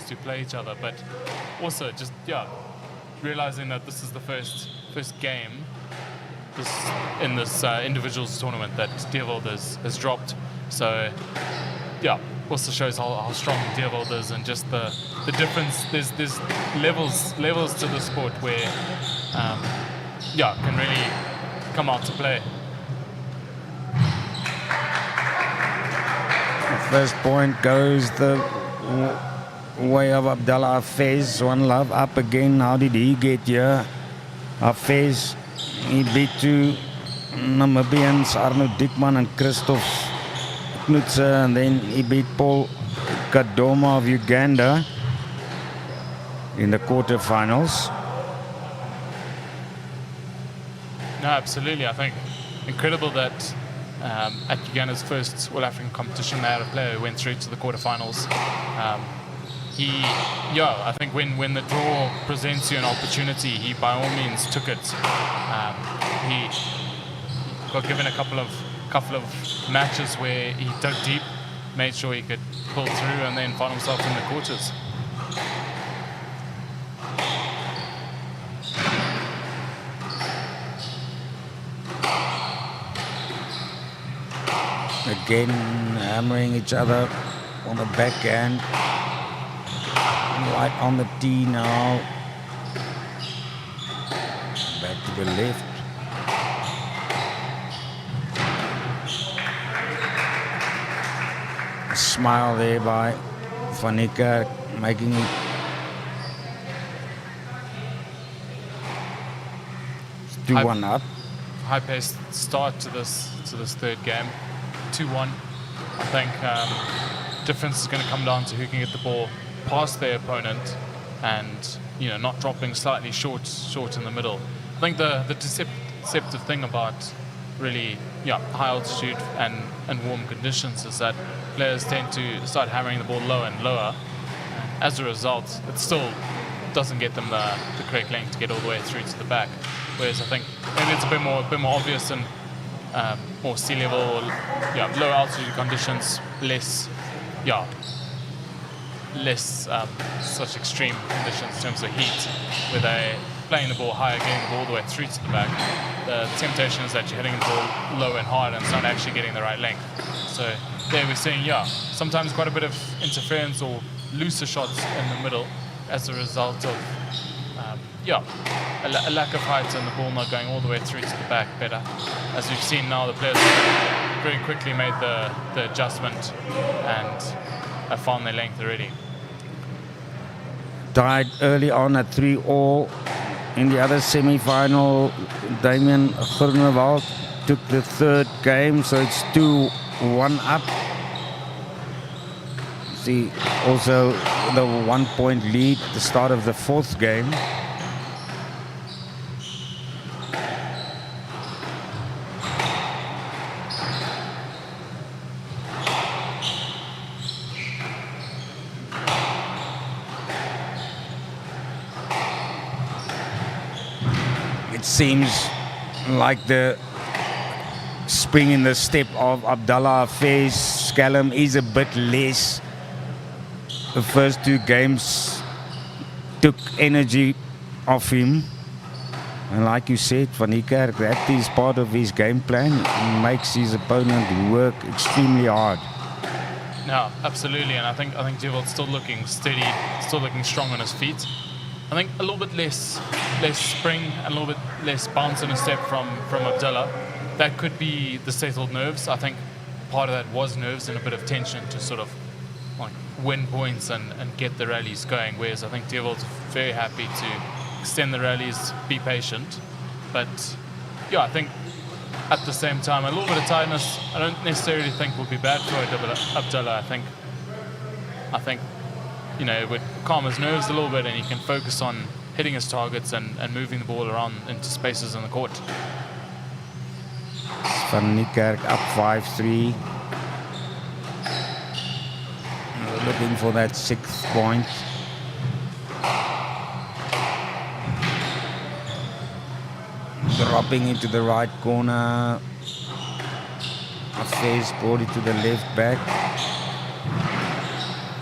to play each other, but also just realizing that this is the first game in this individuals tournament that Deerwold has dropped. So also shows how strong Deerwold is, and just the difference. There's levels to the sport where can really come out to play. First point goes the way of Abdallah Hafez. One love up again. How did he get here? Hafez, he beat two Namibians, Arno Dickman and Christoph Knutse, and then he beat Paul Kadoma of Uganda in the quarterfinals. No, absolutely. I think incredible that at Uganda's first All African competition, they had a player who went through to the quarterfinals. I think when the draw presents you an opportunity, he by all means took it. He got given a couple of matches where he dug deep, made sure he could pull through, and then found himself in the quarters. Again, hammering each other on the backhand. Right on the tee now. Back to the left. A smile there by Van Niekerk, making it 2-1 up. High-paced start to this third game. 2-1. I think difference is going to come down to who can get the ball past their opponent and not dropping slightly short in the middle. I think the deceptive thing about really high altitude and warm conditions is that players tend to start hammering the ball lower and lower. As a result, it still doesn't get them the correct length to get all the way through to the back. Whereas I think maybe it's a bit more obvious and more sea level, low altitude conditions, less such extreme conditions in terms of heat, where they're playing the ball higher, getting the ball all the way through to the back. The temptation is that you're hitting the ball low and hard and it's not actually getting the right length. So there we're seeing, sometimes quite a bit of interference or looser shots in the middle as a result of a lack of height and the ball not going all the way through to the back better. As we've seen now, the players very quickly made the adjustment and have found their length already. Tied early on at 3-all. In the other semi-final, Damian Groenewald took the third game, so it's 2-1 up. See also the 1 point lead at the start of the fourth game. Seems like the spring in the step of Abdallah Hafez. Scallum is a bit less. The first two games took energy off him. And like you said, Van Niekerk, that is part of his game plan. He makes his opponent work extremely hard. No, absolutely. And I think Deerwold's still looking steady, still looking strong on his feet. I think a little bit less spring and a little bit less bounce in a step from Abdallah. That could be the settled nerves. I think part of that was nerves and a bit of tension to sort of win points and get the rallies going. Whereas I think Deerwold's very happy to extend the rallies, be patient. But I think at the same time, a little bit of tightness I don't necessarily think will be bad for Abdallah. I think it would calm his nerves a little bit and he can focus on hitting his targets and moving the ball around into spaces in the court. Van Niekerk up 5-3. Looking for that 6th point. Dropping into the right corner. Hafez brought it to the left back.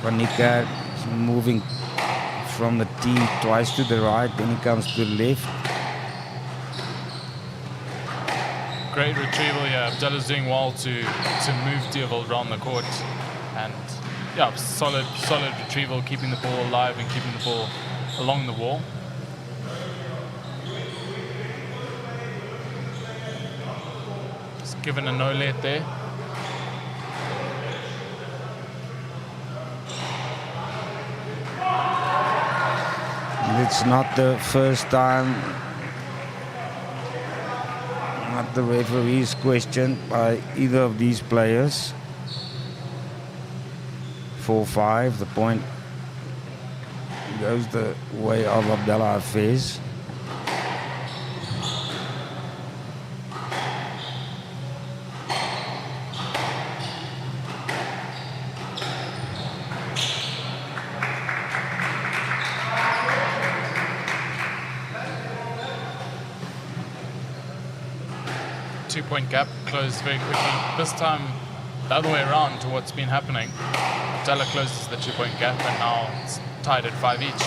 Van Niekerk He's moving from the tee twice to the right, then he comes to the left. Great retrieval here. Abdullah's doing well to move Theobald around the court. And yeah, solid retrieval, keeping the ball alive and keeping the ball along the wall. Just given a no-let there. It's not the first time that the referee is questioned by either of these players. 4-5, the point goes the way of Abdallah Hafez. Two-point gap closed very quickly. This time, the other way around to what's been happening. Abdallah closes the two-point gap, and now it's tied at 5 each.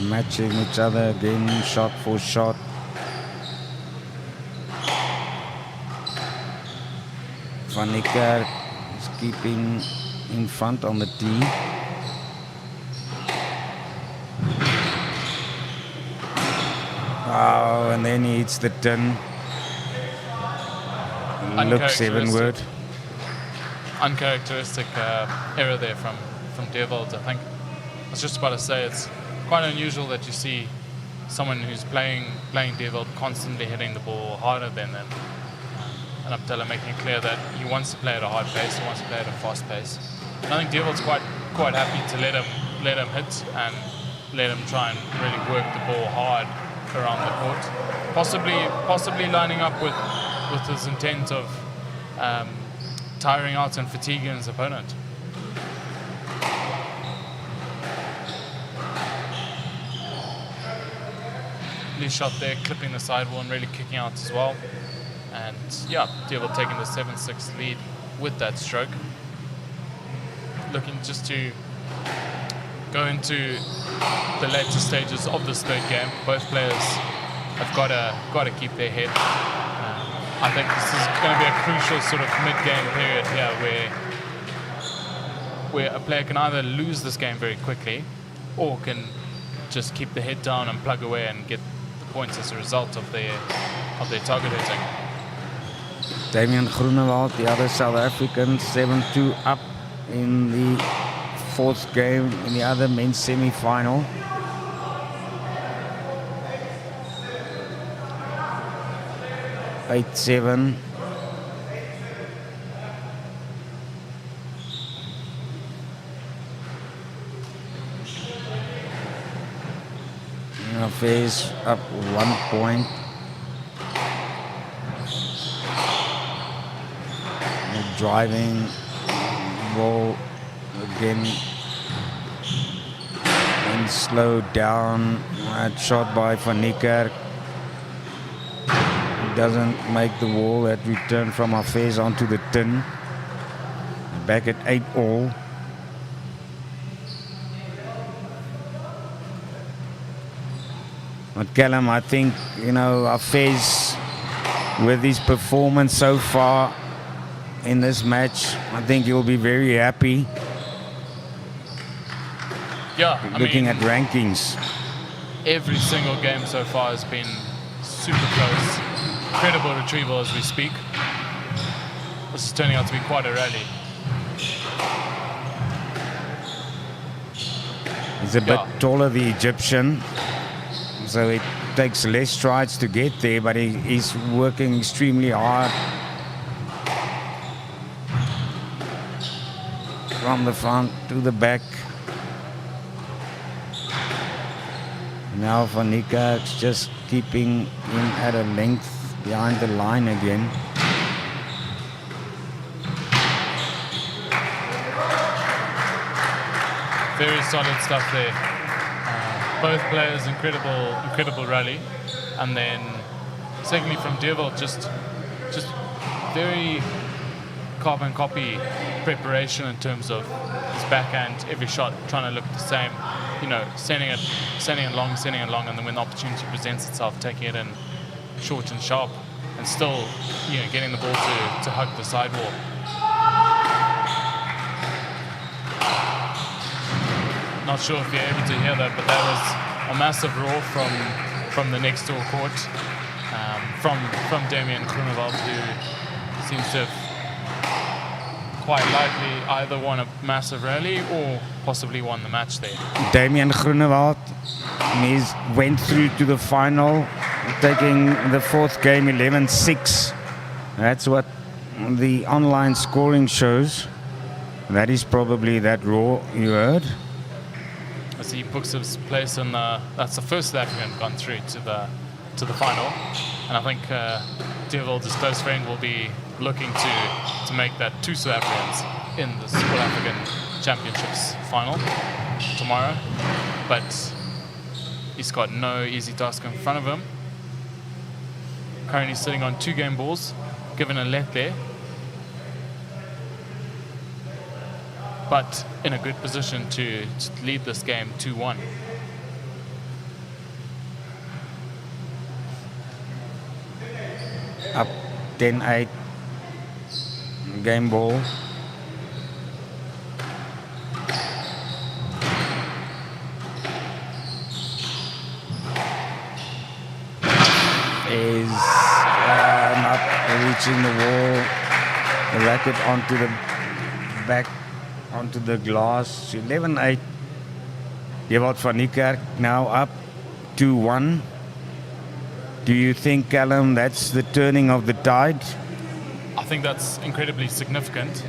Matching each other again, shot for shot. Van Niekerk is keeping in front on the tee. Oh, and then he hits the tin. Looks heavenward. Uncharacteristic error there from Theobald. I think I was just about to say it's quite unusual that you see someone who's playing Theobald constantly hitting the ball harder than them. And Abdallah making it clear that he wants to play at a hard pace, he wants to play at a fast pace. And I think Theobald's quite happy to let him hit and let him try and really work the ball hard around the court. Possibly lining up with his intent of tiring out and fatiguing his opponent. Loose shot there, clipping the sidewall and really kicking out as well. And yeah, Theobald taking the 7-6 lead with that stroke. Looking just to go into the later stages of this third game. Both players have got to keep their head. I think this is going to be a crucial sort of mid-game period here where a player can either lose this game very quickly or can just keep the head down and plug away and get the points as a result of their target hitting. Damian Groenewald, the other South African, 7-2 up in the fourth game in the other men's semi-final. 8-7. Hafez up 1 point. Driving ball again and slowed down. Shot by Van Niekerk. Doesn't make the wall. That return from Hafez onto the tin. Back at 8-all. But Callum, I think, Hafez, with his performance so far in this match, I think he'll be very happy. Yeah, looking at rankings. Every single game so far has been super close. Incredible retrieval as we speak. This is turning out to be quite a rally. He's a bit taller, the Egyptian, so it takes less strides to get there, but he's working extremely hard. From the front to the back. Now Van Niekerk's just keeping him at a length behind the line again. Very solid stuff there. Both players incredible rally, and then secondly from Deerveld, just very carbon copy preparation in terms of his backhand, every shot trying to look the same, sending it long, and then when the opportunity presents itself, taking it in short and sharp, and still, getting the ball to hug the sidewall. Not sure if you're able to hear that, but that was a massive roar from the next door court, from Damian Groenewald, who seems to have quite likely either won a massive rally or possibly won the match there. Damian Groenewald went through to the final, taking the fourth game 11-6. That's what the online scoring shows. That is probably that roar you heard. As he books his place in that's the first South African gone through to the final, and I think Deerveld's close friend will be looking to make that 2 South Africans in the South African Championships final tomorrow, but he's got no easy task in front of him. Currently sitting on 2 game balls, given a let there, but in a good position to lead this game 2-1. Up 10-8 game ball. Is not reaching the wall. The racket onto the back, onto the glass. 11-8. Dewald van Niekerk now up 2-1. Do you think, Callum, that's the turning of the tide? I think that's incredibly significant.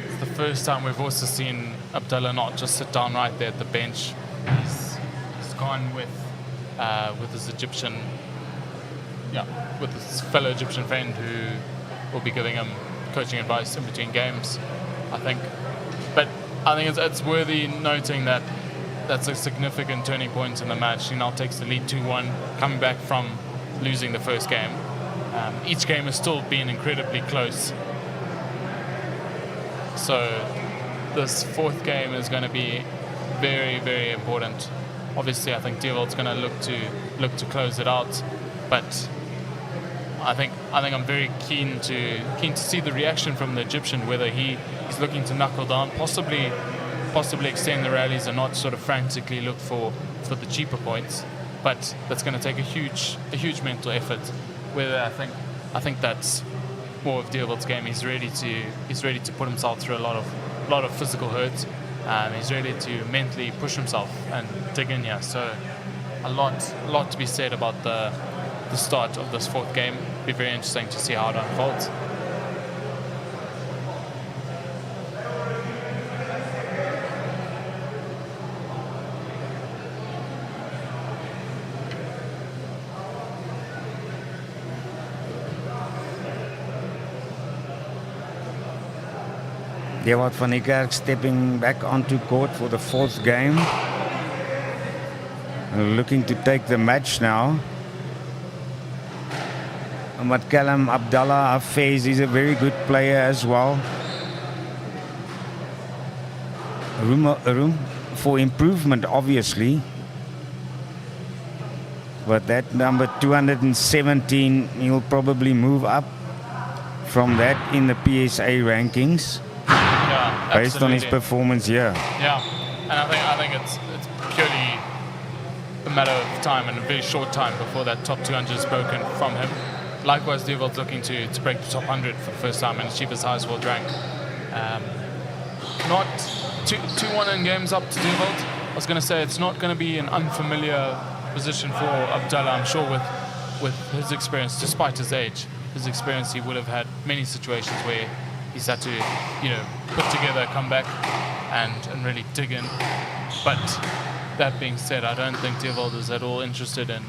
It's the first time we've also seen Abdullah not just sit down right there at the bench. He's gone with his Egyptian, with his fellow Egyptian friend who will be giving him coaching advice in between games, I think. But I think it's worthy noting that that's a significant turning point in the match. He now takes the lead 2-1, coming back from losing the first game. Each game has still been incredibly close. So this fourth game is going to be very, very important. Obviously, I think Deerveld's going to look to close it out, but I think I'm very keen to see the reaction from the Egyptian, whether he's looking to knuckle down, possibly extend the rallies and not sort of frantically look for the cheaper points. But that's going to take a huge mental effort. Whether I think that's more of Deerveld's game. He's ready to put himself through a lot of physical hurt. He's ready to mentally push himself and dig in here. So a lot to be said about the start of this fourth game. Be very interesting to see how it unfolds. Dewald van Niekerk stepping back onto court for the fourth game. Looking to take the match now. But Callum Abdallah Hafez is a very good player as well. Room for improvement, obviously. But that number 217, he'll probably move up from that in the PSA rankings. Yeah, based on his performance here. Yeah, and I think it's purely a matter of time and a very short time before that top 200 is broken from him. Likewise, Deerveld's looking to break the top 100 for the first time and achieve his highest world rank. Not 2-1 in games up to Deerveld. I was going to say it's not going to be an unfamiliar position for Abdallah. I'm sure with his experience, despite his age, his experience, he would have had many situations where he's had to, put together a comeback and really dig in. But that being said, I don't think Deerveld is at all interested in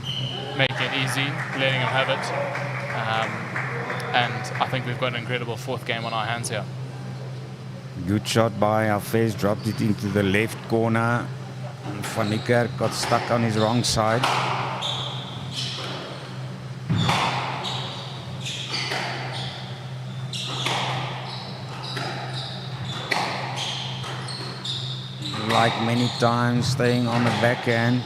making it easy, letting him have it. And I think we've got an incredible fourth game on our hands here. Good shot by Hafez, dropped it into the left corner. And Van Niekerk got stuck on his wrong side. like many times, staying on the backhand.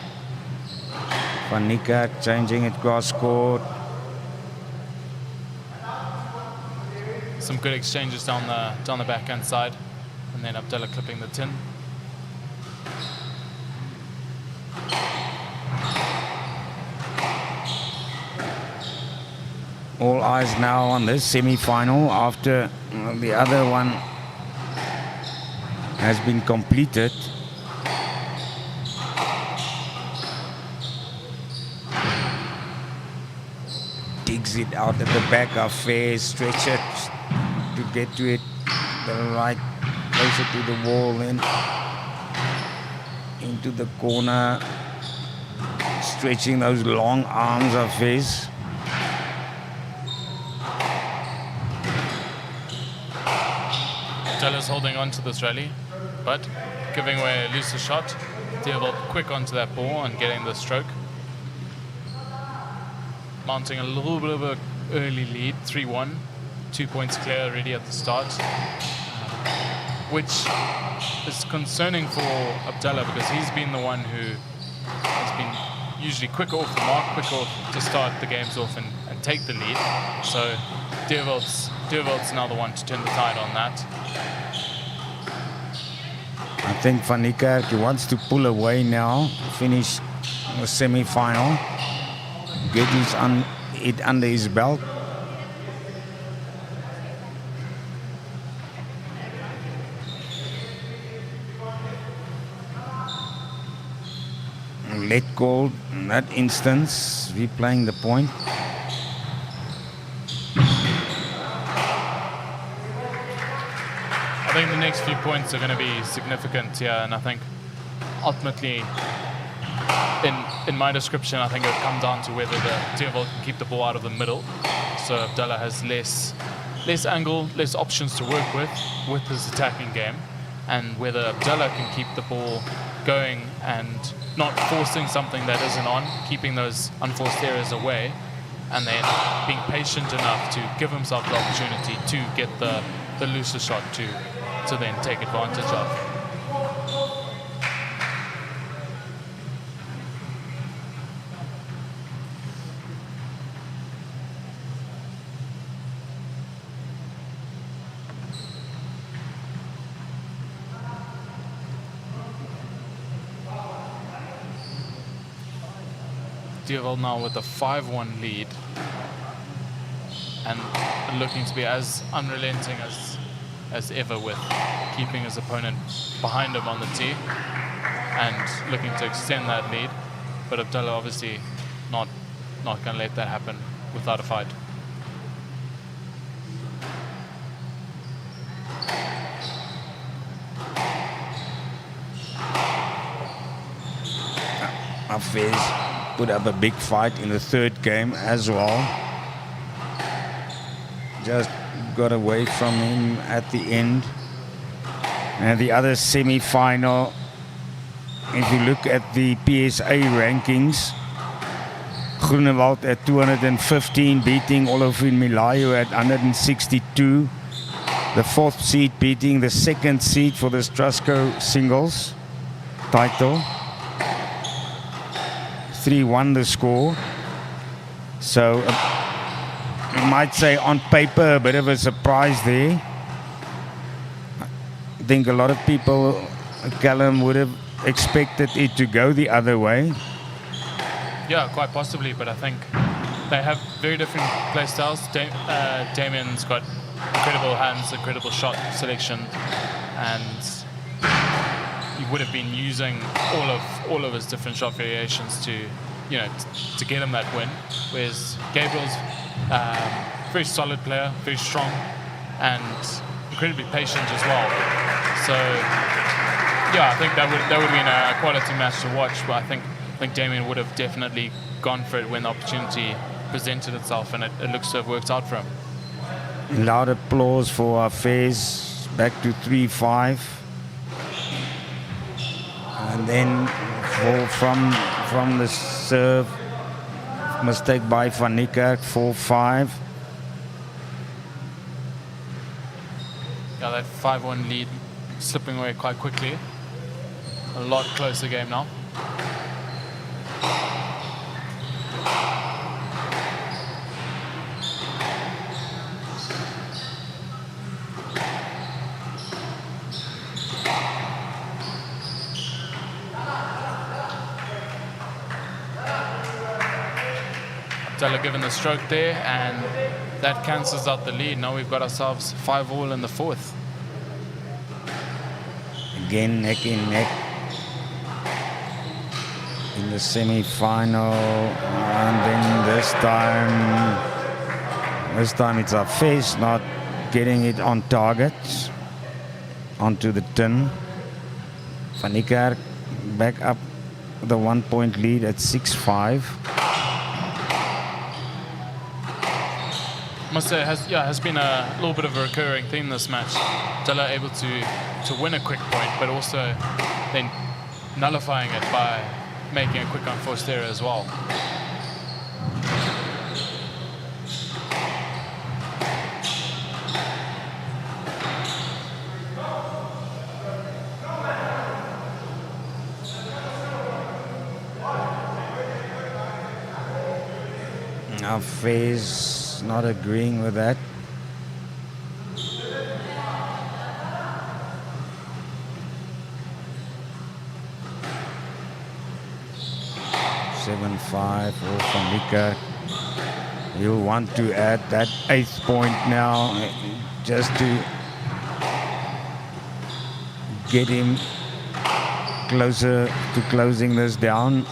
Van Niekerk changing it cross court. Some good exchanges down the backhand side, and then Abdullah clipping the tin. All eyes now on this semi-final after the other one has been completed. Digs it out at the back of face, stretch it to get to it the right, closer to the wall, then into the corner, stretching those long arms of his. Abdullah's holding on to this rally, but giving away a looser shot. Theobald quick onto that ball and getting the stroke. Mounting a little bit of an early lead, 3-1. 2 points clear already at the start, which is concerning for Abdullah because he's been the one who has been usually quicker off the mark, quicker to start the games off and take the lead. So Theobald's now the one to turn the tide on that. I think Van Niekerk wants to pull away now, finish the semi-final, get it under his belt. Let go in that instance, replaying the point. I think the next few points are going to be significant here, and I think ultimately, in my description, I think it would come down to whether the Theobald can keep the ball out of the middle. So Abdullah has less angle, less options to work with his attacking game, and whether Abdullah can keep the ball going and not forcing something that isn't on, keeping those unforced areas away, and then being patient enough to give himself the opportunity to get the looser shot to then take advantage of. Theobald now with a 5-1 lead and looking to be as unrelenting as ever with keeping his opponent behind him on the tee and looking to extend that lead. But Abdullah obviously not going to let that happen without a fight. Hafez put up a big fight in the third game as well. Just got away from him at the end. And the other semi-final, if you look at the PSA rankings, Groenewald at 215, beating Olofin Milayo at 162. The fourth seed beating the second seed for the Strasco singles title. 3-1 the score. So you might say on paper a bit of a surprise there. I think a lot of people, Callum, would have expected it to go the other way. Yeah, quite possibly, but I think they have very different play styles. Damien's got incredible hands, incredible shot selection, and he would have been using all of his different shot variations to, to get him that win. Whereas Gabriel's very solid player, very strong, and incredibly patient as well. So yeah, I think that would have been a quality match to watch. But I think Damien would have definitely gone for it when the opportunity presented itself, and it looks to have worked out for him. Loud applause for Hafez, back to 3-5. And then from the serve, mistake by Van Niekerk, 4-5. Yeah, that 5-1 lead slipping away quite quickly. A lot closer game now. Abdullah given the stroke there, and that cancels out the lead. Now we've got ourselves 5-all in the fourth. Again, neck in neck in the semi-final, and then this time it's Hafez not getting it on target, onto the tin. Van Niekerk back up the 1-point lead at 6-5. Must say, has been a little bit of a recurring theme this match. Abdullah able to win a quick point, but also then nullifying it by making a quick unforced error as well. Hafez not agreeing with that. (7-5) for Van Niekerk. He'll want to add that 8th point now, just to get him closer to closing this down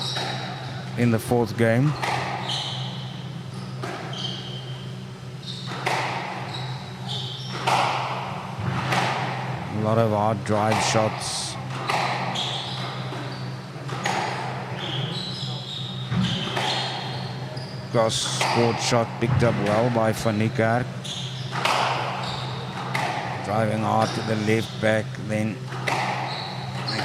in the 4th game. A lot of hard drive shots. Cross court shot picked up well by Van Niekerk. Driving hard to the left back, then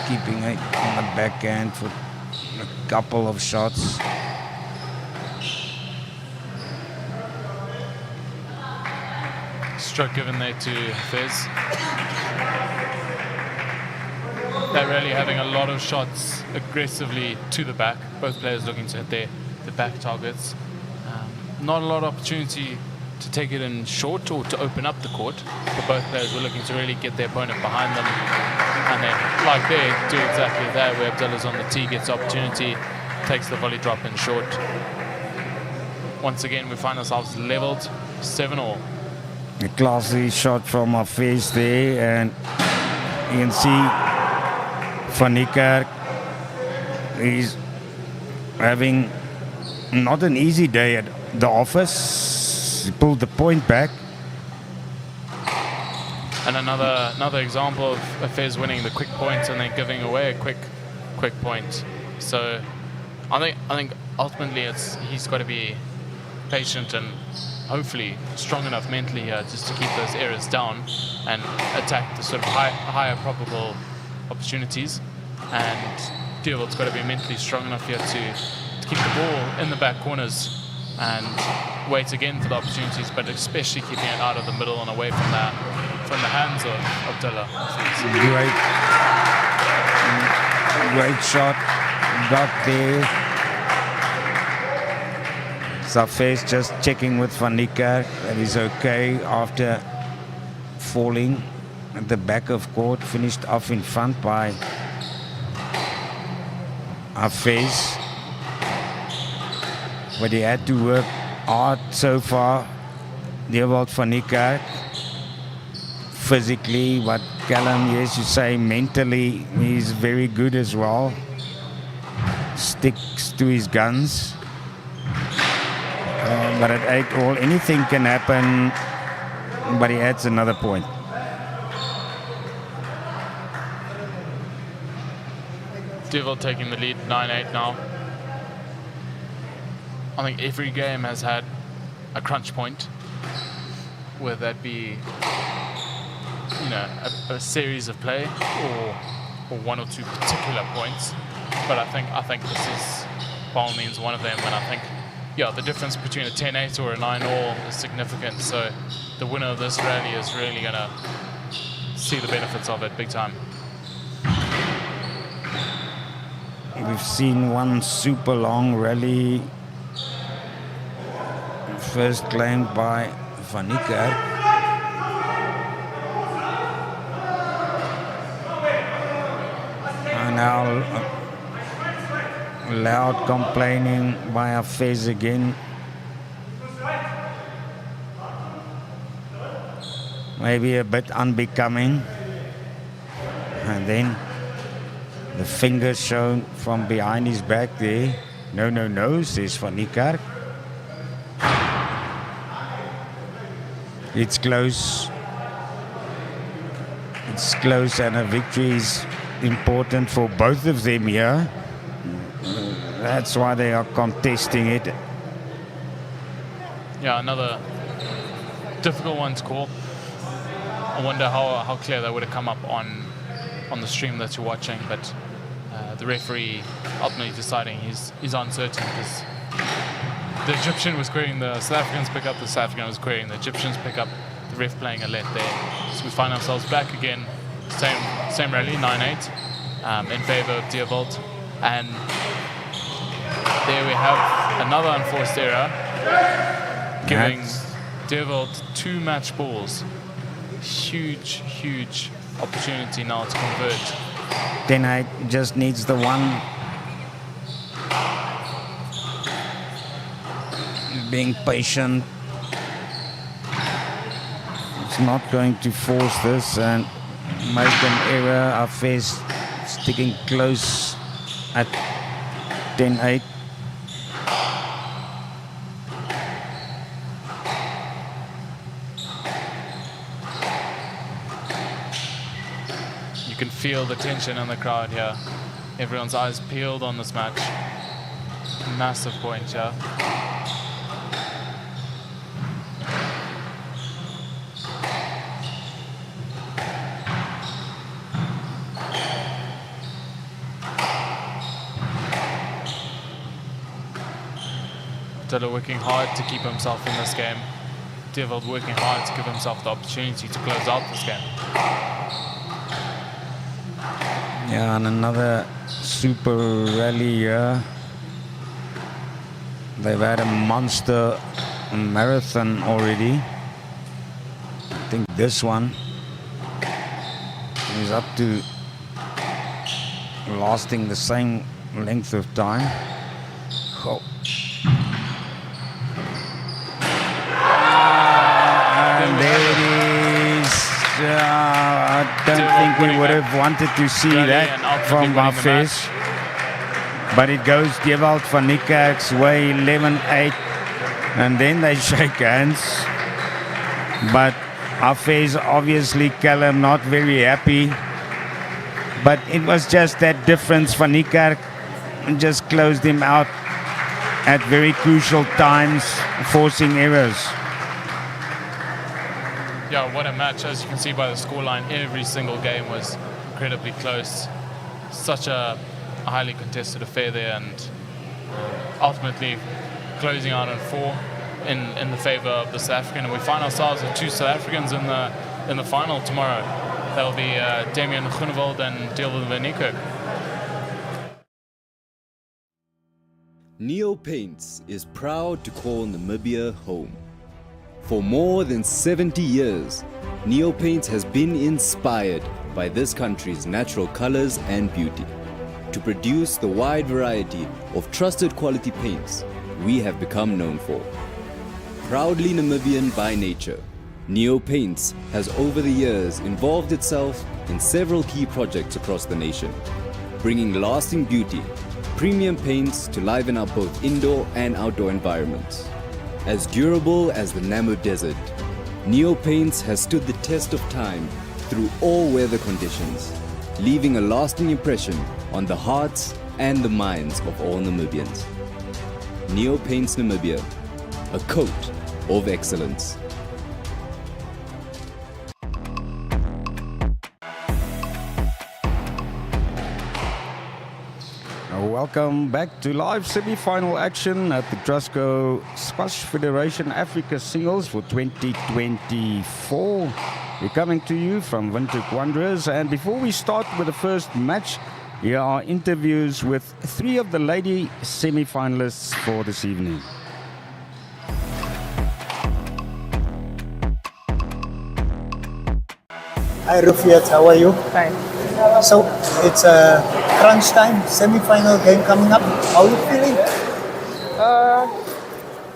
keeping it on the backhand for a couple of shots. Stroke given there to Fez. They're really having a lot of shots aggressively to the back. Both players looking to hit the back targets. Not a lot of opportunity to take it in short or to open up the court, but both players were looking to really get their opponent behind them. And then, like there, do exactly that, where Abdullah's on the tee, gets the opportunity, takes the volley drop in short. Once again, we find ourselves leveled, 7-all. A classy shot from Hafez there, and you can see Van Niekerk is having not an easy day at the office. He pulled the point back. And another example of Hafez winning the quick point and then giving away a quick point. So I think ultimately he's got to be patient and hopefully strong enough mentally here just to keep those errors down and attack the sort of higher probable opportunities. And Dewald's got to be mentally strong enough here to keep the ball in the back corners and wait again for the opportunities, but especially keeping it out of the middle and away from the hands of Abdullah. Great shot, got there. Hafez just checking with Van Niekerk that he's okay after falling at the back of court, finished off in front by Hafez. But he had to work hard so far. Dewald Van Niekerk. Physically, but Callum, yes, you say mentally, he's very good as well. Sticks to his guns. But at 8-all, anything can happen, but he adds another point. Dewald taking the lead, 9-8 now. I think every game has had a crunch point, whether that be a series of play or one or two particular points. But I think this is by all means one of them, and I think the difference between a 10-8 or a 9-all is significant. So the winner of this rally is really going to see the benefits of it big time. we've seen one super long rally first claimed by Van Niekerk. And now loud complaining by Hafez again. Maybe a bit unbecoming. And then the finger shown from behind his back there. No, no, no, says Van Niekerk. It's close. It's close, and a victory is important for both of them here. That's why they are contesting it. Yeah, another difficult one to call. I wonder how clear that would have come up on the stream that you're watching, but the referee ultimately deciding he's uncertain because the Egyptian was querying the South Africans pick up, the South African was querying the Egyptians pick up, the ref playing a let there. So we find ourselves back again, same rally, 9-8, in favor of Dewald. And there we have another unforced error, giving Dewald 2 match balls. Huge, huge opportunity now to convert. Then I just needs the one. Being patient. It's not going to force this and make an error. Hafez sticking close at 10-8. You can feel the tension in the crowd here. Everyone's eyes peeled on this match. Massive point here. Abdullah working hard to keep himself in this game. Dewald working hard to give himself the opportunity to close out this game. Yeah, and another super rally here. They've had a monster marathon already. I think this one is up to lasting the same length of time. Oh. And there it is. I don't think we would have wanted to see that from Hafez. But it goes Dewald Van Niekerk's way, 11-8. And then they shake hands. But Hafez, obviously, Callum, not very happy. But it was just that difference. Van Niekerk just closed him out at very crucial times, forcing errors. Yeah, what a match. As you can see by the scoreline, every single game was incredibly close. Such a highly contested affair there, and ultimately closing out on 4 in the favor of the South African. And we find ourselves with 2 South Africans in the final tomorrow. That'll be Damian Groenewald and Dewald Van Niekerk. Neo Paints is proud to call Namibia home. For more than 70 years, Neo Paints has been inspired by this country's natural colors and beauty to produce the wide variety of trusted quality paints we have become known for. Proudly Namibian by nature, Neo Paints has over the years involved itself in several key projects across the nation, bringing lasting beauty, premium paints to liven up both indoor and outdoor environments. As durable as the Namib Desert, Neo Paints has stood the test of time through all weather conditions, leaving a lasting impression on the hearts and the minds of all Namibians. Neo Paints Namibia, a coat of excellence. Welcome back to live semi-final action at the Trustco Squash Federation Africa Singles for 2024. We're coming to you from Windhoek Wanderers, and before we start with the first match, Here are interviews with 3 of the lady semi-finalists for this evening. Hi Rufiat, how are you? Fine. So it's a crunch time, semi-final game coming up. How are you feeling?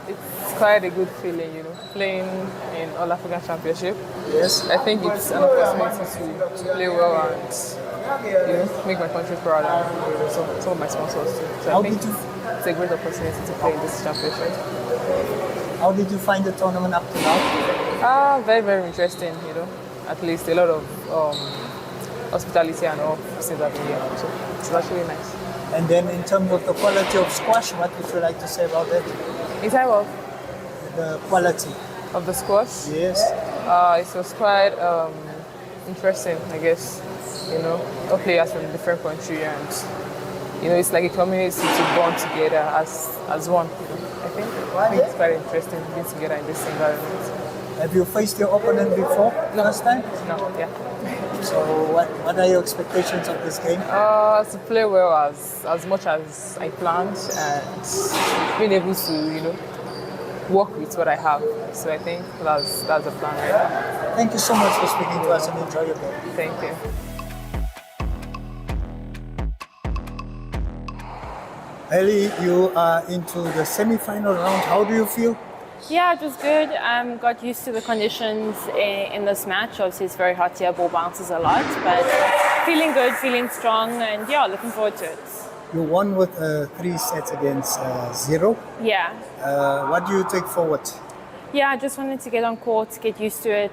It's quite a good feeling, you know, playing in All African Championship. Yes. I think it's an opportunity to play well and you know make my country proud and some of my sponsors too. So How I think did you- it's a great opportunity to play in this championship. How did you find the tournament up to now? Very very interesting, you know. At least a lot of hospitality and all since I've been here. So it's actually nice. And then in terms of the quality of squash, what would you like to say about that? In terms of The quality. the squash, Yes. it was quite interesting, I guess. You know, all players from different country, and you know, it's like a community to bond together as one. You know, I think it's quite interesting being together in this environment. Have you faced your opponent before? Last time? No, yeah. So what are your expectations of this game? To play well as much as I planned and being able to, you know, work with what I have. So I think that's the plan right now. Thank you so much for speaking to us and enjoy your game. Thank you. Ellie, you are into the semi-final round. How do you feel? Yeah, it was good. Got used to the conditions in this match. Obviously, it's very hot here. Ball bounces a lot, but feeling good, feeling strong, and yeah, looking forward to it. You won with 3 sets against 0. Yeah, What do you take forward? yeah. I just wanted to get on court, get used to it,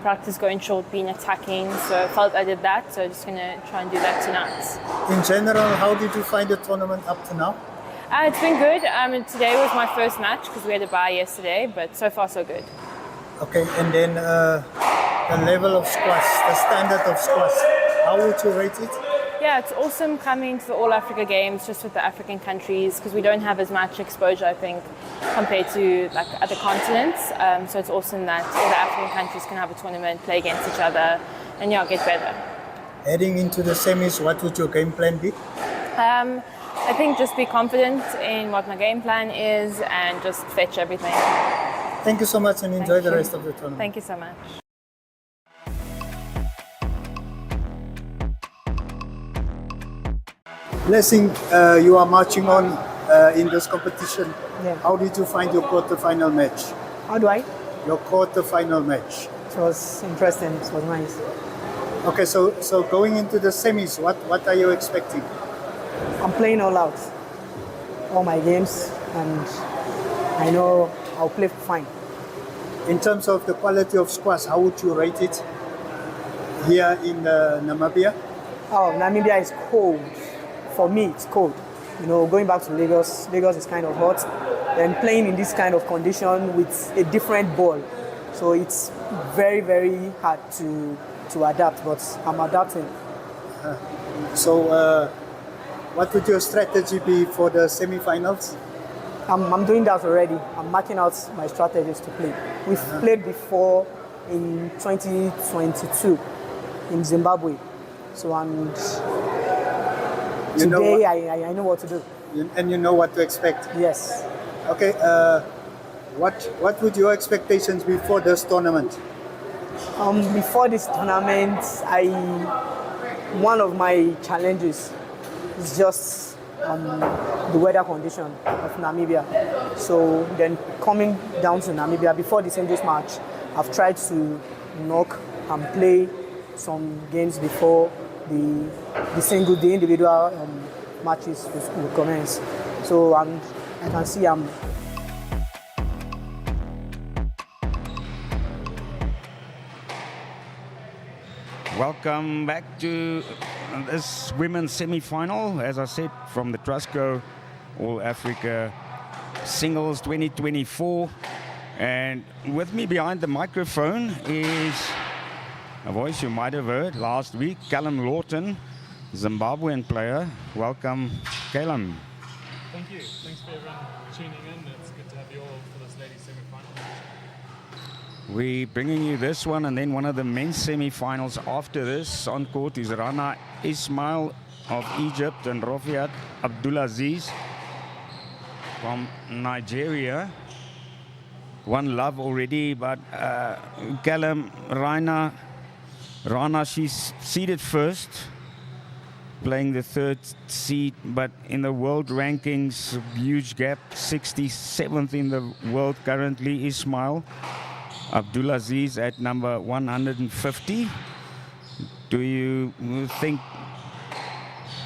practice going short, being attacking. So I felt I did that. So just gonna try and do that tonight. In general, how did you find the tournament up to now? It's been good. And today was my first match because we had a bye yesterday, but so far so good. Okay, and then the level of squash, the standard of squash, how would you rate it? Yeah, it's awesome coming to the All Africa Games just with the African countries because we don't have as much exposure, I think, compared to like other continents. So it's awesome that all the African countries can have a tournament, play against each other, and yeah, get better. Heading into the semis, what would your game plan be? I think just be confident in what my game plan is and just fetch everything. Thank you so much and enjoy Thank the you. rest of the tournament. Thank you so much. Blessing, you are marching on in this competition. Yeah. How did you find your quarter-final match? How do I? Your quarter-final match. It was interesting. It was nice. Okay, so going into the semis, what are you expecting? I'm playing all out, all my games, and I know I'll play fine. In terms of the quality of squash, how would you rate it here in Namibia? Oh, Namibia is cold. For me, it's cold. You know, going back to Lagos, Lagos is kind of hot. Then playing in this kind of condition with a different ball. So it's very, very hard to adapt, but I'm adapting. So what would your strategy be for the semi-finals? I'm doing that already. I'm marking out my strategies to play. We've played before in 2022 in Zimbabwe. So and You know today what- I know what to do. And you know what to expect. Yes. Okay, what would your expectations be for this tournament? Before this tournament, one of my challenges is just the weather condition of Namibia. So then coming down to Namibia before the singles match, I've tried to knock and play some games before the individual matches will commence. So I can see I'm. Welcome back to this women's semi-final. As I said, from the Trustco All Africa Singles 2024. And with me behind the microphone is a voice you might have heard last week, Callum Lawton, Zimbabwean player. Welcome, Callum. Thank you. Thanks for everyone tuning in. It's good to have you all for this ladies semi-final. We're bringing you this one and then one of the men's semi-finals after this. On court is Rana Ismail of Egypt and Rafiat Abdulaziz from Nigeria. One love already, but Callum Rana, she's seeded first, playing the third seed, but in the world rankings, huge gap, 67th in the world currently. Ismail Abdulaziz at number 150. Do you think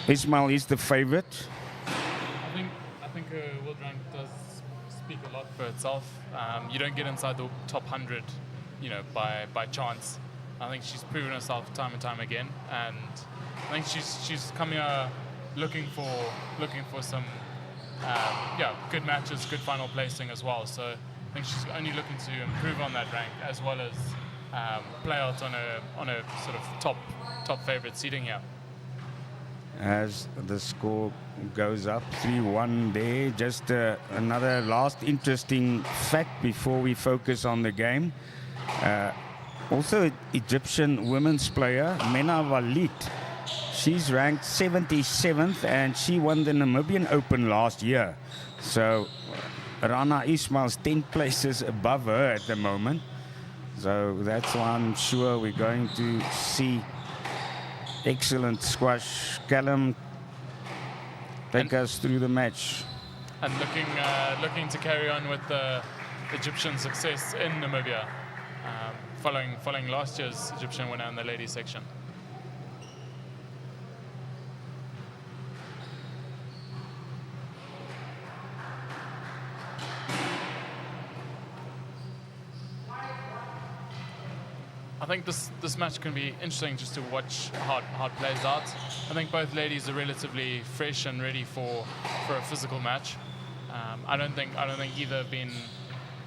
Ismail is the favorite? I think her world rank does speak a lot for itself. You don't get inside the top 100, by chance. I think she's proven herself time and time again, and I think she's come here looking for some good matches, good final placing as well. So I think she's only looking to improve on that rank as well as play out on a sort of top favorite seeding here. As the score goes up 3-1 there, just another last interesting fact before we focus on the game. Also, Egyptian women's player Mena Walid, she's ranked 77th and she won the Namibian Open last year. So Rana Ismail's 10 places above her at the moment. So that's why I'm sure we're going to see excellent squash. Callum, take us through the match. And looking to carry on with the Egyptian success in Namibia, following last year's Egyptian winner in the ladies section. I think this match can be interesting just to watch how it plays out. I think both ladies are relatively fresh and ready for a physical match. I don't think either have been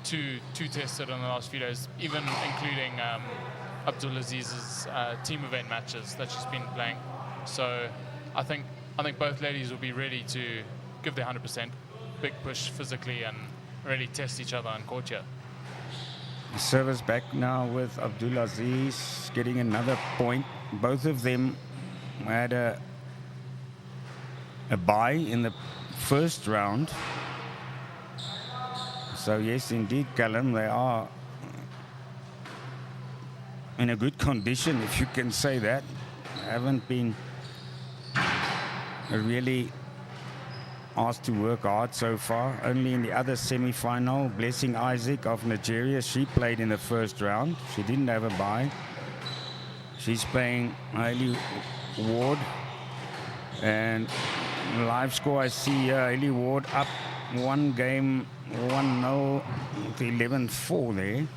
too tested in the last few days, even including Abdulaziz's team event matches that she's been playing. So I think both ladies will be ready to give their 100%, big push physically, and really test each other on court here. Service back now with Abdulaziz getting another point. Both of them had a bye in the first round. So yes, indeed, Callum, they are in a good condition, if you can say that. Haven't been really asked to work hard so far. Only in the other semi-final, Blessing Isaac of Nigeria, she played in the first round. She didn't have a bye. She's playing Hailey Ward. And live score I see Hailey Ward up one game, 1-0 to 11-4 there.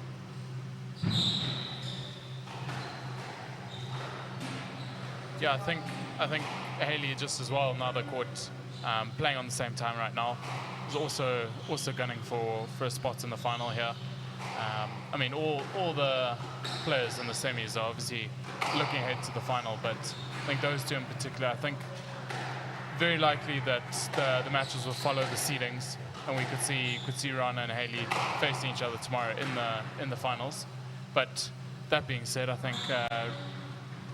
Yeah, I think Hailey just as well, now the court playing on the same time right now, is also gunning for a spot in the final here. I mean, all the players in the semis are obviously looking ahead to the final, but I think those two in particular, I think very likely that the matches will follow the seedings, and we could see Rana and Hailey facing each other tomorrow in the finals. But that being said, I think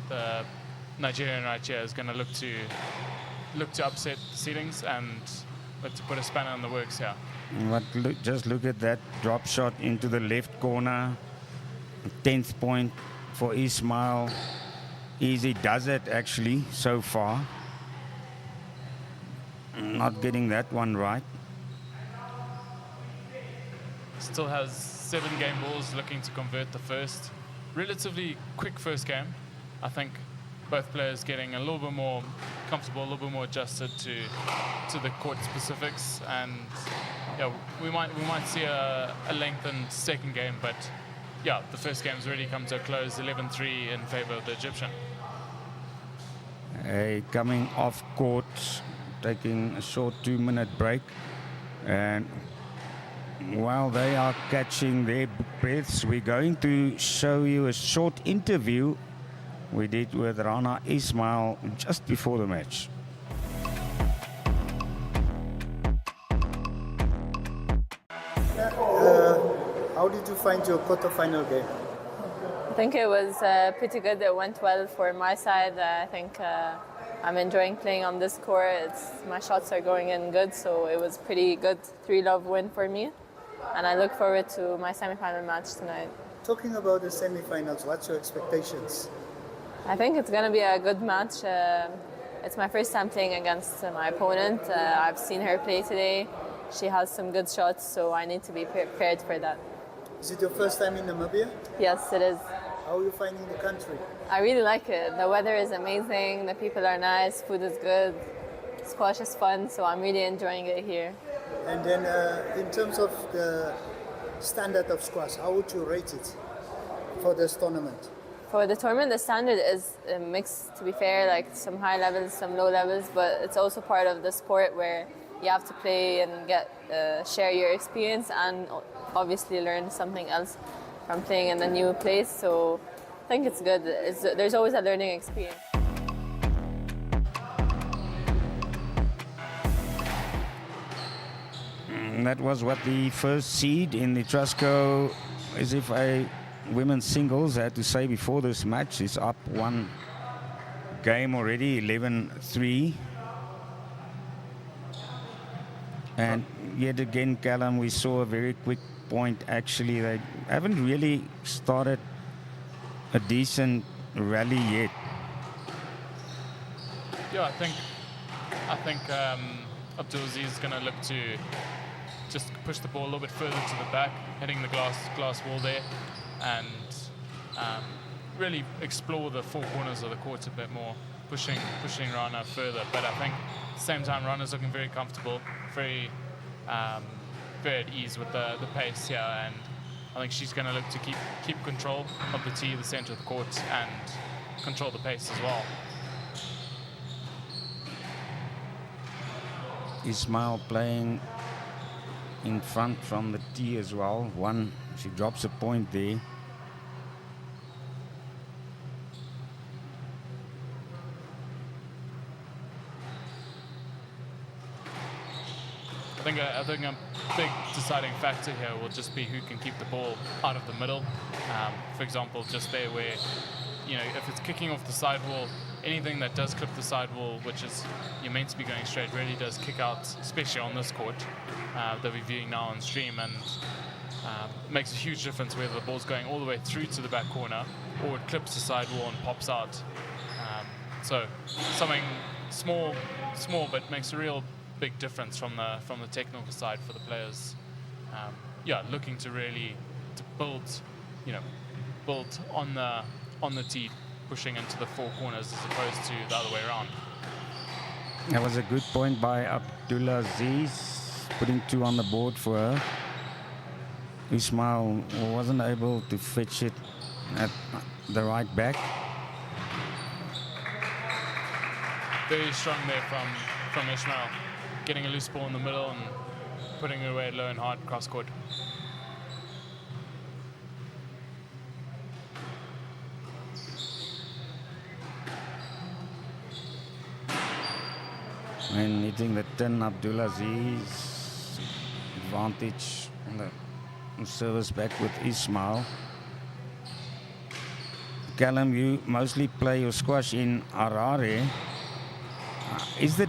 the Nigerian right here is going to look to upset the seedings and to put a spanner in the works here. But just look at that drop shot into the left corner. 10th point for Ismail. Easy does it actually so far. Not getting that one right. Still has 7 game balls, looking to convert the first. Relatively quick first game. I think both players getting a little bit more comfortable, a little bit more adjusted to the court specifics, and yeah, we might see a lengthened second game, but yeah, the first game's already come to a close, 11-3 in favor of the Egyptian. Coming off court, taking a short 2-minute break, and while they are catching their breaths, we're going to show you a short interview we did with Rana Ismail just before the match. How did you find your quarterfinal game? I think it was pretty good. It went well for my side. I think I'm enjoying playing on this court. My shots are going in good, so it was pretty good 3-love win for me. And I look forward to my semi-final match tonight. Talking about the semi-finals, what's your expectations? I think it's going to be a good match. It's my first time playing against my opponent. I've seen her play today. She has some good shots, so I need to be prepared for that. Is it your first time in Namibia? Yes, it is. How are you finding the country? I really like it. The weather is amazing, the people are nice, food is good, squash is fun, so I'm really enjoying it here. And then in terms of the standard of squash, how would you rate it for this tournament? For the tournament, the standard is a mix, to be fair, like some high levels, some low levels, but it's also part of the sport where you have to play and share your experience and obviously learn something else from playing in a new place. So I think it's good. There's always a learning experience. That was what the first seed in the Trustco SFA women's singles had to say before this match. Is up one game already, 11-3. And yet again, Callum, we saw a very quick point. Actually, they haven't really started a decent rally yet. Yeah, I think Abdulaziz is going to look to just push the ball a little bit further to the back, hitting the glass wall there, and really explore the four corners of the court a bit more, pushing Rana further. But I think at the same time, Rana's looking very comfortable, very at ease with the pace here, and I think she's going to look to keep control of the tee, the center of the court, and control the pace as well. Ismail playing in front from the tee as well. She drops a point there. I think a big deciding factor here will just be who can keep the ball out of the middle. For example, just there where, if it's kicking off the sidewall, anything that does clip the sidewall, which is you're meant to be going straight, really does kick out, especially on this court that we're viewing now on stream, and makes a huge difference whether the ball's going all the way through to the back corner or it clips the sidewall and pops out. So something small, but makes a real big difference from the technical side for the players. Looking to really build on the tee, pushing into the four corners as opposed to the other way around. That was a good point by Abdulaziz, putting 2 on the board for her. Ismail wasn't able to fetch it at the right back. Very strong there from Ismail, getting a loose ball in the middle and putting it away low and hard cross court. And hitting the 10, Abdulaziz, advantage on the service back with Ismail. Callum, you mostly play your squash in Harare. Is the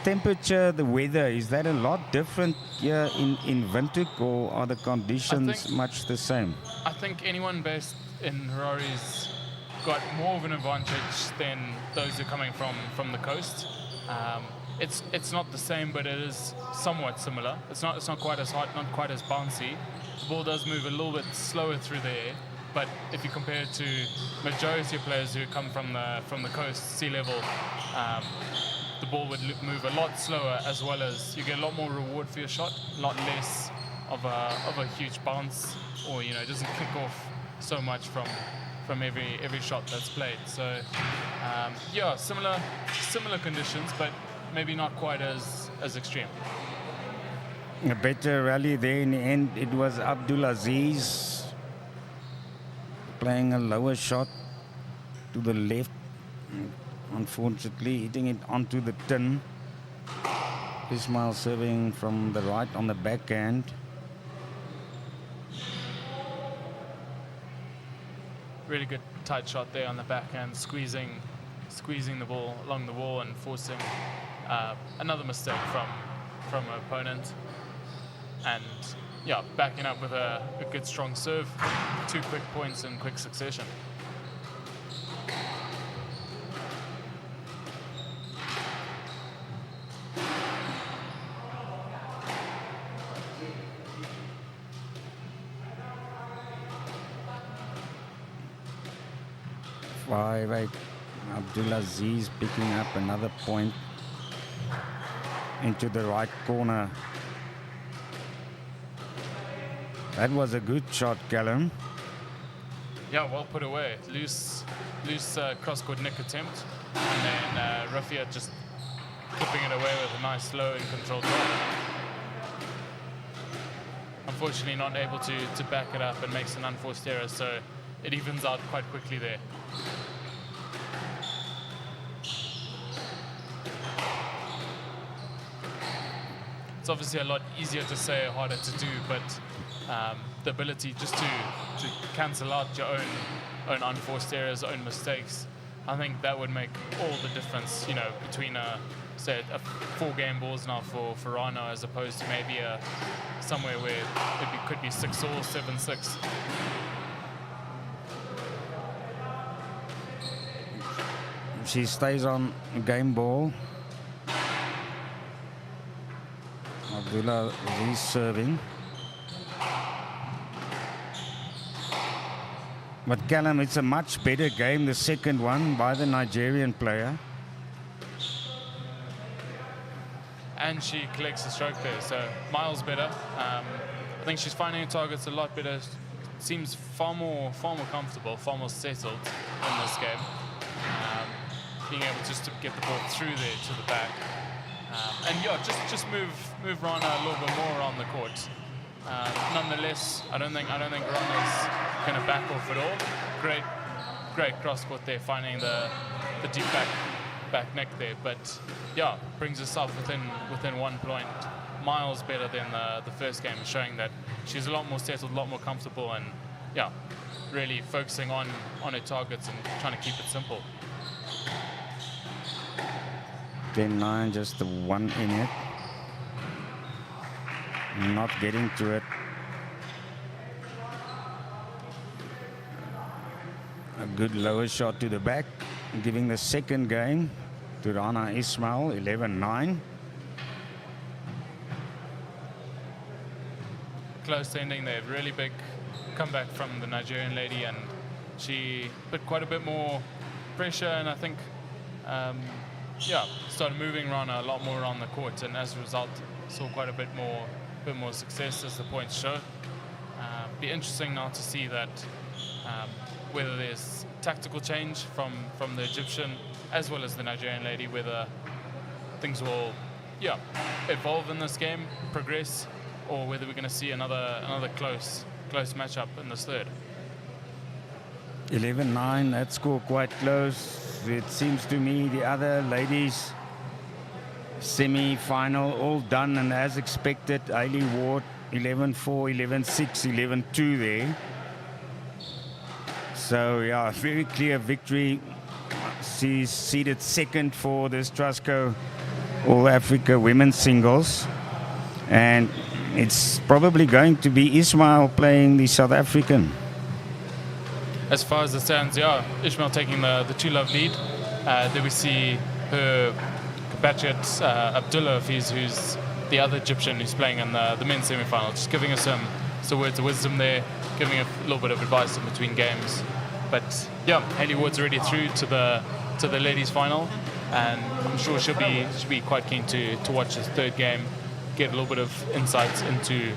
temperature, the weather, is that a lot different here in Windhoek, or are the conditions much the same? I think anyone based in Harare's got more of an advantage than those who are coming from the coast. It's not the same, but it is somewhat similar. It's not quite as hot, not quite as bouncy. The ball does move a little bit slower through the air, but if you compare it to majority of players who come from the coast, sea level, the ball would move a lot slower, as well as you get a lot more reward for your shot, a lot less of a huge bounce, or it doesn't kick off so much from every shot that's played. So similar conditions, but maybe not quite as extreme. A better rally there in the end. It was Abdulaziz playing a lower shot to the left, unfortunately hitting it onto the tin. Ismail serving from the right on the backhand. Really good tight shot there on the backhand, squeezing squeezing the ball along the wall and forcing another mistake from her opponent. And yeah, backing up with a good strong serve, 2 quick points in quick succession. Abdulaziz picking up another point into the right corner. That was a good shot, Callum. Yeah, well put away. Loose cross-court nick attempt, and then Rafia just clipping it away with a nice slow and controlled drop. Unfortunately not able to back it up and makes an unforced error, so it evens out quite quickly there. It's obviously a lot easier to say, harder to do, but the ability just to cancel out your own unforced errors, own mistakes, I think that would make all the difference, you know, between say a 4-game balls now for Rana as opposed to maybe somewhere where it could be 6 or 7-6. She stays on game ball. Abdullah is serving. But Callum, it's a much better game, the second one by the Nigerian player. And she collects the stroke there, so miles better. I think she's finding her targets a lot better. Seems far more comfortable, far more settled in this game. Being able just to get the ball through there to the back. And yeah, just move Rana a little bit more around the court. Nonetheless, I don't think Rana's going to back off at all. Great cross court there, finding the deep back neck there. But yeah, brings us up within 1 point. Miles better than the first game, showing that she's a lot more settled, a lot more comfortable, and yeah, really focusing on her targets and trying to keep it simple. 10-9, just the one in it. Not getting to it. A good lower shot to the back, giving the second game to Rana Ismail, 11-9. Close ending there, really big comeback from the Nigerian lady, and she put quite a bit more pressure, and I think started moving Rana a lot more around the court, and as a result saw quite a bit more success as the points show. Be interesting now to see that whether there's tactical change from the Egyptian as well as the Nigerian lady, whether things will evolve in this game, progress, or whether we're going to see another close matchup in this third. 11-9, that score quite close. It seems to me the other ladies semi-final all done, and as expected, Ailey Ward 11-4, 11-6, 11-2 there. So yeah, very clear victory. She's seeded second for this Trustco All Africa Women's Singles, and it's probably going to be Ismail playing the South African. As far as it stands, yeah, Ismail taking the 2-love lead. Then we see her compatriot Abdullah Hafiz, who's the other Egyptian who's playing in the men's semi-final, just giving us some words of wisdom there, giving a little bit of advice in between games. But yeah, Hailey Ward's already through to the ladies' final, and I'm sure she'll be quite keen to watch this third game, get a little bit of insights into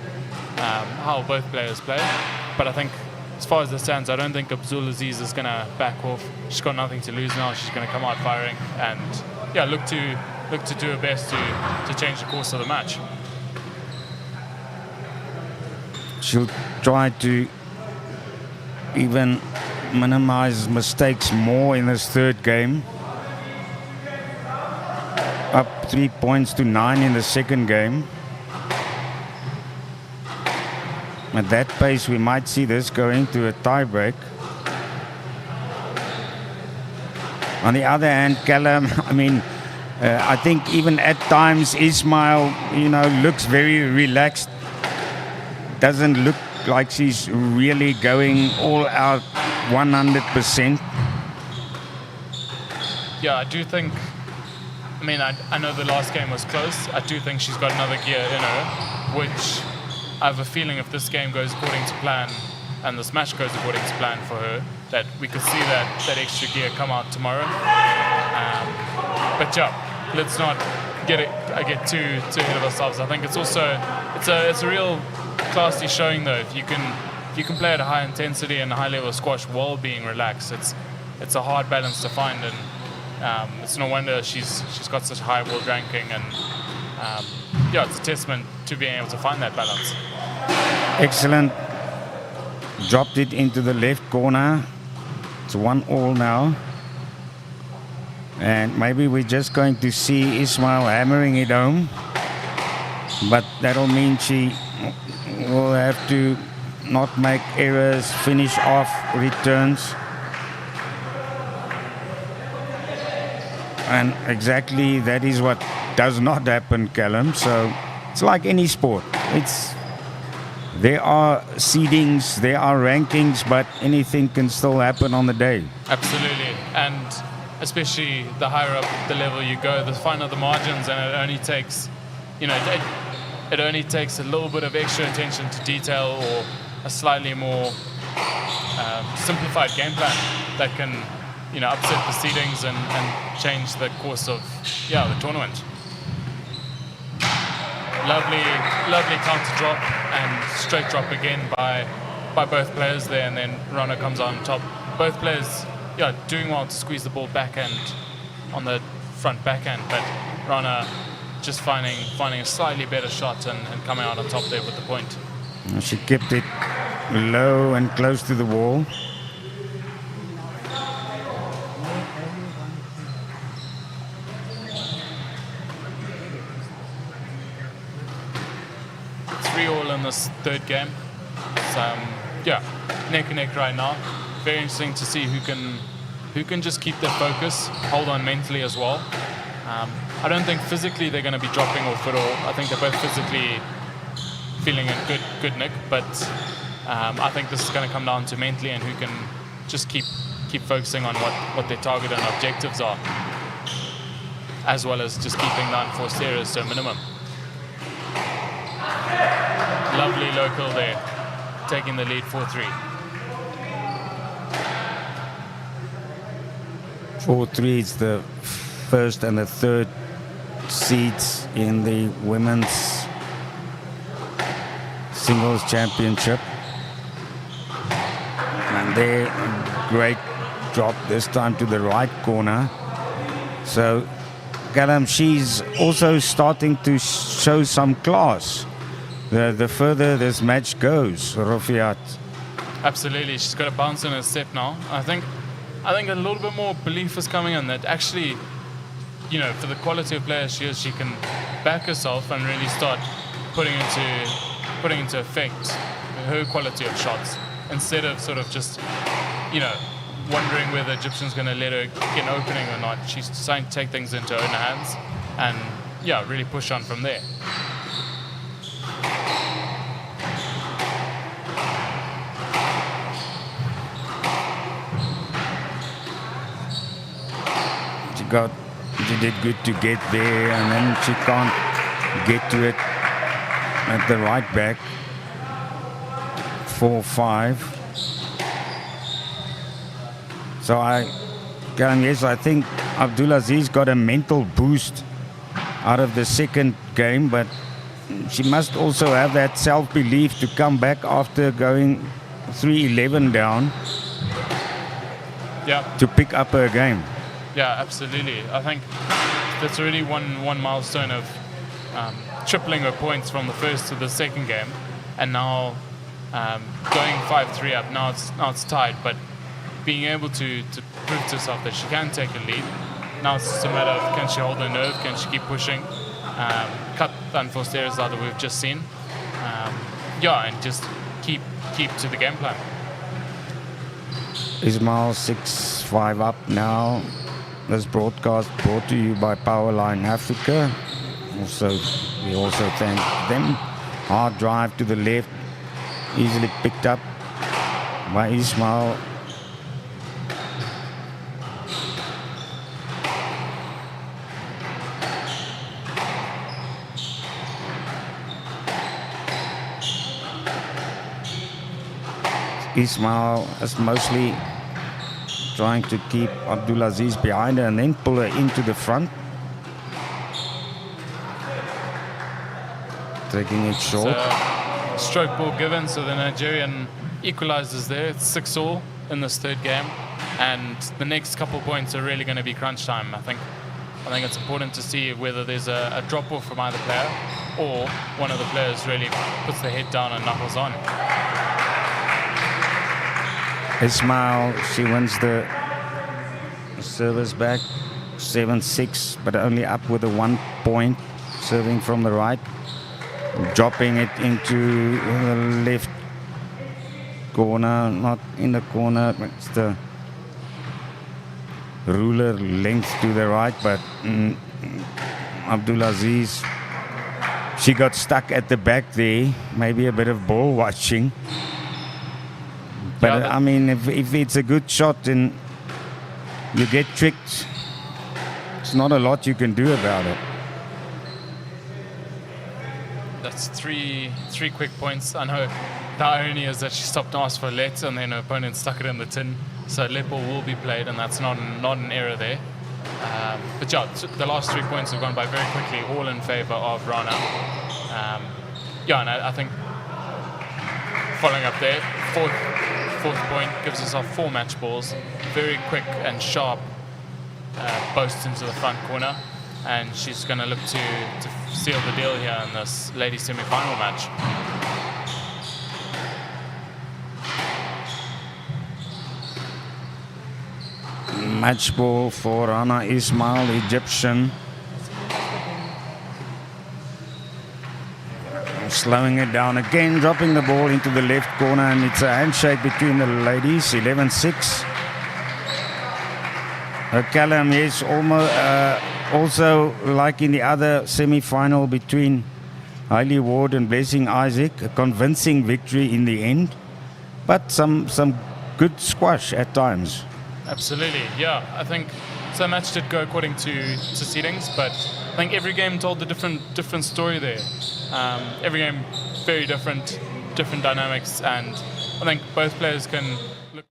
how both players play. But I think, as far as it stands, I don't think Abdulaziz is going to back off. She's got nothing to lose now. She's going to come out firing and look to do her best to change the course of the match. She'll try to even minimize mistakes more in this third game. Up 3 points to 9 in the second game. At that pace, we might see this going to a tiebreak. On the other hand, Callum, I mean, I think even at times Ismail, looks very relaxed. Doesn't look like she's really going all out 100%. Yeah, I do think. I mean, I know the last game was close. I do think she's got another gear in her, which I have a feeling if this game goes according to plan and this match goes according to plan for her, that we could see that extra gear come out tomorrow. But yeah, let's not get too ahead of ourselves. I think it's also it's a real classy showing though. If you can play at a high intensity and a high level of squash while being relaxed, it's a hard balance to find, and it's no wonder she's got such high world ranking, and yeah, it's a testament to being able to find that balance. Excellent. Dropped it into the left corner. It's 1-1 now. And maybe we're just going to see Ismail hammering it home. But that'll mean she will have to not make errors, finish off returns. And exactly that is what does not happen, Callum. So it's like any sport. There are seedings, there are rankings, but anything can still happen on the day. Absolutely. And especially the higher up the level you go, the finer the margins, and it only takes, it only takes a little bit of extra attention to detail or a slightly more simplified game plan that can, upset the seedings and change the course of, the tournament. Lovely counter drop and straight drop again by both players there, and then Rana comes on top. Both players, doing well to squeeze the ball backhand on the front backhand, but Rana just finding a slightly better shot and coming out on top there with the point. She kept it low and close to the wall. In this third game, so neck and neck right now. Very interesting to see who can just keep their focus, hold on mentally as well. I don't think physically they're going to be dropping off at all. I think they're both physically feeling in good nick, but I think this is going to come down to mentally and who can just keep focusing on what their target and objectives are, as well as just keeping the unforced errors to a minimum. Lovely local there, taking the lead 4-3. 4-3 is the first and the third seeds in the women's singles championship. And there, great drop this time to the right corner. So, Callum, she's also starting to show some class. The further this match goes, Rufiat. Absolutely, she's got a bounce in her step now. I think a little bit more belief is coming in that actually, for the quality of player she is, she can back herself and really start putting into effect her quality of shots instead of sort of just, wondering whether the Egyptian's going to let her get an opening or not. She's trying to take things into her own hands and really push on from there. She did good to get there, and then she can't get to it at the right back. 4-5. So I think Abdulaziz got a mental boost out of the second game, but she must also have that self-belief to come back after going 3-11 down to pick up her game. Yeah, absolutely. I think that's already one milestone of tripling her points from the first to the second game, and now going 5-3 up. Now it's tied, but being able to prove to herself that she can take a lead. Now it's just a matter of can she hold her nerve, can she keep pushing, cut the unforced errors that we've just seen, and just keep to the game plan. Ismail 6-5 up now. this broadcast brought to you by Powerline Africa. We also thank them. Hard drive to the left, easily picked up by Ismail. Ismail is mostly trying to keep Abdulaziz behind her and then pull her into the front. Taking it short. Stroke ball given, so the Nigerian equalizes there. It's 6-all in this third game, and the next couple points are really going to be crunch time. I think it's important to see whether there's a drop off from either player or one of the players really puts their head down and knuckles on. Ismail, she wins the service back, 7-6, but only up with a 1 point, serving from the right, dropping it into the left corner, not in the corner, it's the ruler length to the right, but Abdulaziz, she got stuck at the back there, maybe a bit of ball watching. But I mean, if it's a good shot and you get tricked, it's not a lot you can do about it. That's three quick points. I know the irony is that she stopped to ask for a let and then her opponent stuck it in the tin. So let ball will be played, and that's not an error there. But yeah, the last 3 points have gone by very quickly, all in favour of Rana. And I think following up there, fourth point gives us our 4 match balls, very quick and sharp boast into the front corner, and she's going to look to seal the deal here in this ladies semi-final match. Match ball for Rana Ismail, Egyptian. Slowing it down again, dropping the ball into the left corner, and it's a handshake between the ladies, 11-6. Callum, yes, almost, also like in the other semi-final between Hailey Ward and Blessing Isaac, a convincing victory in the end, but some good squash at times. Absolutely, yeah. I think the match did go according to seedings, but I think every game told a different story there. Every game very different dynamics, and I think both players can look.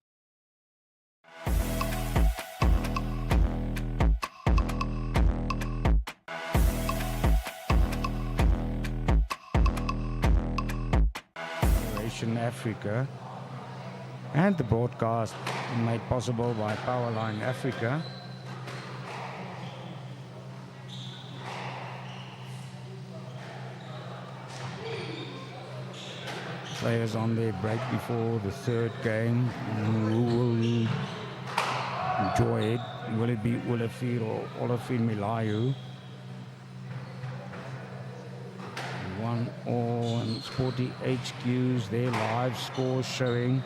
Africa, and the broadcast made possible by Powerline Africa. Players on their break before the third game. Who will enjoy it? Will it be Olafir or Olafir Milayu? 1-all and Sporty HQs, their live score showing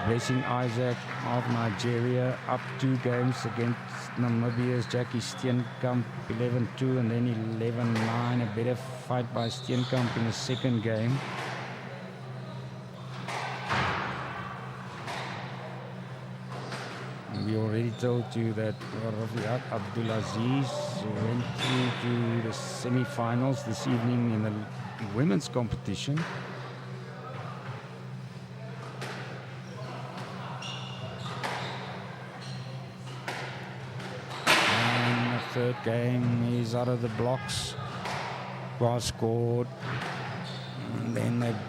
Blessing Isaac of Nigeria up 2 games against Namibia's Jackie Steenkamp, 11-2 and then 11-9. A better fight by Steenkamp in the second game. We already told you that Rafiat Abdulaziz went through to the semi-finals this evening in the women's competition. And the third game is out of the blocks. Well scored. And then they're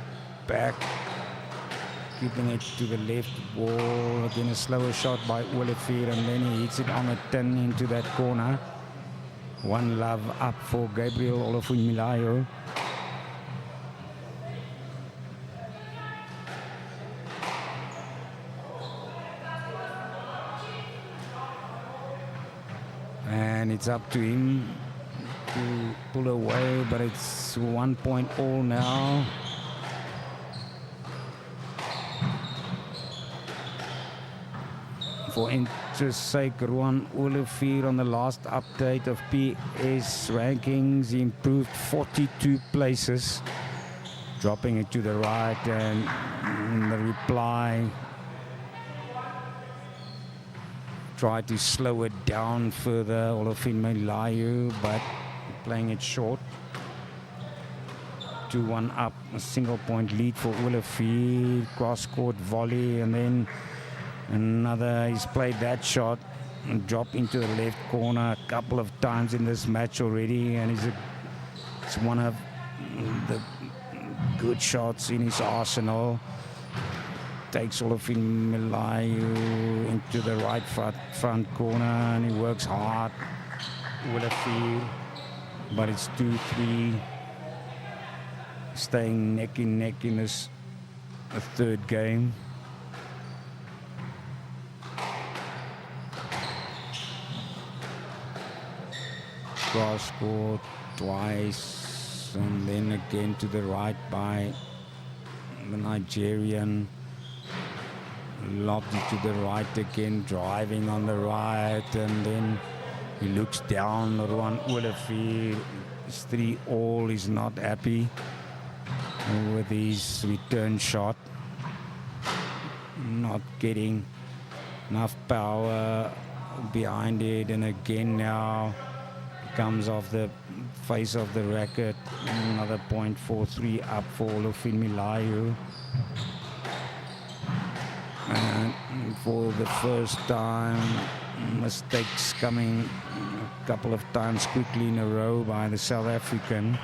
back, keeping it to the left wall. Again, a slower shot by Olafir, and then he hits it on a tin into that corner. One love up for Gabriel Olafun-Milayo. And it's up to him to pull away, but it's 1 point all now. For interest's sake, Ruan Olivier on the last update of PS rankings, he improved 42 places, dropping it to the right, and the reply tried to slow it down further, Olofin Layu, but playing it short. 2-1 up, a single point lead for Olivier, cross-court volley, and then another, he's played that shot and dropped into the left corner a couple of times in this match already, and it's one of the good shots in his arsenal. Takes Olofin Melayu into the right front corner, and he works hard. Olivier, but it's 2-3. Staying neck in neck in this third game. Cross court twice, and then again to the right by the Nigerian. Lobbed it to the right again, driving on the right, and then he looks down. Ruan Olivier, it's 3-all. He's not happy with his return shot. Not getting enough power behind it, and again now comes off the face of the racket. Another point, 4-3 up for Olofin Melayu. And for the first time, mistakes coming a couple of times quickly in a row by the South African.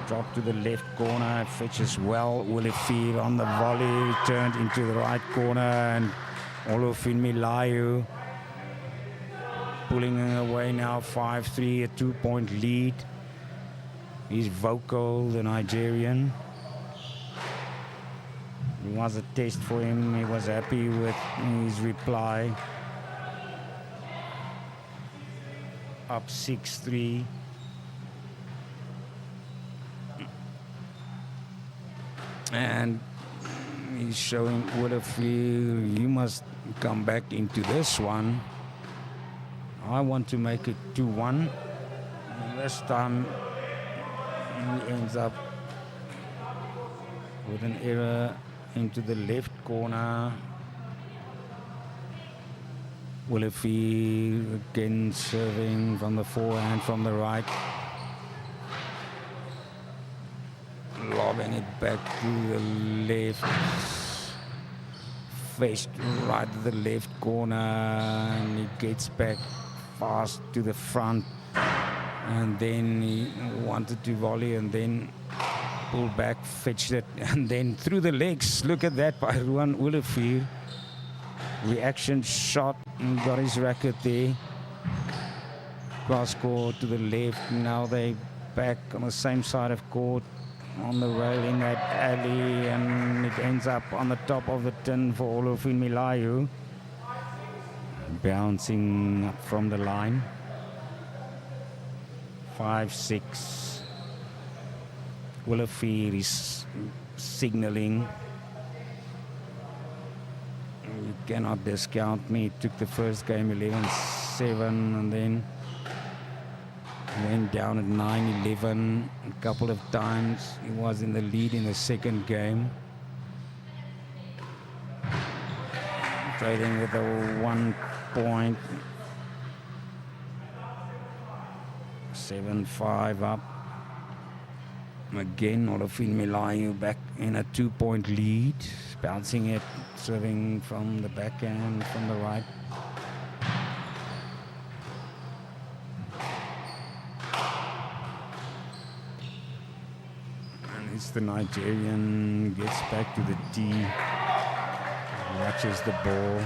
Drop to the left corner, fetches well. Olivier on the volley, turned into the right corner, and Olofin Melayu pulling away now 5-3, a 2-point lead. He's vocal, the Nigerian. It was a test for him. He was happy with his reply. Up 6-3. And he's showing Olivier, you must come back into this one. I want to make it 2-1. And this time he ends up with an error into the left corner. Olivier again serving from the forehand from the right. Lobbing it back to the left. Faced right to the left corner, and he gets back fast to the front. And then he wanted to volley and then pull back, fetched it, and then through the legs. Look at that by Ruan Olivier. Reaction shot, and got his racket there. Cross court to the left. Now they back on the same side of court, on the rail in that alley, and it ends up on the top of the tin for Olofin Melayu. Bouncing up from the line. 5-6. Olivier is signaling. You cannot discount me. It took the first game 11-7, and then went down at 9-11 a couple of times. He was in the lead in the second game. Trading with a 1 point. 7-5 up. Again, Olofin Melayu back in a 2-point lead. Bouncing it, serving from the backhand from the right. And it's the Nigerian, gets back to the tee, watches the ball,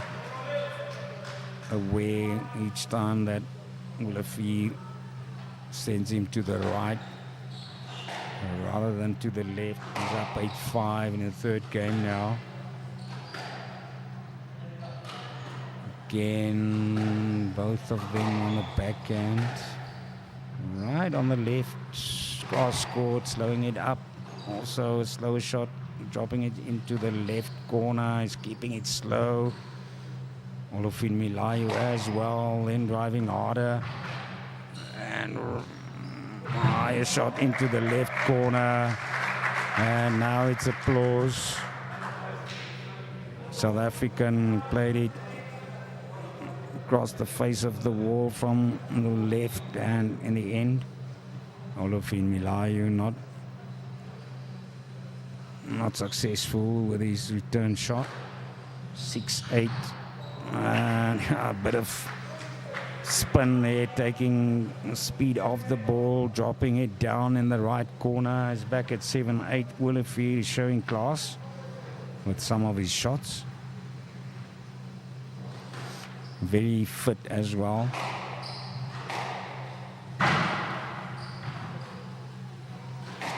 away each time that Olivier sends him to the right rather than to the left. He's up 8-5 in the third game now. Again, both of them on the backhand. Right on the left, cross court, slowing it up. Also a slower shot, dropping it into the left corner. He's keeping it slow. Olofin Milayu as well, then driving harder. And higher shot into the left corner. And now it's applause. South African played it across the face of the wall from the left, and in the end, Olofin Milayu not successful with his return shot. 6-8, and a bit of spin there, taking speed off the ball, dropping it down in the right corner. He's back at 7-8. Williford is showing class with some of his shots. Very fit as well.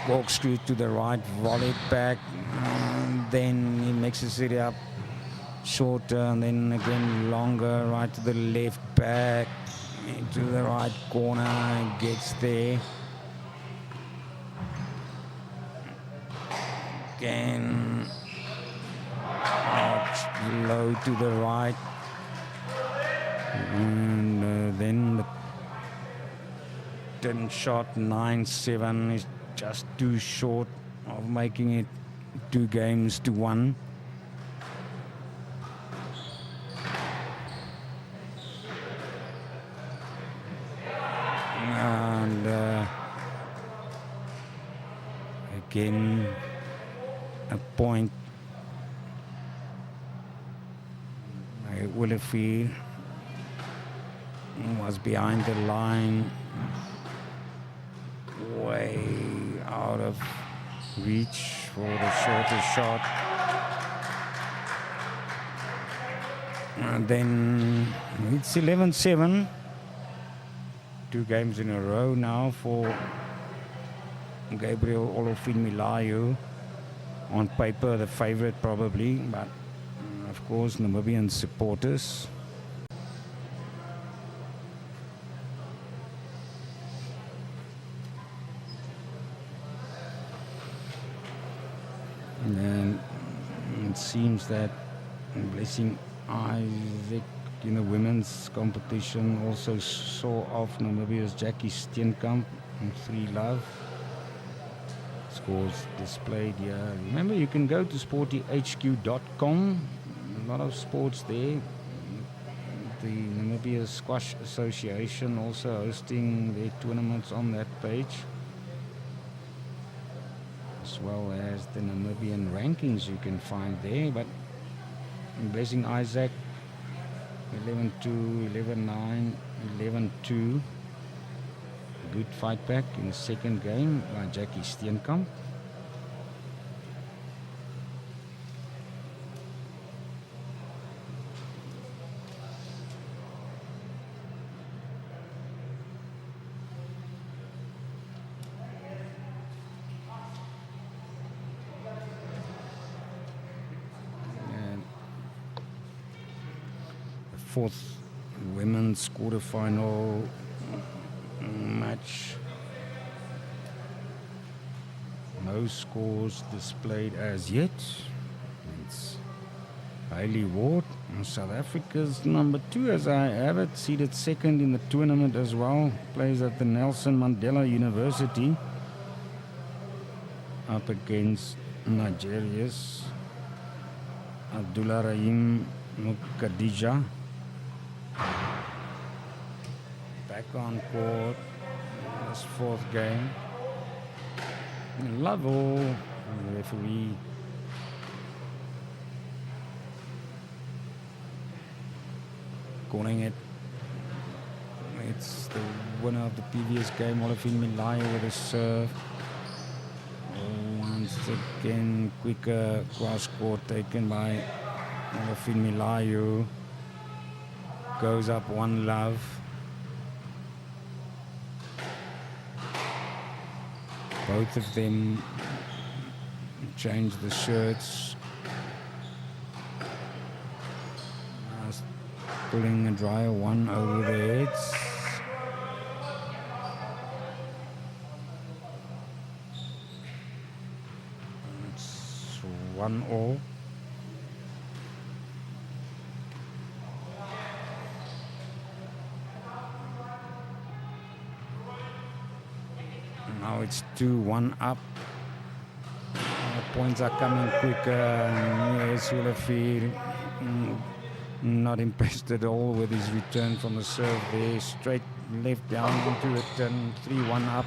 Corkscrew to the right, volley back, and then he mixes it up shorter, and then again longer, right to the left back, into the right corner, gets there. Again, out low to the right. And then the 10 shot 9-7 is just too short of making it 2 games to 1. And again a point. Williford was behind the line, way out of reach for the shorter shot. And then it's 11-7. 2 games in a row now for Gabriel Olofin Milayu. On paper, the favorite probably, but of course, Namibian supporters. And it seems that Blessing Isaac in the women's competition also saw off Namibia's Jackie Steenkamp in 3-love. Scores displayed here. Remember, you can go to sportyhq.com. A lot of sports there. The Namibia Squash Association also hosting their tournaments on that page, as well as the Namibian rankings you can find there. But Blessing Isaac 11-2, 11-9, 11-2. Good fight back in the second game by Jackie Steenkamp. Fourth women's quarterfinal match. No scores displayed as yet. It's Hayley Ward, South Africa's number 2, as I have it, seeded second in the tournament as well. Plays at the Nelson Mandela University, up against Nigeria's Abdullah Rahim Mukadija. Back on court, this fourth game. Lovell, the referee, calling it. It's the winner of the previous game, Olofin Milayu, with a serve. Once again, quicker cross court taken by Olofin Milayu. Goes up 1-love. Both of them change the shirts. Pulling a dryer one over their heads. It's 1-all. It's 2-1 up. Points are coming quicker. Yes, Willefeed not impressed at all with his return from the serve there. Straight left down into it and 3-1 up.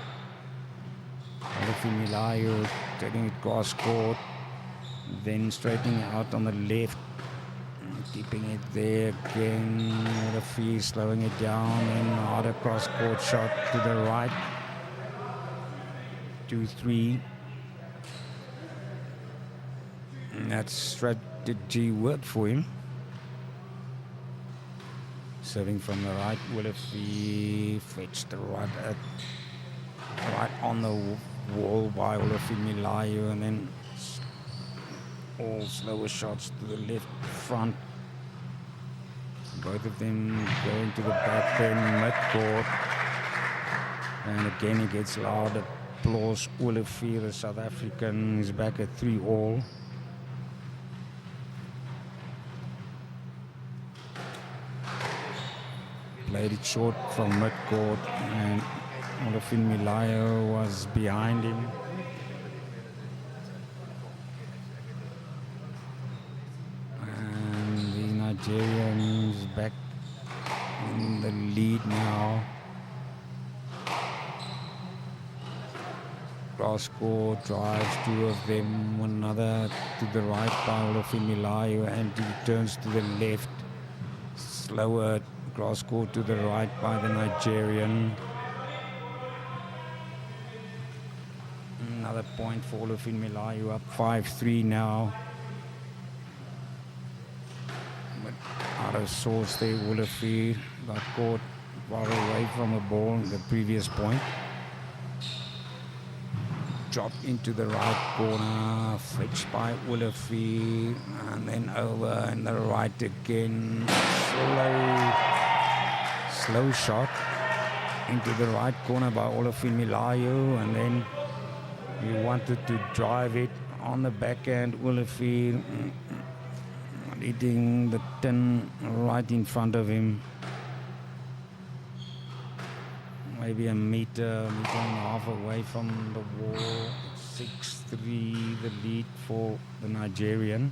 Willefeed Milayo taking it cross court. Then straightening out on the left. Keeping it there again. Willefeed slowing it down. And harder cross court shot to the right. 2-3. That strategy worked for him. Serving from the right, Willefeed fetched the right on the wall by Willefeed Milayo, and then all slower shots to the left front. Both of them going to the back end mid-court. And again he gets loud applause. Willefeed, the South African, is back at 3-all. Played it short from mid-court, and Willefeed Milayo was behind him. And the Nigerians back in the lead now. Cross court drives, two of them, another to the right by Willefeed Milayo, and he turns to the left. Slower cross court to the right by the Nigerian. Another point for Willefeed Milayo, up 5-3 now. But out of sorts there, Willefeed got caught far away from the ball the previous point. Dropped into the right corner, fetched by Willefeed, and then over in the right again. Slow shot into the right corner by Willefeed Milayo, and then he wanted to drive it on the backhand. Willefeed hitting the tin right in front of him. Maybe a meter and a half away from the wall. 6-3 the lead for the Nigerian.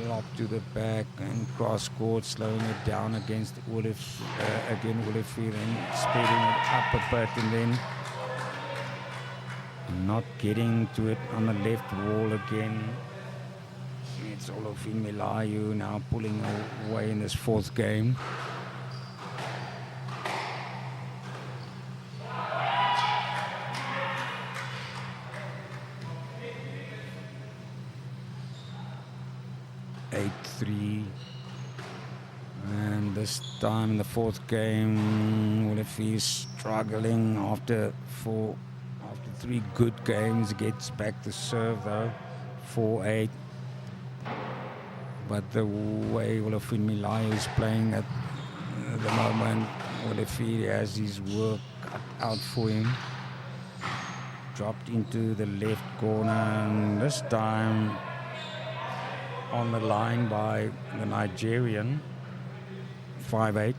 Lob to the back and cross court, slowing it down against Willefeed, and speeding it up a bit, and then not getting to it on the left wall again. It's Willefeed Milayo now pulling away in this fourth game. And this time in the fourth game, Willefeed struggling after three good games. Gets back to serve though, 4-8. But the way Willefeed Milayo is playing at the moment, Willefeed has his work cut out for him. Dropped into the left corner, and this time on the line by the Nigerian. 5-8.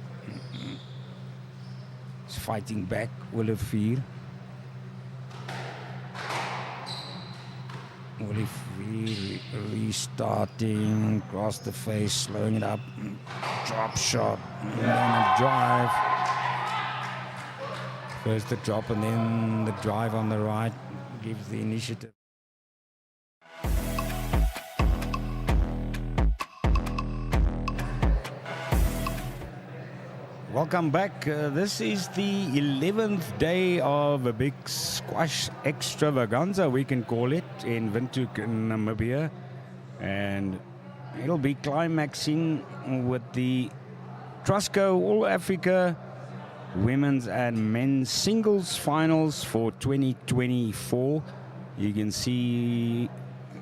He's fighting back, Willefeed. Willefeed restarting, across the face, slowing it up. Drop shot, and then a drive. First the drop and then the drive on the right gives the initiative. Welcome back. This is the 11th day of a big squash extravaganza, we can call it, in Windhoek, in Namibia. And it'll be climaxing with the Trustco All Africa Women's and Men's Singles Finals for 2024. You can see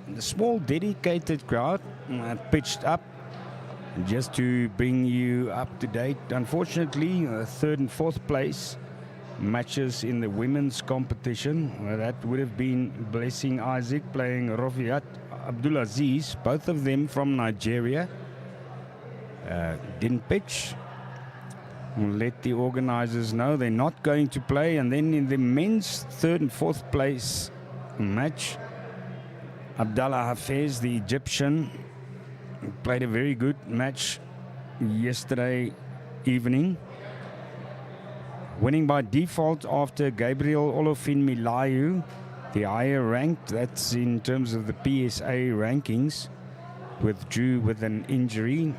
the small dedicated crowd pitched up just to bring you up to date. Unfortunately, third and fourth place matches in the women's competition. That would have been Blessing Isaac playing Rofiat Abdulaziz, both of them from Nigeria. Didn't pitch. let the organizers know they're not going to play. And then in the men's third and fourth place match, Abdallah Hafez, the Egyptian, played a very good match yesterday evening, winning by default after Gabriel Olofin Milayu, the higher ranked, that's in terms of the PSA rankings, withdrew with an injury.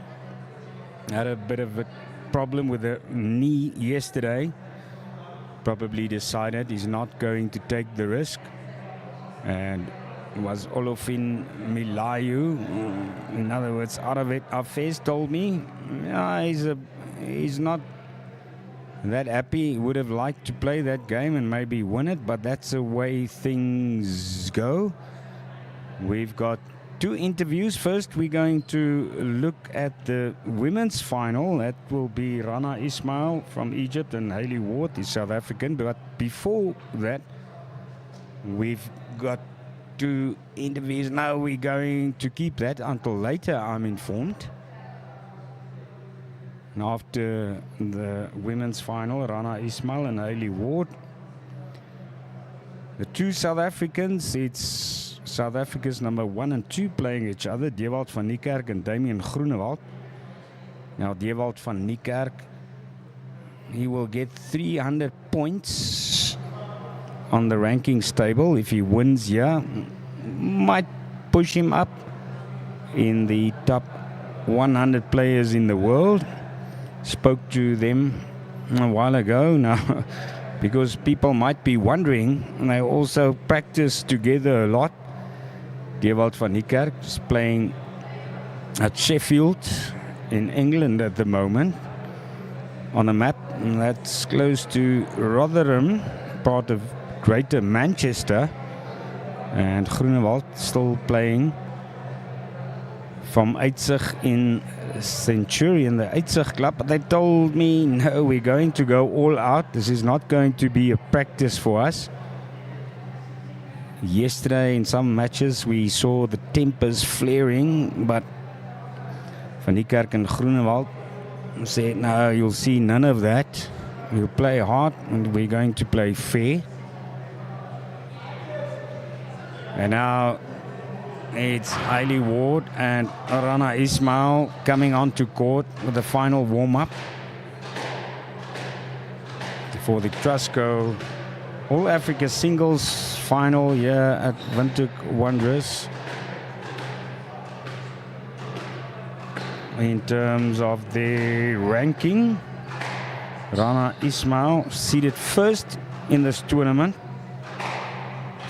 Had a bit of a problem with the knee yesterday. Probably decided he's not going to take the risk. And it was Olofin Milayu. In other words, Aravet Hafez told me, yeah, he's not that happy. He would have liked to play that game and maybe win it, but that's the way things go. We've got 2 interviews. First, we're going to look at the women's final. That will be Rana Ismail from Egypt and Hayley Ward, the South African. But before that, we've got 2 interviews. Now we're going to keep that until later, I'm informed. And after the women's final, Rana Ismail and Hayley Ward. The 2 South Africans, it's South Africa's number 1 and 2 playing each other, Dewald van Niekerk and Damian Groenewald. Now Dewald van Niekerk, he will get 300 points on the rankings table if he wins here. Might push him up in the top 100 players in the world. Spoke to them a while ago now, because people might be wondering, and they also practice together a lot. Dewald van Niekerk is playing at Sheffield in England at the moment on a map that's close to Rotherham, part of Greater Manchester. And Groenewald still playing from Uitzig in Centurion, the Uitzig club. But they told me, no, we're going to go all out. This is not going to be a practice for us. Yesterday in some matches we saw the tempers flaring, but Van Niekerk and Groenewald said, no, you'll see none of that. We'll play hard and we're going to play fair. And now it's Hayley Ward and Rana Ismail coming onto court with the final warm-up for the Trustco All Africa Singles final here at Windhoek Wanderers. In terms of the ranking, Rana Ismail seeded first in this tournament.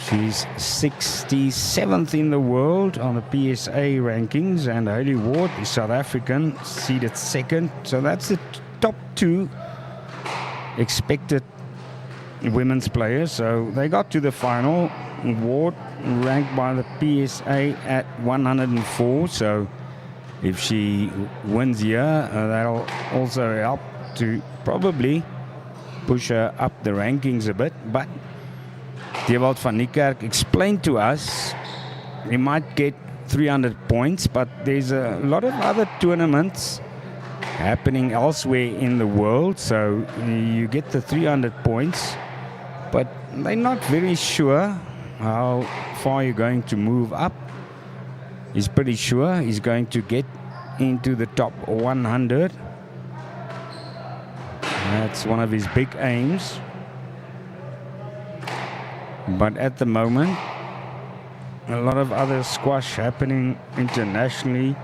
She's 67th in the world on the PSA rankings, and Hayley Ward, the South African, seeded second. So that's the top 2 expected women's players. So they got to the final. Ward ranked by the PSA at 104. So if she wins here, that'll also help to probably push her up the rankings a bit. But Dewald van Niekerk explained to us he might get 300 points, but there's a lot of other tournaments happening elsewhere in the world, so you get the 300 points, but they're not very sure how far you're going to move up. He's pretty sure he's going to get into the top 100. That's one of his big aims. But at the moment, a lot of other squash happening internationally.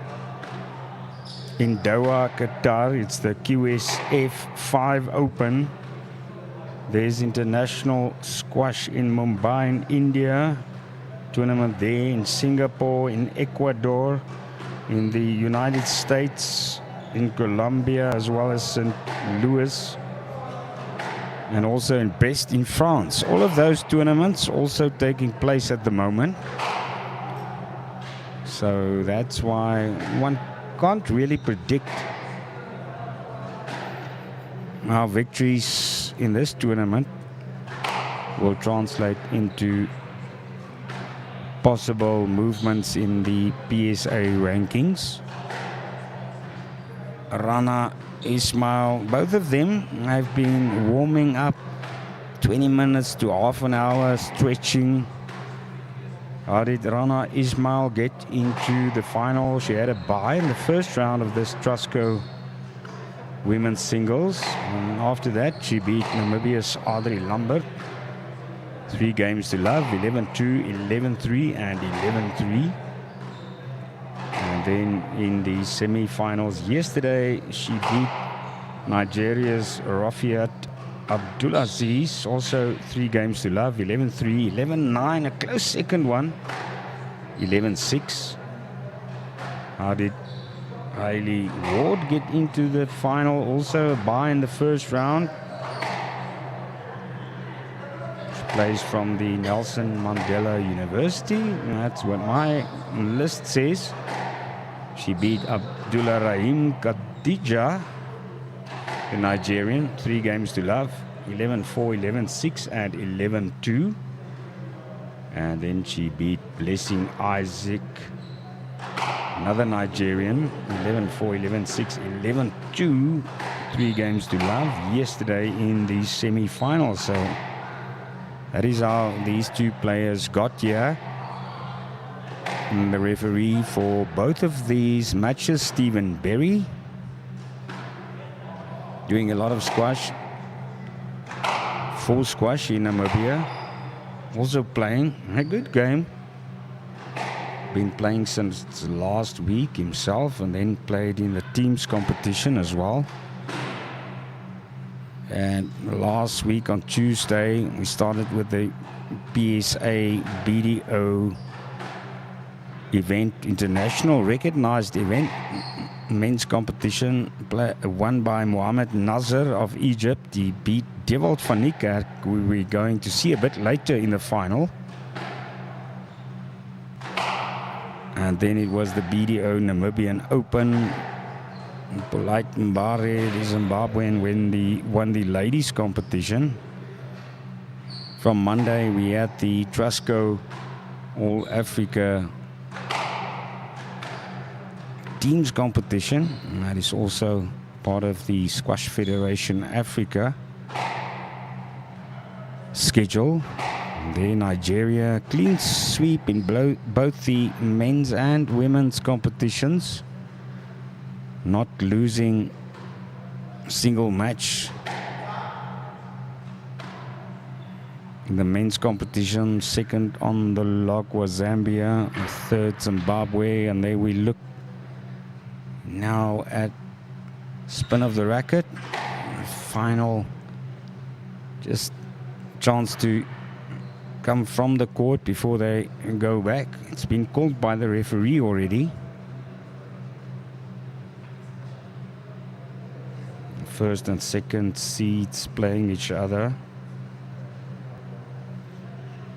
In Doha, Qatar, it's the QSF 5 Open. There's international squash in Mumbai in India. Tournament there in Singapore, in Ecuador, in the United States, in Colombia, as well as St. Louis. And also in Brest in France. All of those tournaments also taking place at the moment. So that's why one can't really predict how victories in this tournament will translate into possible movements in the PSA rankings. Rana Ismail. Both of them have been warming up 20 minutes to half an hour, stretching. How did Rana Ismail get into the final? She had a bye in the first round of this Trusco women's singles. And after that, she beat Namibia's Audrey Lambert. 3 games to love, 11-2, 11-3, and 11-3. And then in the semi-finals yesterday, she beat Nigeria's Rafiat Abdulaziz, also 3 games to love, 11-3, 11-9, a close second one, 11-6. How did Hailey Ward get into the final? Also a bye in the first round. She plays from the Nelson Mandela University. That's what my list says. She beat Abdullah Rahim Khadija, the Nigerian, 3 games to love, 11-4, 11-6, and 11-2. And then she beat Blessing Isaac, another Nigerian, 11-4, 11-6, 11-2, 3 games to love yesterday in the semi-finals. So that is how these 2 players got here. And the referee for both of these matches, Stephen Berry, doing a lot of squash, full squash in Namibia, also playing a good game. Been playing since last week himself, and then played in the teams competition as well. And last week on Tuesday, we started with the PSA BDO event, international recognized event, men's competition, won by Mohamed Nasser of Egypt. He beat Dewald van Niekerk, who we're going to see a bit later in the final. And then it was the BDO Namibian Open. Polite Mbare, the Zimbabwean, won the ladies competition. From Monday, we had the Trusco All Africa teams competition, and that is also part of the Squash Federation Africa schedule. There, Nigeria clean sweep in both the men's and women's competitions, not losing single match. In the men's competition, second on the log was Zambia, third Zimbabwe, and there we look now at spin of the racket, final, just chance to come from the court before they go back. It's been called by the referee already. First and second seeds playing each other.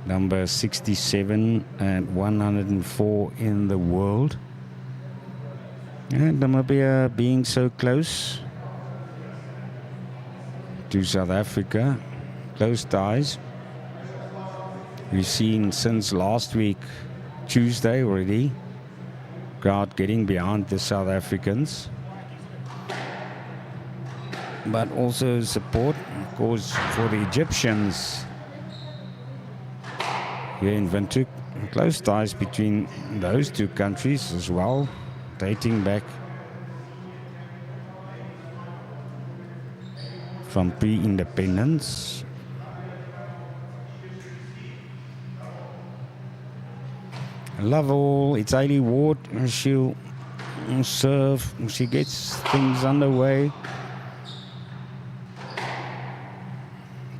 Number 67 and 104 in the world. And Namibia being so close to South Africa, close ties. We've seen since last week, Tuesday already, crowd getting behind the South Africans. But also support, of course, for the Egyptians here in Windhoek. Close ties between those 2 countries as well, dating back from pre-independence. Love all, it's Hailey Ward. She'll serve, she gets things underway.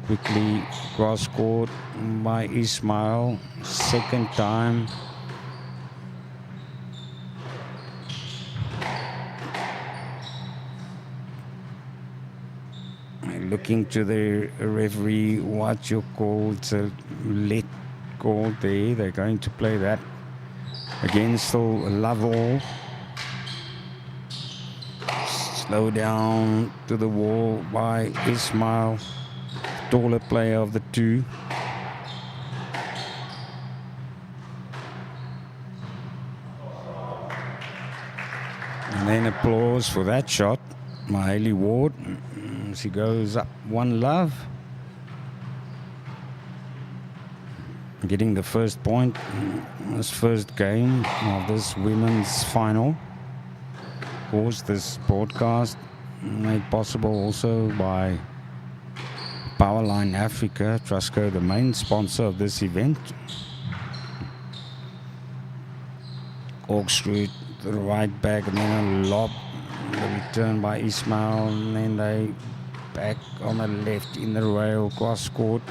Quickly cross court by Ismail, second time. Looking to the referee, what you call, it's a let call there. They're going to play that again. Still love all. Slow down to the wall by Ismail, taller player of the 2. And then applause for that shot by Hayley Ward. She goes up 1-love. Getting the first point in this first game of this women's final. Of course, this broadcast made possible also by Powerline Africa, Trustco, the main sponsor of this event. Corkscrew to the right back, and then a lob, the return by Ismail, and then they back on the left in the rail, cross court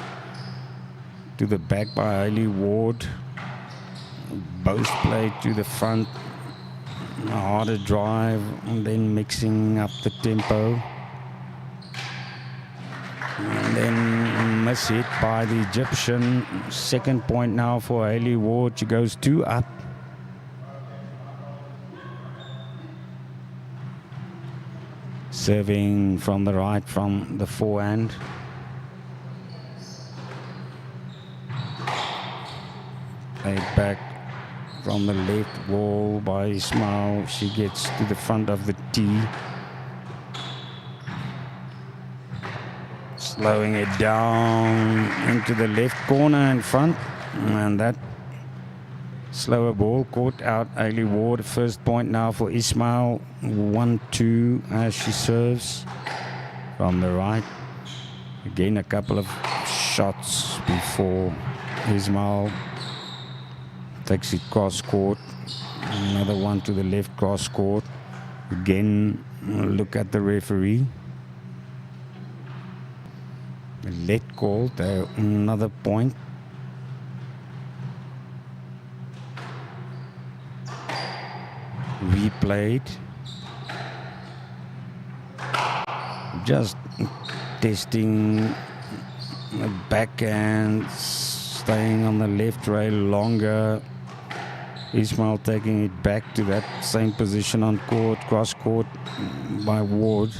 to the back by Hayley Ward. Both played to the front, a harder drive, and then mixing up the tempo. And then miss hit by the Egyptian. Second point now for Hayley Ward. She goes 2 up. Serving from the right, from the forehand. Played back from the left wall by Ismail. She gets to the front of the tee. Slowing it down into the left corner in front. And that slower ball caught out Hayley Ward. First point now for Ismail. 1-2 as she serves from the right. Again, a couple of shots before Ismail takes it cross court. Another one to the left cross court. Again, look at the referee. Let called, another point. Replayed. Just testing the backhand, staying on the left rail longer. Ismail taking it back to that same position on court, cross court by Ward.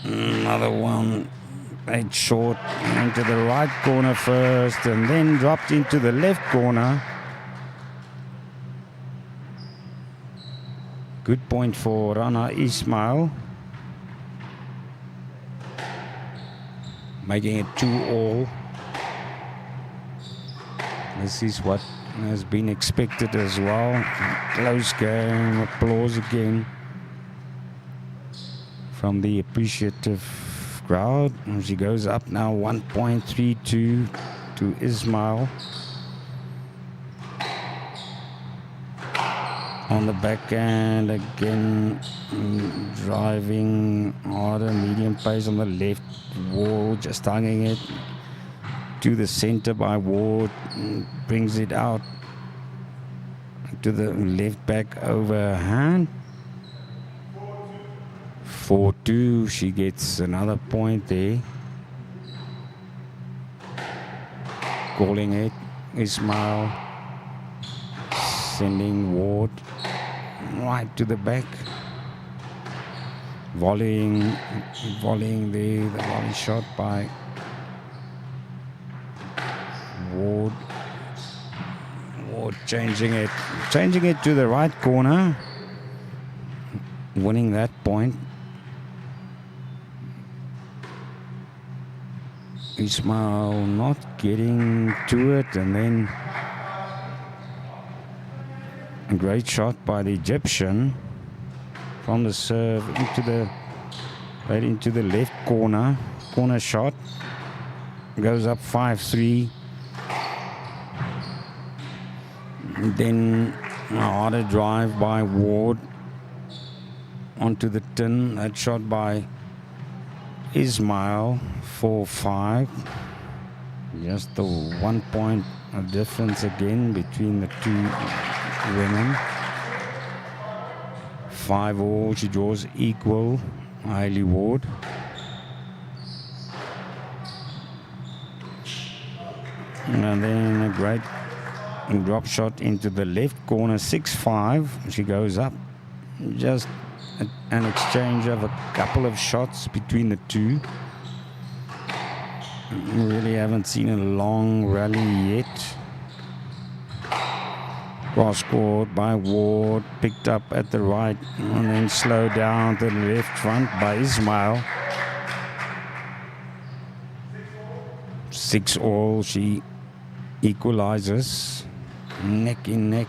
Another one, played short into the right corner first and then dropped into the left corner. Good point for Rana Ismail. Making it 2-all. This is what has been expected as well. Close game, applause again from the appreciative crowd. And she goes up now 1.32 to Ismail. On the backhand again, driving harder, medium pace on the left wall, just hanging it to the center by Ward, brings it out to the left back overhand. 4-2, she gets another point there. Calling it Ismail, sending Ward right to the back. Volleying there, the volley shot by Ward. Ward changing it to the right corner, winning that point. Ismail not getting to it, and then a great shot by the Egyptian from the serve right into the left corner shot. Goes up 5-3. Then a harder drive by Ward onto the tin. That shot by Ismail, 4-5. Just the 1 point of difference again between the two women. 5-all, she draws equal. Hayley Ward. And then a great drop shot into the left corner, 6-5. She goes up. Just an exchange of a couple of shots between the two. Really haven't seen a long rally yet. Cross court by Ward, picked up at the right, and then slowed down to the left front by Ismail. 6-all, she equalizes, neck in neck.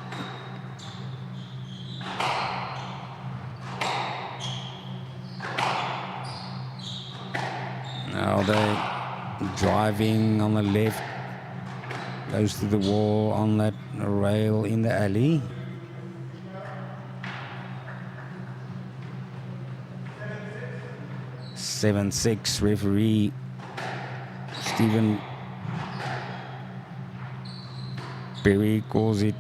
Now they driving on the left, goes to the wall on that rail in the alley. (7-6) referee Stephen Perry calls it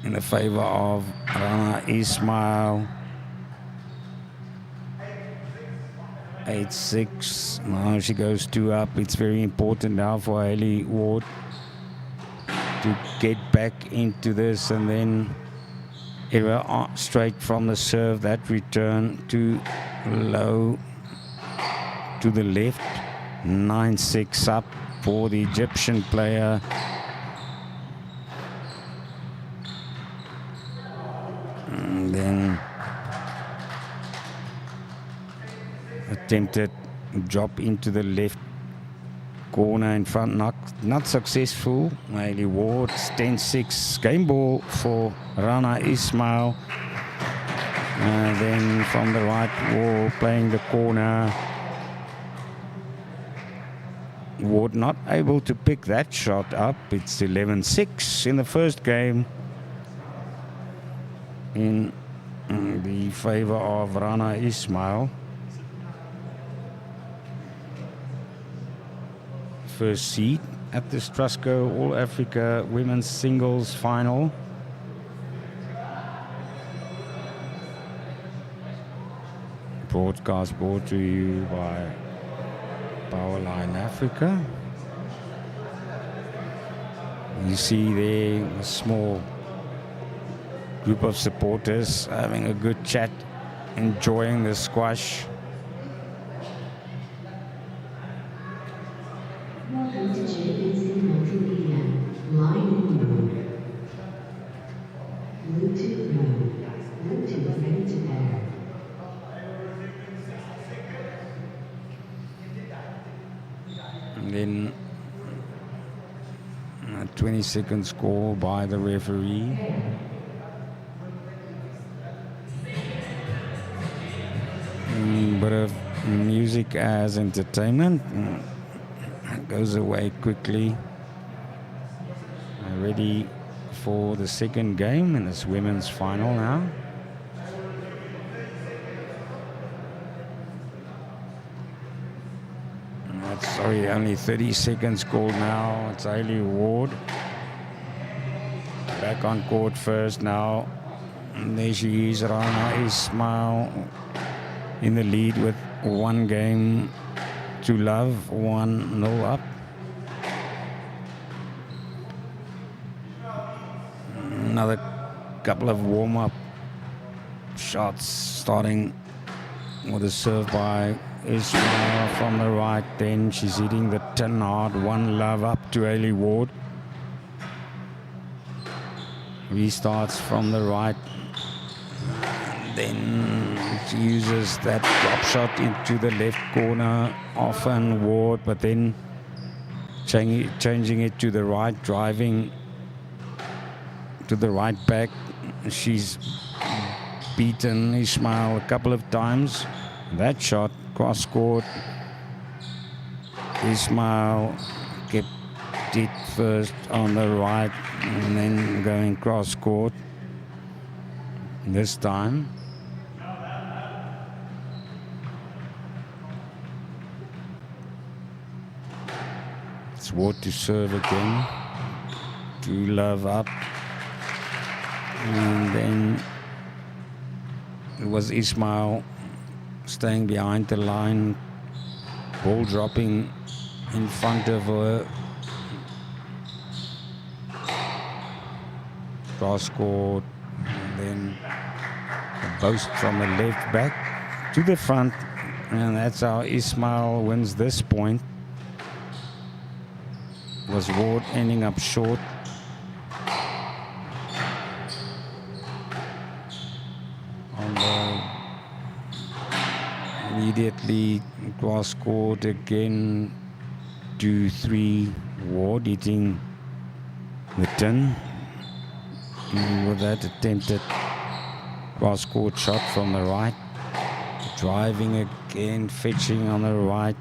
in the favor of Rana Ismail. 8-6. Now she goes 2 up. It's very important now for Hayley Ward to get back into this, and then error straight from the serve. That return too low to the left. 9-6 up for the Egyptian player. And then attempted drop into the left corner in front, not successful. Hayley Ward, 10-6. Game ball for Rana Ismail. And then from the right wall, playing the corner. Ward not able to pick that shot up. It's 11-6 in the first game in the favor of Rana Ismail. First seed at the Strasco All Africa Women's Singles Final. Broadcast brought to you by Powerline Africa. You see there a small group of supporters having a good chat, enjoying the squash. And then a 20-second score by the referee. Bit of music as entertainment. Goes away quickly. Ready for the second game in this women's final now. Sorry, only 30 seconds called now. It's Hayley Ward. Back on court first now. And there she is, Rana Ismail in the lead with 1 game to love, 1-0 up. Another couple of warm-up shots, starting with a serve by Ismail from the right. Then she's hitting the tin hard, 1-love up to Hayley Ward. Restarts from the right. Then she uses that drop shot into the left corner, often Ward, but then changing it to the right, driving to the right back. She's beaten Ismail a couple of times. That shot, cross court. Ismail kept it first on the right and then going cross court this time. It's Ward to serve again. To love up. And then it was Ismail staying behind the line, ball dropping in front of her. Cross court, and then a boast from the left back to the front, and that's how Ismail wins this point. Was Ward ending up short. immediately cross court again. 2-3 Ward hitting the tin. And with that attempted cross court shot from the right. Driving again, fetching on the right.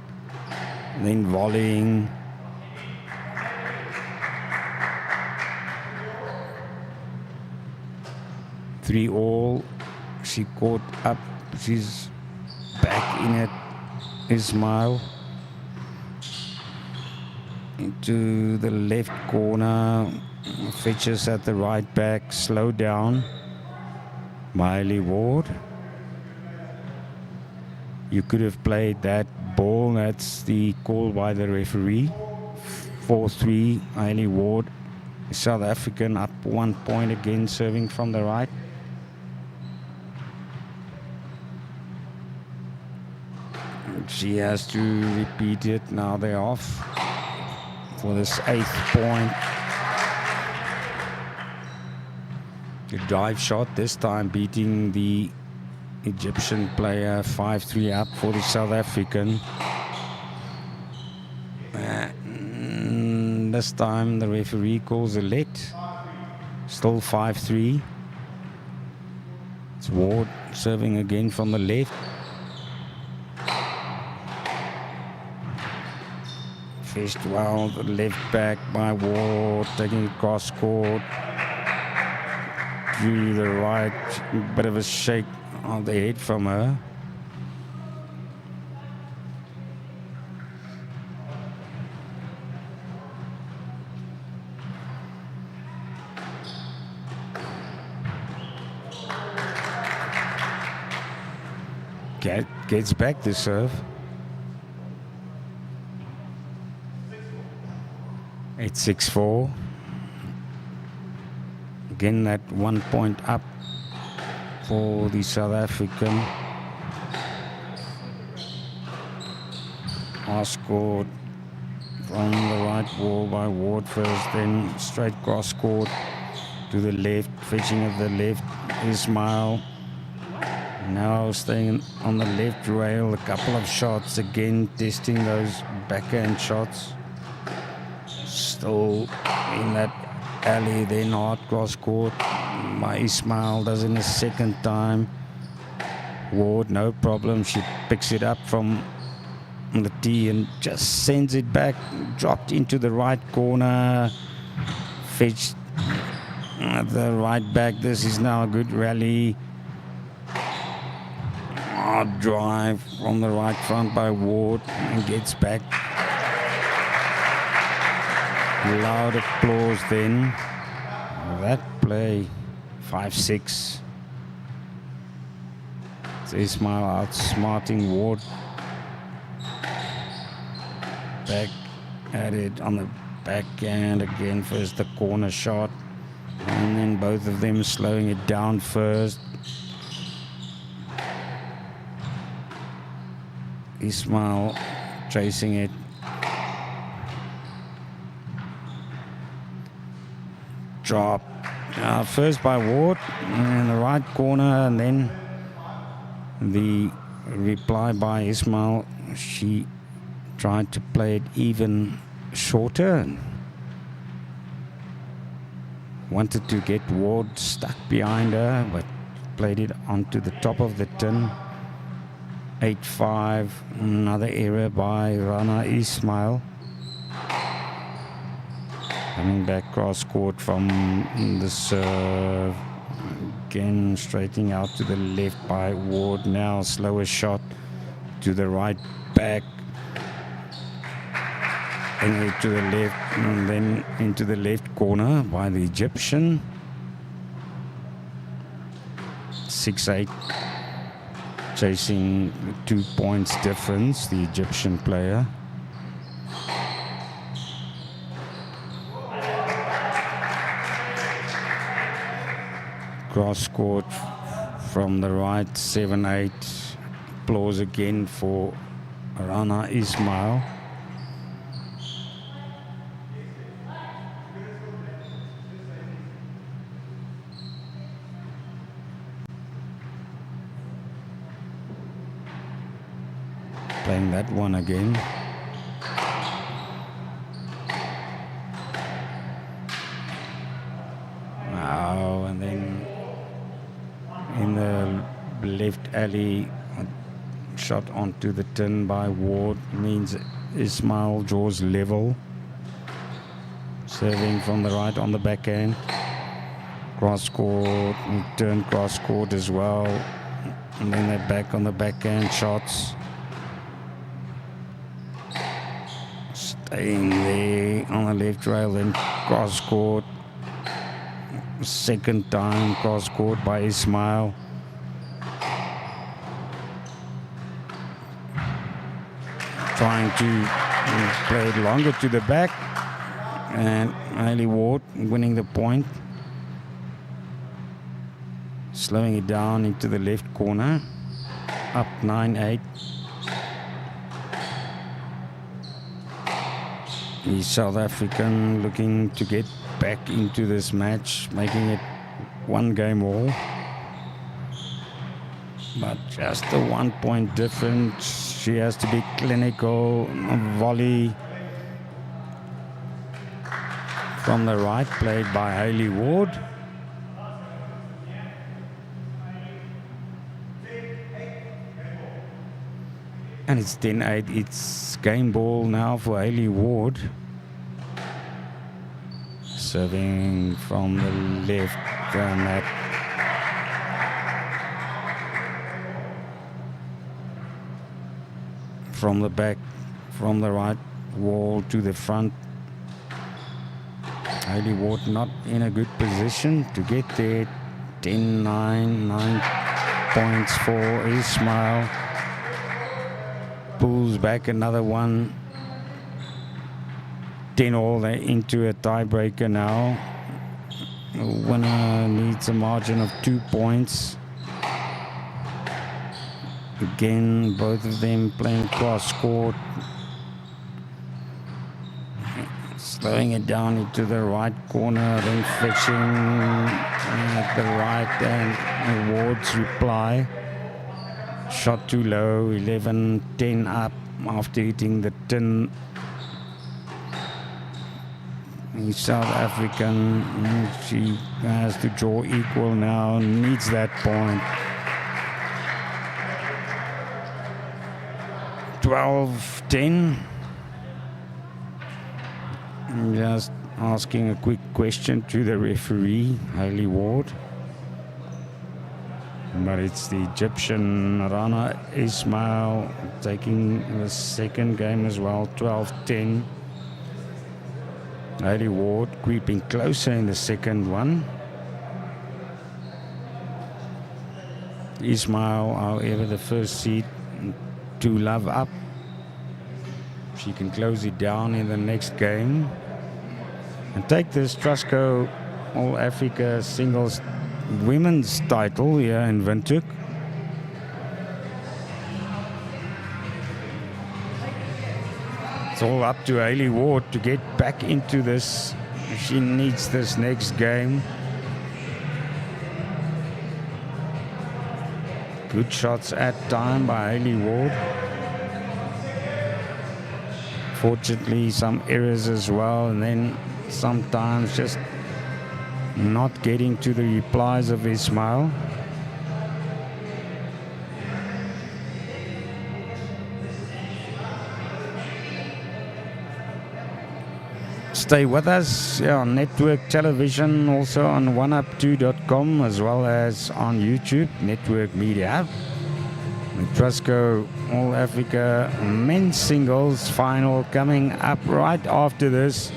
Then volleying. Three all. She caught up. She's back in it. Ismail. Into the left corner. Fetches at the right back. Slow down. Miley Ward. You could have played that ball. That's the call by the referee. 4-3. Miley Ward. South African up 1 point again, serving from the right. She has to repeat it. Now they're off for this 8th point. The drive shot this time beating the Egyptian player. 5-3 up for the South African. This time the referee calls a let. Still 5-3. It's Ward serving again from the left. Fished well, the left back by Ward, taking it cross court. To the right, bit of a shake on the head from her. Gets back the serve. It's 6-4. Again, that 1 point up for the South African. Scored from the right wall by Ward first, then straight cross court to the left, fetching at the left. Ismail now staying on the left rail. A couple of shots again, testing those backhand shots. Still in that alley, then hard cross court by Ismail. Does it a second time. Ward, no problem. She picks it up from the tee and just sends it back. Dropped into the right corner. Fetched at the right back. This is now a good rally. Hard drive from the right front by Ward and gets back. Loud applause then. That play, 5-6. It's Ismail outsmarting Ward. Back at it on the backhand again. First the corner shot, and then both of them slowing it down first. Ismail chasing it. Drop. First by Ward in the right corner, and then the reply by Ismail. She tried to play it even shorter. Wanted to get Ward stuck behind her, but played it onto the top of the tin. 8-5. Another error by Rana Ismail. Coming back cross court from the serve. Again, straightening out to the left by Ward. Now slower shot to the right back. Anyway, to the left, and then into the left corner by the Egyptian. 6-8. Chasing 2 points difference, the Egyptian player. Cross court from the right, 7-8. Applause again for Rana Ismail. playing that one again. Wow, and then in the left alley, a shot onto the tin by Ward means Ismail draws level. Serving from the right on the backhand. Cross court, turn cross court as well. And then they're back on the backhand shots. Staying there on the left rail, then cross court. Second time cross court by Ismail. Trying to play it longer to the back. And Hayley Ward winning the point. Slowing it down into the left corner. Up 9-8. The South African looking to get back into this match, making it one game all. But just a 1 point difference. She has to be clinical. Volley from the right, played by Hayley Ward. And it's 10-8. It's game ball now for Hayley Ward. Serving from the left. From the back, from the right wall to the front. Hayley Ward not in a good position to get there. 10-9, 9 points for Ismail. Pulls back another one. 10 all, they're into a tiebreaker now. The winner needs a margin of 2 points. Again, both of them playing cross court. Slowing it down into the right corner, then fetching at the right, and Ward's reply. Shot too low, 11-10 up after hitting the tin. The South African, she has to draw equal now, needs that point. 12-10. Just asking a quick question to the referee, Hayley Ward. But it's the Egyptian Rana Ismail taking the second game as well, 12-10. Hayley Ward creeping closer in the second one. Ismail, however, the first seed, 2 love up. She can close it down in the next game and take this Trustco All Africa Singles Women's title here in Windhoek. It's all up to Hayley Ward to get back into this. She needs this next game. Good shots at time by Hayley Ward. Fortunately, some errors as well, and then sometimes just not getting to the replies of Ismail. Stay with us on Network Television, also on oneup2.com, as well as on YouTube, Network Media. The Trustco All Africa Men's Singles Final coming up right after this.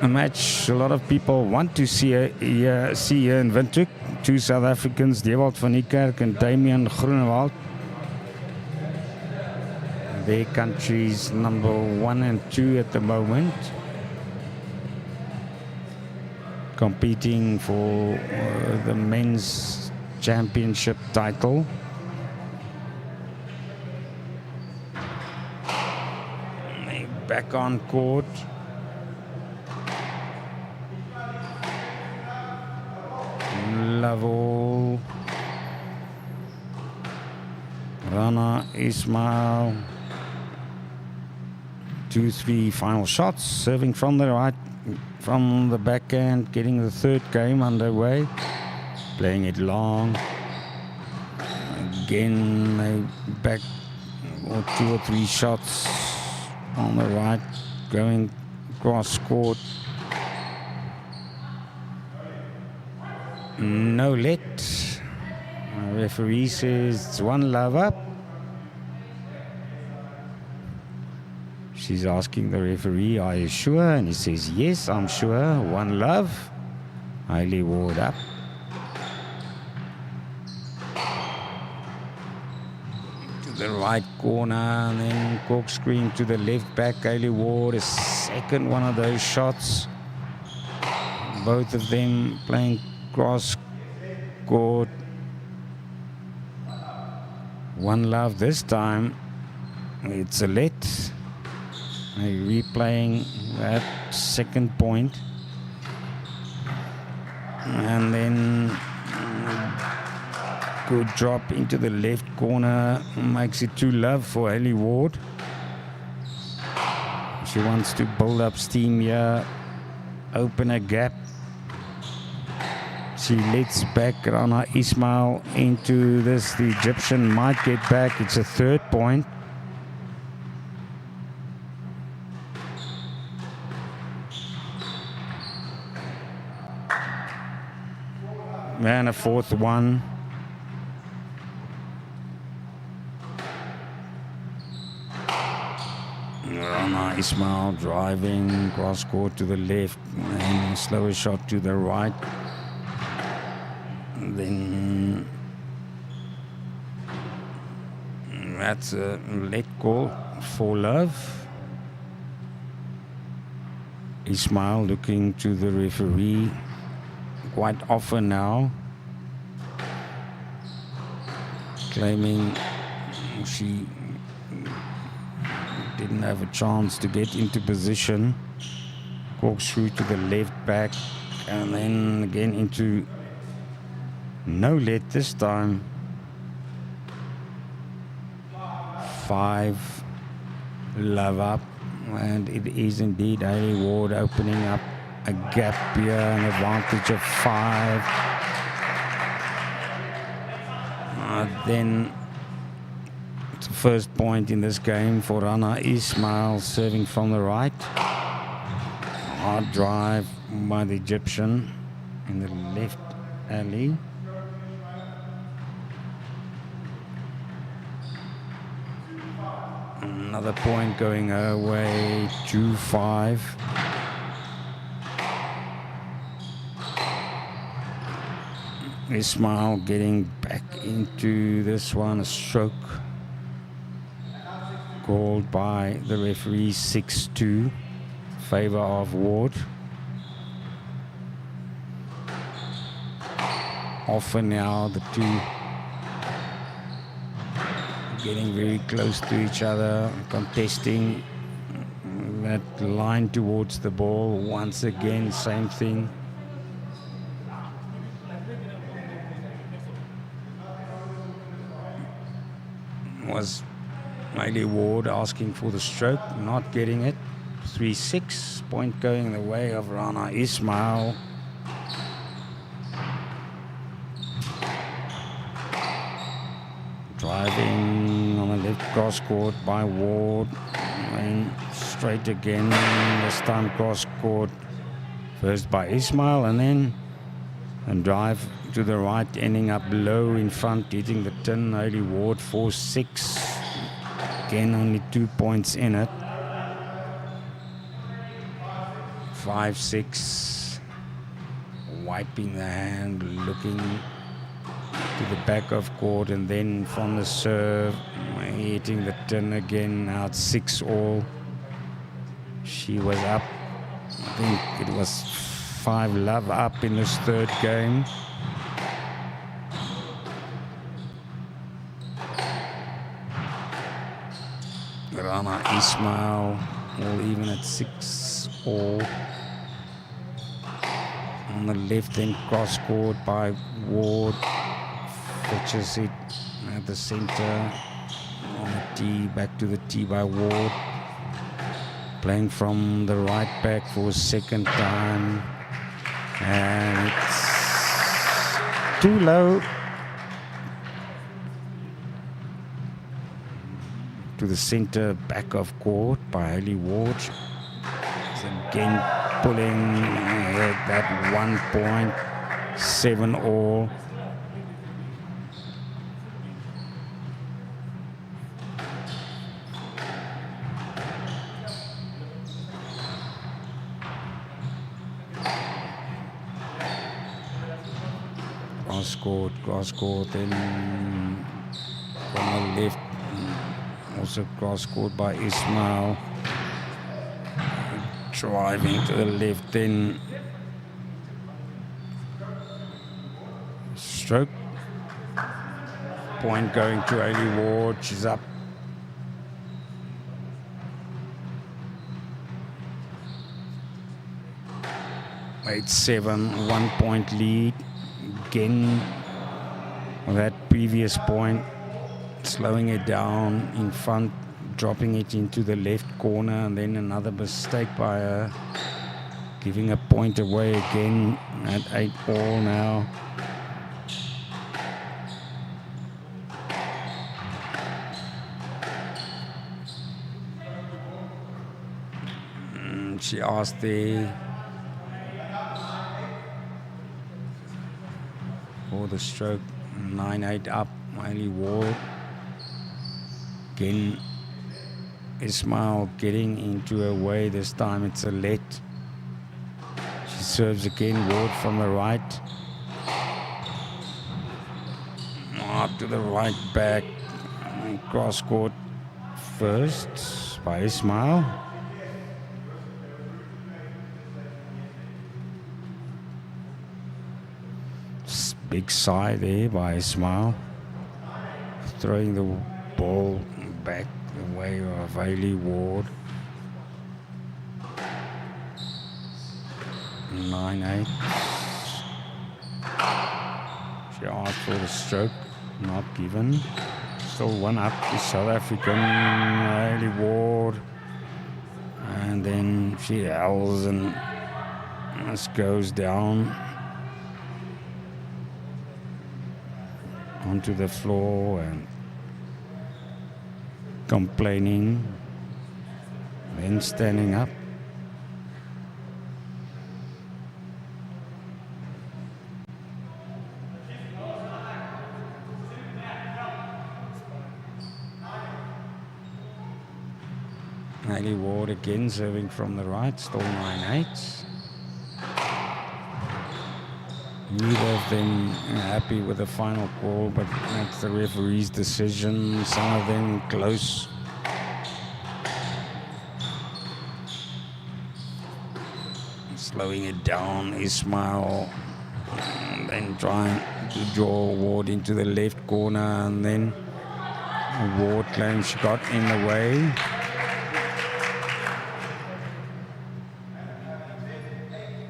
A match a lot of people want to see here in Windhoek. 2 South Africans, Dewald van Niekerk and Damian Groenewald. Their countries number 1 and 2 at the moment. Competing for the men's championship title. Back on court. Lovell Rana Ismail. 2-3 final shots. Serving from the right, from the backhand, getting the third game underway. Playing it long. Again, a back or 2 or 3 shots on the right, going cross court. No let. Referee says it's 1 love up. She's asking the referee, are you sure? And he says, yes, I'm sure. 1 love. Hailey Ward up. To the right corner, and then corkscreen to the left back. Hailey Ward, a second one of those shots. Both of them playing cross court. 1 love this time. It's a let. Replaying that second point. And then good drop into the left corner. Makes it 2 love for Hailey Ward. She wants to build up steam here. Open a gap. She lets back Rana Ismail into this. The Egyptian might get back. It's a 3rd point. And a 4th one. Rana Ismail driving cross court to the left and a slower shot to the right. Then that's a let call for love. Ismail looking to the referee quite often now, claiming she didn't have a chance to get into position. Corkscrew to the left back, and then again into no let this time. 5 love up, and it is indeed Hailey Ward opening up a gap here, an advantage of 5. Then it's the first point in this game for Rana Ismail, serving from the right. Hard drive by the Egyptian in the left alley. Another point going her way, 2-5. Ismail getting back into this one, a stroke called by the referee, 6-2, favor of Ward. Often now the two getting very close to each other, contesting that line towards the ball. Once again, same thing. Was Hailey Ward asking for the stroke, not getting it. 3-6, point going the way of Rana Ismail. Driving on the left cross court by Ward, and straight again, this time cross court first by Ismail, and then drive to the right, ending up low in front, hitting the tin. Hailey Ward 4-6. Again, only 2 points in it. 5-6. Wiping the hand, looking to the back of court, and then from the serve, hitting the tin again. Now it's 6-all. She was up. I think it was 5 love up in this third game. Rana Ismail all even at 6-all. On the left hand cross court by Ward. Fetches it at the center. tee, back to the tee by Ward. Playing from the right back for a second time. And it's too low. To the center back of court by Hayley Ward. It's again pulling ahead that 1.7 all. Cross court, then from the left, also cross court by Ismail. Driving to the left, then stroke. Point going to Hayley Ward, she's up. Eight, 7, 1 point lead. Again, that previous point, slowing it down in front, dropping it into the left corner, and then another mistake by her, giving a point away again at 8 all now. She asked there for the stroke. 9-8 up, Hayley Ward. Again, Ismail getting into her way. This time it's a let. She serves again, Ward from the right. Up to the right back. Cross court first by Ismail. Big sigh there by Ismail. Throwing the ball back the way of Hayley Ward. 9-8. She asked for the stroke, not given. Still one up to South African, Hayley Ward. And then she howls and this goes down onto the floor and complaining, then standing up. Hayley Ward again serving from the right, still 9-8. Neither of them happy with the final call, but that's the referee's decision. Some of them close. Slowing it down, Ismail. And then trying to draw Ward into the left corner, and then Ward claims she got in the way.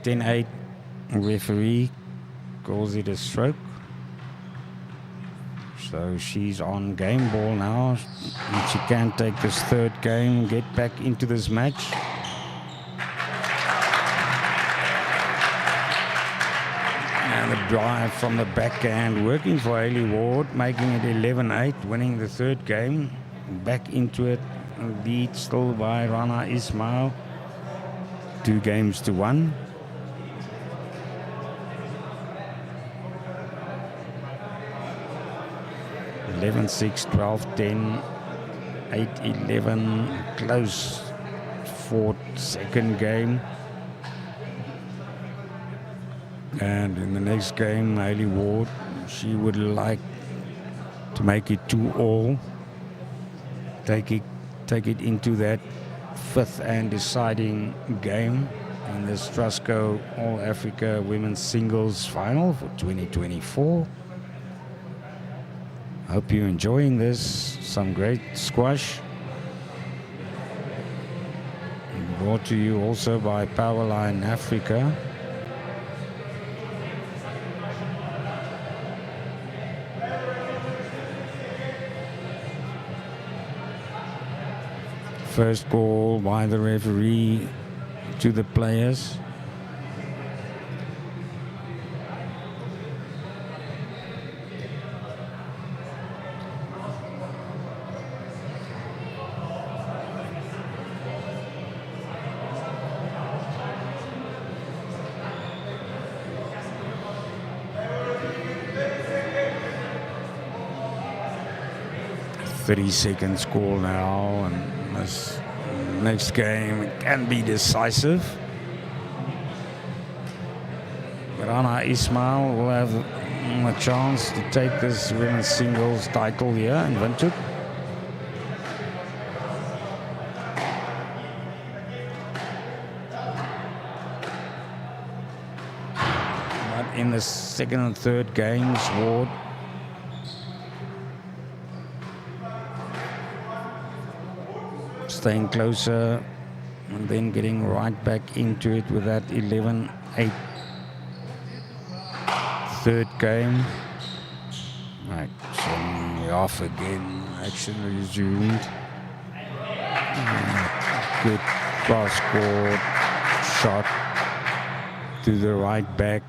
(10-8) referee calls it a stroke. So she's on game ball now. And she can take this third game, get back into this match. And the drive from the backhand working for Hayley Ward, making it 11-8, winning the third game. Back into it, lead still by Rana Ismail. 2-1. 11-6, 12-10, 8-11, close fought second game. And in the next game, Hayley Ward, she would like to make it 2-all. Take it into that fifth and deciding game in the Strasco All Africa Women's Singles Final for 2024. Hope you're enjoying this. Some great squash. Brought to you also by Powerline Africa. First call by the referee to the players. Seconds call now, and this next game can be decisive. Rana Ismail will have a chance to take this women's singles title here in Windhoek. But in the second and third games, Ward staying closer and then getting right back into it with that 11-8 third game. Action off again. Action resumed. Good cross-court shot to the right back.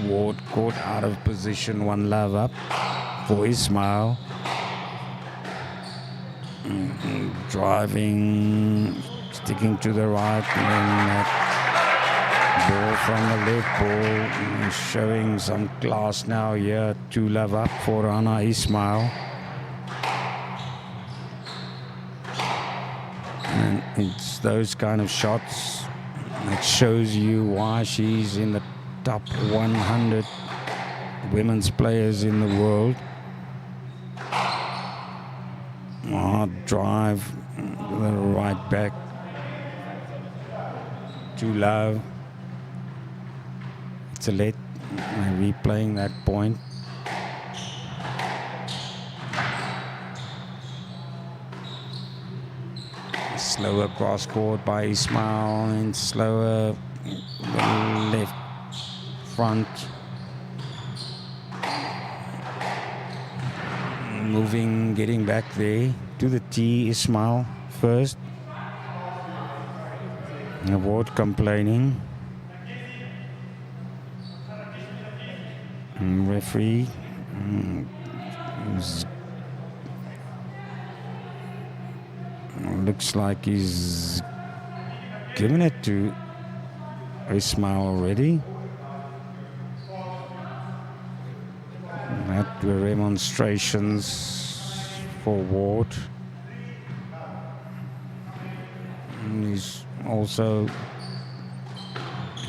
Ward caught out of position. One love up for Ismail. Driving, sticking to the right, and then that ball from the left, ball showing some class now here. 2 love up for Rana Ismail. And it's those kind of shots that shows you why she's in the top 100 women's players in the world. Hard drive to the right back. Too low. It's a let. Replaying that point. Slower cross court by Ismail and slower left front. Moving, getting back there to the tee. Ismail first. Ward complaining. Referee looks like he's given it to Ismail already. That were demonstrations for Ward. And he's also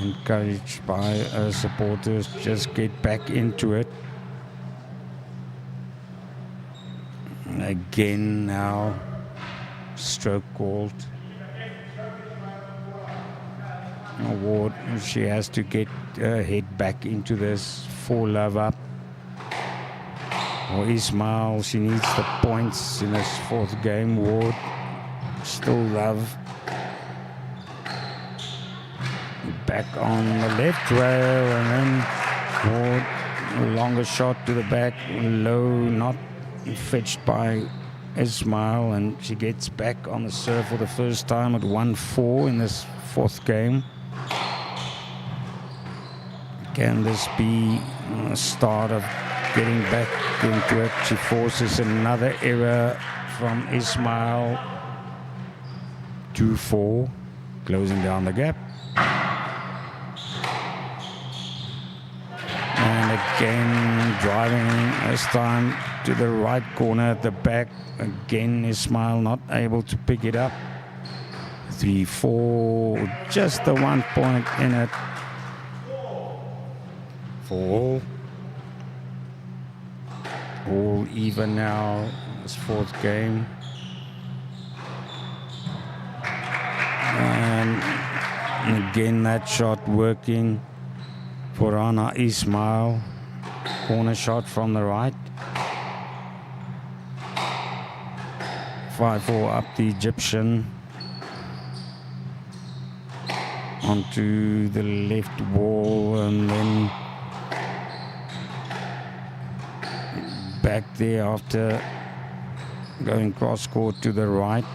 encouraged by her supporters, just get back into it. Again now, stroke called. Ward, she has to get her head back into this. 4 love up. For Ismail, she needs the points in this 4th game. Ward, still love. Back on the left rail, and then Ward, a longer shot to the back, low, not fetched by Ismail, and she gets back on the serve for the first time at 1-4 in this 4th game. Can this be a start of getting back into it? She forces another error from Ismail. 2-4, closing down the gap. And again, driving this time to the right corner at the back. Again, Ismail not able to pick it up. 3-4, just the 1 point in it. 4 all even now, this 4th game. And again, that shot working for Rana Ismail. Corner shot from the right. 5-4 up the Egyptian. Onto the left wall, and then back there after going cross court to the right.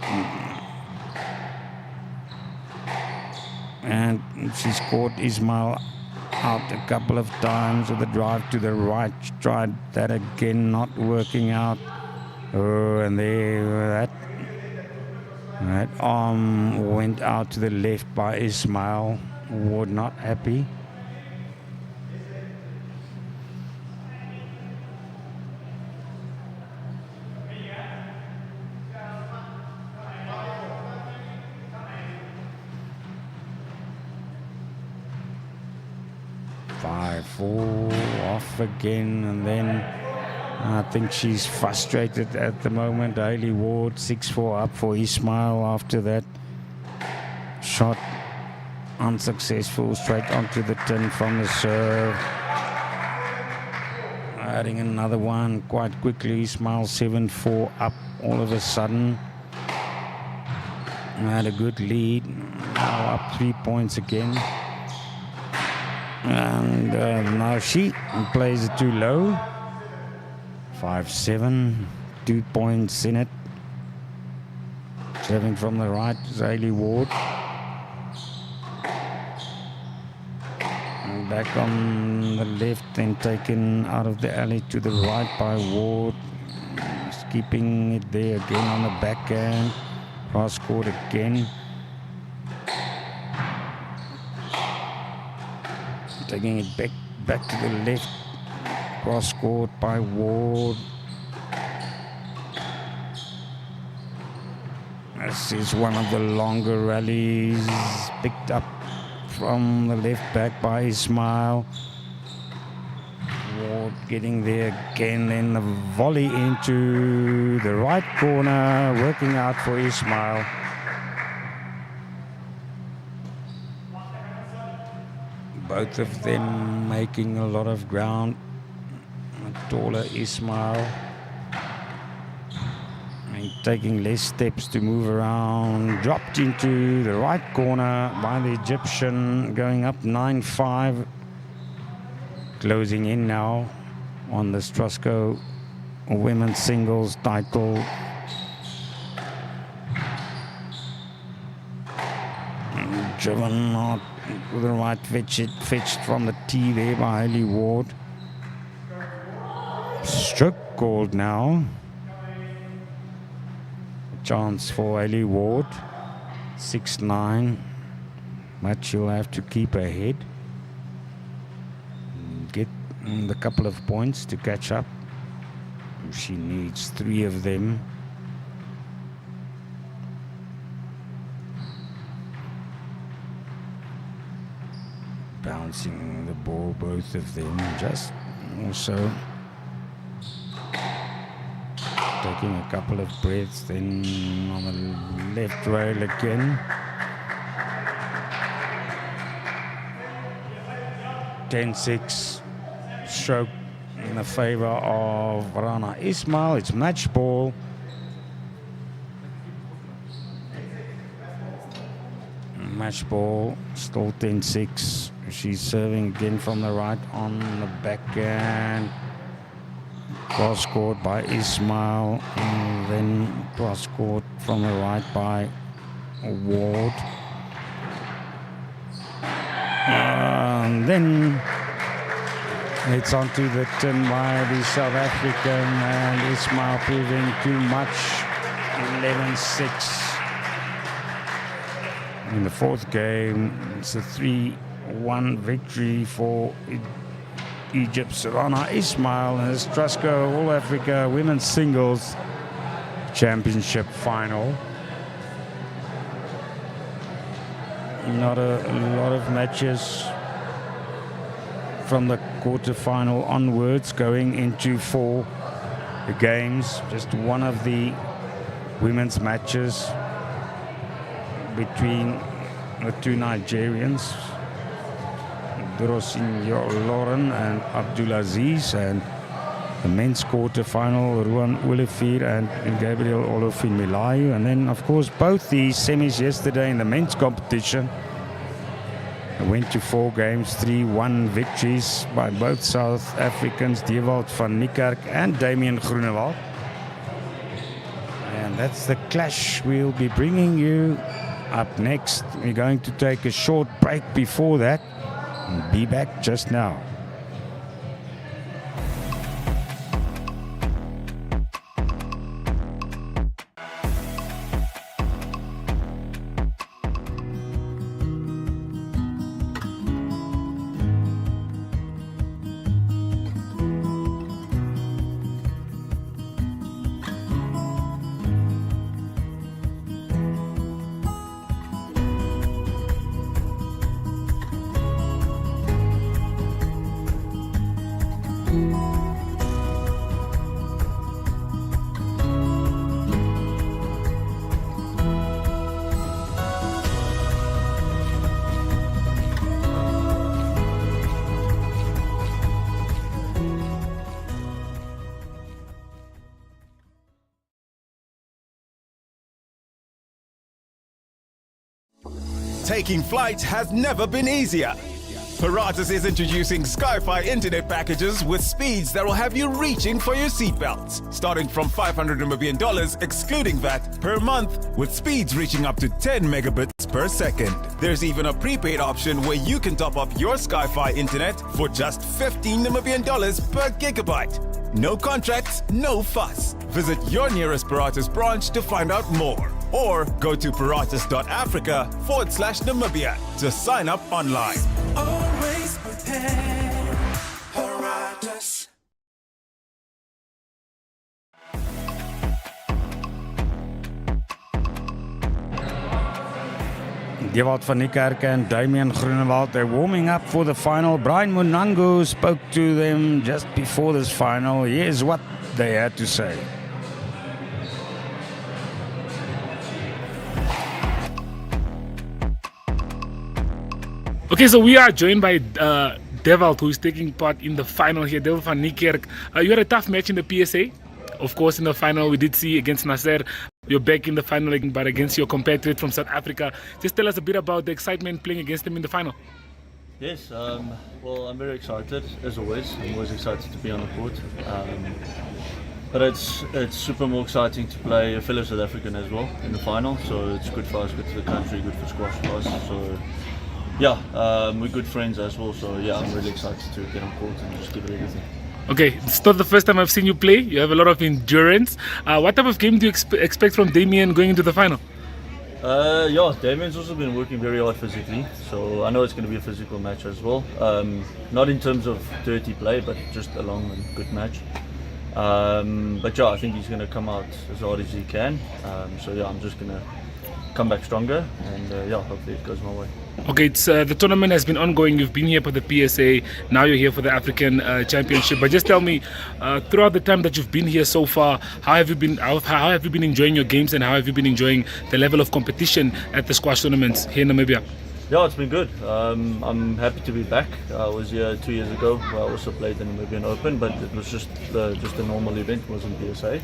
And she's caught Ismail out a couple of times with a drive to the right. She tried that again, not working out. Oh, and there, that arm went out to the left by Ismail. Ward not happy. Four off again, and then I think she's frustrated at the moment. Hayley Ward 6-4 up for Ismail after that shot, unsuccessful, straight onto the tin from the serve. Adding another one quite quickly. Ismail 7-4 up all of a sudden. Had a good lead, now up 3 points again. And now she plays it too low. 5-7, 2 points in it. Serving from the right is Hayley Ward. And back on the left, then taken out of the alley to the right by Ward. Just keeping it there again on the backhand. Cross court again. Taking it back to the left. Cross court by Ward. This is one of the longer rallies. Picked up from the left back by Ismail. Ward getting there again. Then the volley into the right corner. Working out for Ismail. Both of them making a lot of ground. A taller Ismail. And taking less steps to move around. Dropped into the right corner by the Egyptian. Going up 9-5. Closing in now on the Strasco women's singles title. Driven out with the right fetched from the tee there by Hayley Ward. Stroke called now. Chance for Hayley Ward. 6-9. But she'll have to keep ahead. Get the couple of points to catch up. She needs 3 of them. Bouncing the ball, both of them. Just also taking a couple of breaths. Then on the left rail again. 10-6 stroke in the favor of Rana Ismail. It's match ball. Match ball, still 10-6. She's serving again from the right on the backhand. Cross court by Ismail. And then cross court from the right by Ward. And then it's onto the tin by the South African, and Ismail proving too much. 11-6. In the fourth game, it's a 3-1 victory for Egypt's Rana Ismail in the Strasco All Africa Women's Singles Championship final. Not a lot of matches from the quarterfinal onwards going into 4 games. Just one of the women's matches between the 2 Nigerians, Dorosinyo Lauren and Abdulaziz, and the men's quarterfinal, Ruan Olifir and Gabriel Olofin Milayu. And then, of course, both the semis yesterday in the men's competition went to 4 games, 3-1 victories by both South Africans, Dewald van Niekerk and Damian Groenewald. and that's the clash we'll be bringing you up next. We're going to take a short break before that and be back just now. Taking flight has never been easier. Paratus is introducing Sky-Fi internet packages with speeds that will have you reaching for your seatbelts, starting from $500 Namibian excluding VAT per month, with speeds reaching up to 10 megabits per second. There's even a prepaid option where you can top up your Sky-Fi internet for just $15 Namibian per gigabyte. No contracts, no fuss. Visit your nearest Paratus branch to find out more. Or go to paratus.africa/Namibia to sign up online. Always prepared, Paratus. Dewald van Niekerk and Damian Groenewald, they're warming up for the final. Brian Munango spoke to them just before this final. Here's what they had to say. Okay, so we are joined by Dewald, who is taking part in the final here. Dewald van Niekerk, you had a tough match in the PSA. Of course, in the final, we did see against Nasser. You're back in the final, but against your compatriot from South Africa. Just tell us a bit about the excitement playing against them in the final. Yes, well, I'm very excited, as always. I'm always excited to be on the court. But it's super more exciting to play a fellow South African as well in the final. So it's good for us, good for the country, good for squash for us. So yeah, we're good friends as well, so yeah, I'm really excited to get on court and just give it everything. Okay, it's not the first time I've seen you play. You have a lot of endurance. What type of game do you expect from Damian going into the final? Yeah, Damian's also been working very hard physically, so I know it's going to be a physical match as well. Not in terms of dirty play, but just a long and good match. But yeah, I think he's going to come out as hard as he can. So yeah, I'm just going to come back stronger, and yeah, hopefully it goes my way. Okay, it's the tournament has been ongoing. You've been here for the PSA. Now you're here for the African Championship. But just tell me, throughout the time that you've been here so far, how have you been enjoying your games, and how have you been enjoying the level of competition at the squash tournaments here in Namibia? Yeah, it's been good. I'm happy to be back. I was here 2 years ago, where I also played the Namibian Open, but it was just a normal event, it wasn't PSA.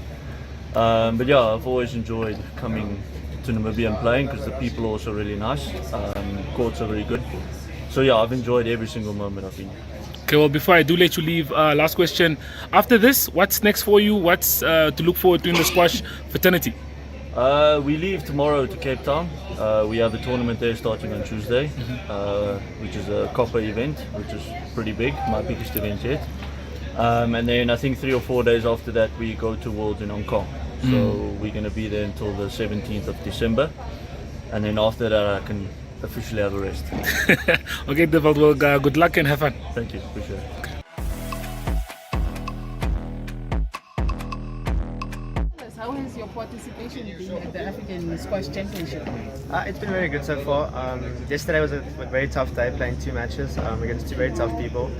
But yeah, I've always enjoyed coming to Namibia and playing, because the people are also really nice. Courts are very good. So yeah, I've enjoyed every single moment I've been here. Okay, well, before I do let you leave, last question. After this, what's next for you? What's to look forward to in the squash fraternity? We leave tomorrow to Cape Town. We have a tournament there starting on Tuesday, which is a copper event, which is pretty big, my biggest event yet. And then I think 3 or 4 days after that, we go to Worlds in Hong Kong. So we're going to be there until the 17th of December. And then after that, I can officially have a rest. Okay, Dewald, well, good luck and have fun. Thank you, appreciate it. How has your participation been at the African Squash Championship? It's been very good so far. Yesterday was a very tough day, playing 2 matches against 2 very tough people.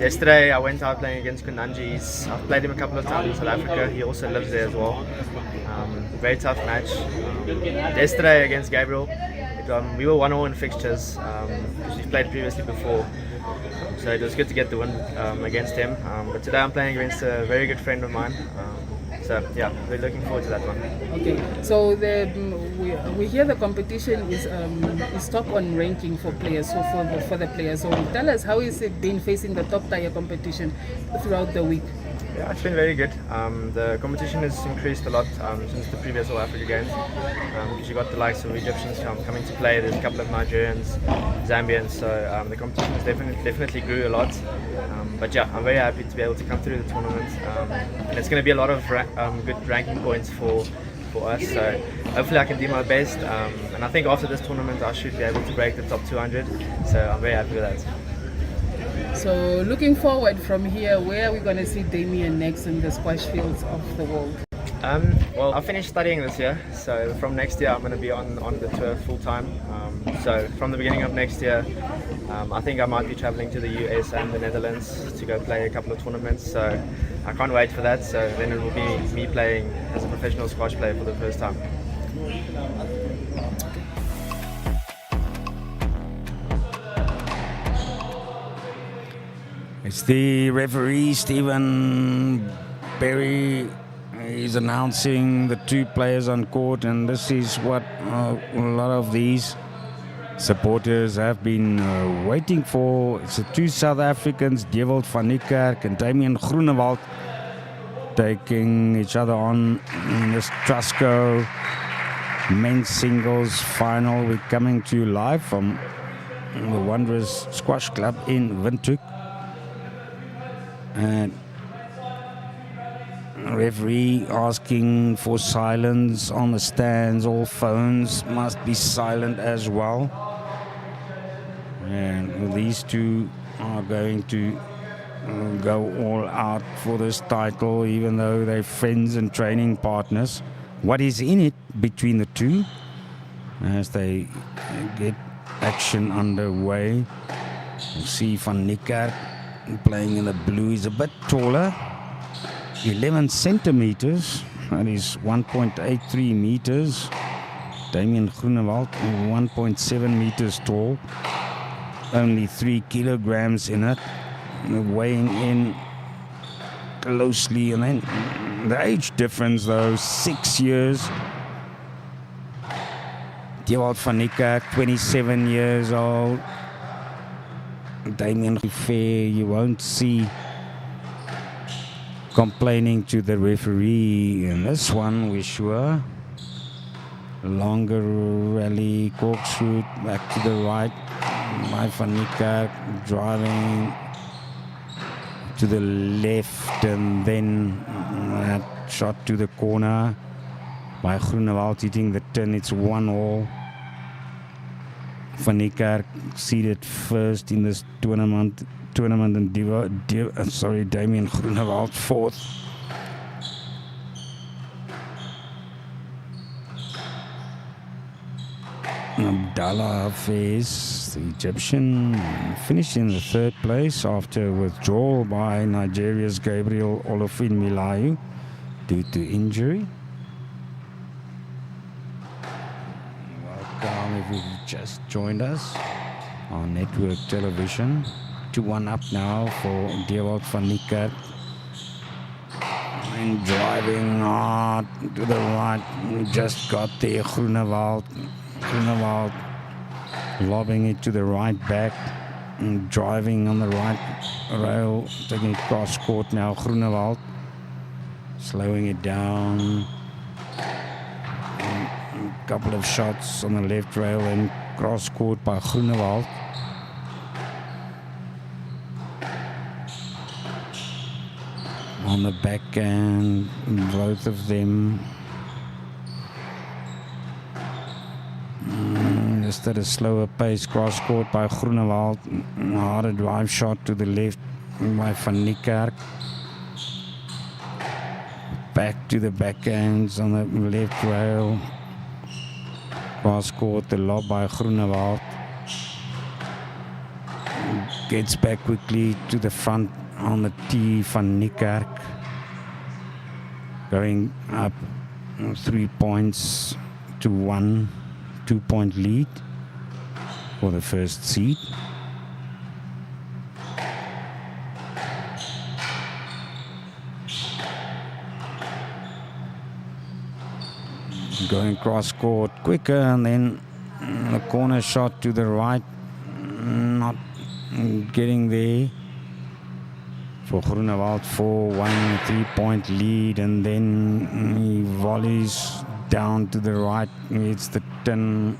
Yesterday I went out playing against Kunanji. I've played him a couple of times in South Africa. He also lives there as well. Very tough match. Yesterday against Gabriel, we were 1-0 in fixtures because we've played previously before. So it was good to get the win against him. But today I'm playing against a very good friend of mine. So yeah, we're looking forward to that one. Okay, so we hear the competition is top on ranking for players, so for the players. So tell us, how is it been facing the top tier competition throughout the week? Yeah, it's been very good. The competition has increased a lot since the previous All Africa Games. Because you got the likes of Egyptians coming to play. There's a couple of Nigerians, Zambians. So the competition has definitely grew a lot. But yeah, I'm very happy to be able to come through the tournament. And it's going to be a lot of good ranking points for us. So hopefully I can do my best. And I think after this tournament I should be able to break the top 200. So I'm very happy with that. So looking forward from here, where are we going to see Damian next in the squash fields of the world? Well, I finished studying this year, so from next year I'm going to be on the tour full time. So from the beginning of next year, I think I might be traveling to the US and the Netherlands to go play a couple of tournaments. So I can't wait for that. So then it will be me playing as a professional squash player for the first time. It's the referee, Stephen Berry. He's announcing the two players on court, and this is what a lot of these supporters have been waiting for. It's the two South Africans, Dewald van Niekerk and Damian Groenewald, taking each other on in this Trusco men's singles final. We're coming to you live from the Wanderers Squash Club in Windhoek. And referee asking for silence on the stands. All phones must be silent as well. And these two are going to go all out for this title, even though they're friends and training partners. What is in it between the two as they get action underway? You see Van Niekerk playing in the blue. He's a bit taller, 11 centimeters, that is 1.83 meters. Damian Groenewald, 1.7 meters tall, only 3 kilograms in it, weighing in closely. And then the age difference though, 6 years. Dewald van Niekerk, 27 years old. Damian fair, you won't see complaining to the referee in this one, we're sure. Longer rally, corkscrew back to the right. My Van Niekerk driving to the left, and then that shot to the corner by Groenewald hitting the tin. It's 1-1. Van Niekerk seeded first in this tournament, and Damian Groenewald fourth. Abdallah Hafez, the Egyptian, finished in the third place after withdrawal by Nigeria's Gabriel Olofin-Milayu due to injury. Welcome if you've just joined us on network television. 2-1 up now for Dewald van Niekerk. And driving hard to the right. We just got there. Groenewald lobbing it to the right back. And driving on the right rail. Taking it cross court now. Groenewald slowing it down. A couple of shots on the left rail and cross court by Groenewald. On the backhand, both of them just at a slower pace. Cross court by Groenewald. Harder drive shot to the left by Van Niekerk. Back to the backhands on the left rail. Cross court, the lob by Groenewald. Gets back quickly to the front on the tee. Van Niekerk going up 3 points to 1 2-point lead for the first seed. Going cross court quicker, and then the corner shot to the right, not getting there. for Groenewald 4-1, 3-point lead, and then he volleys down to the right. It's the 10,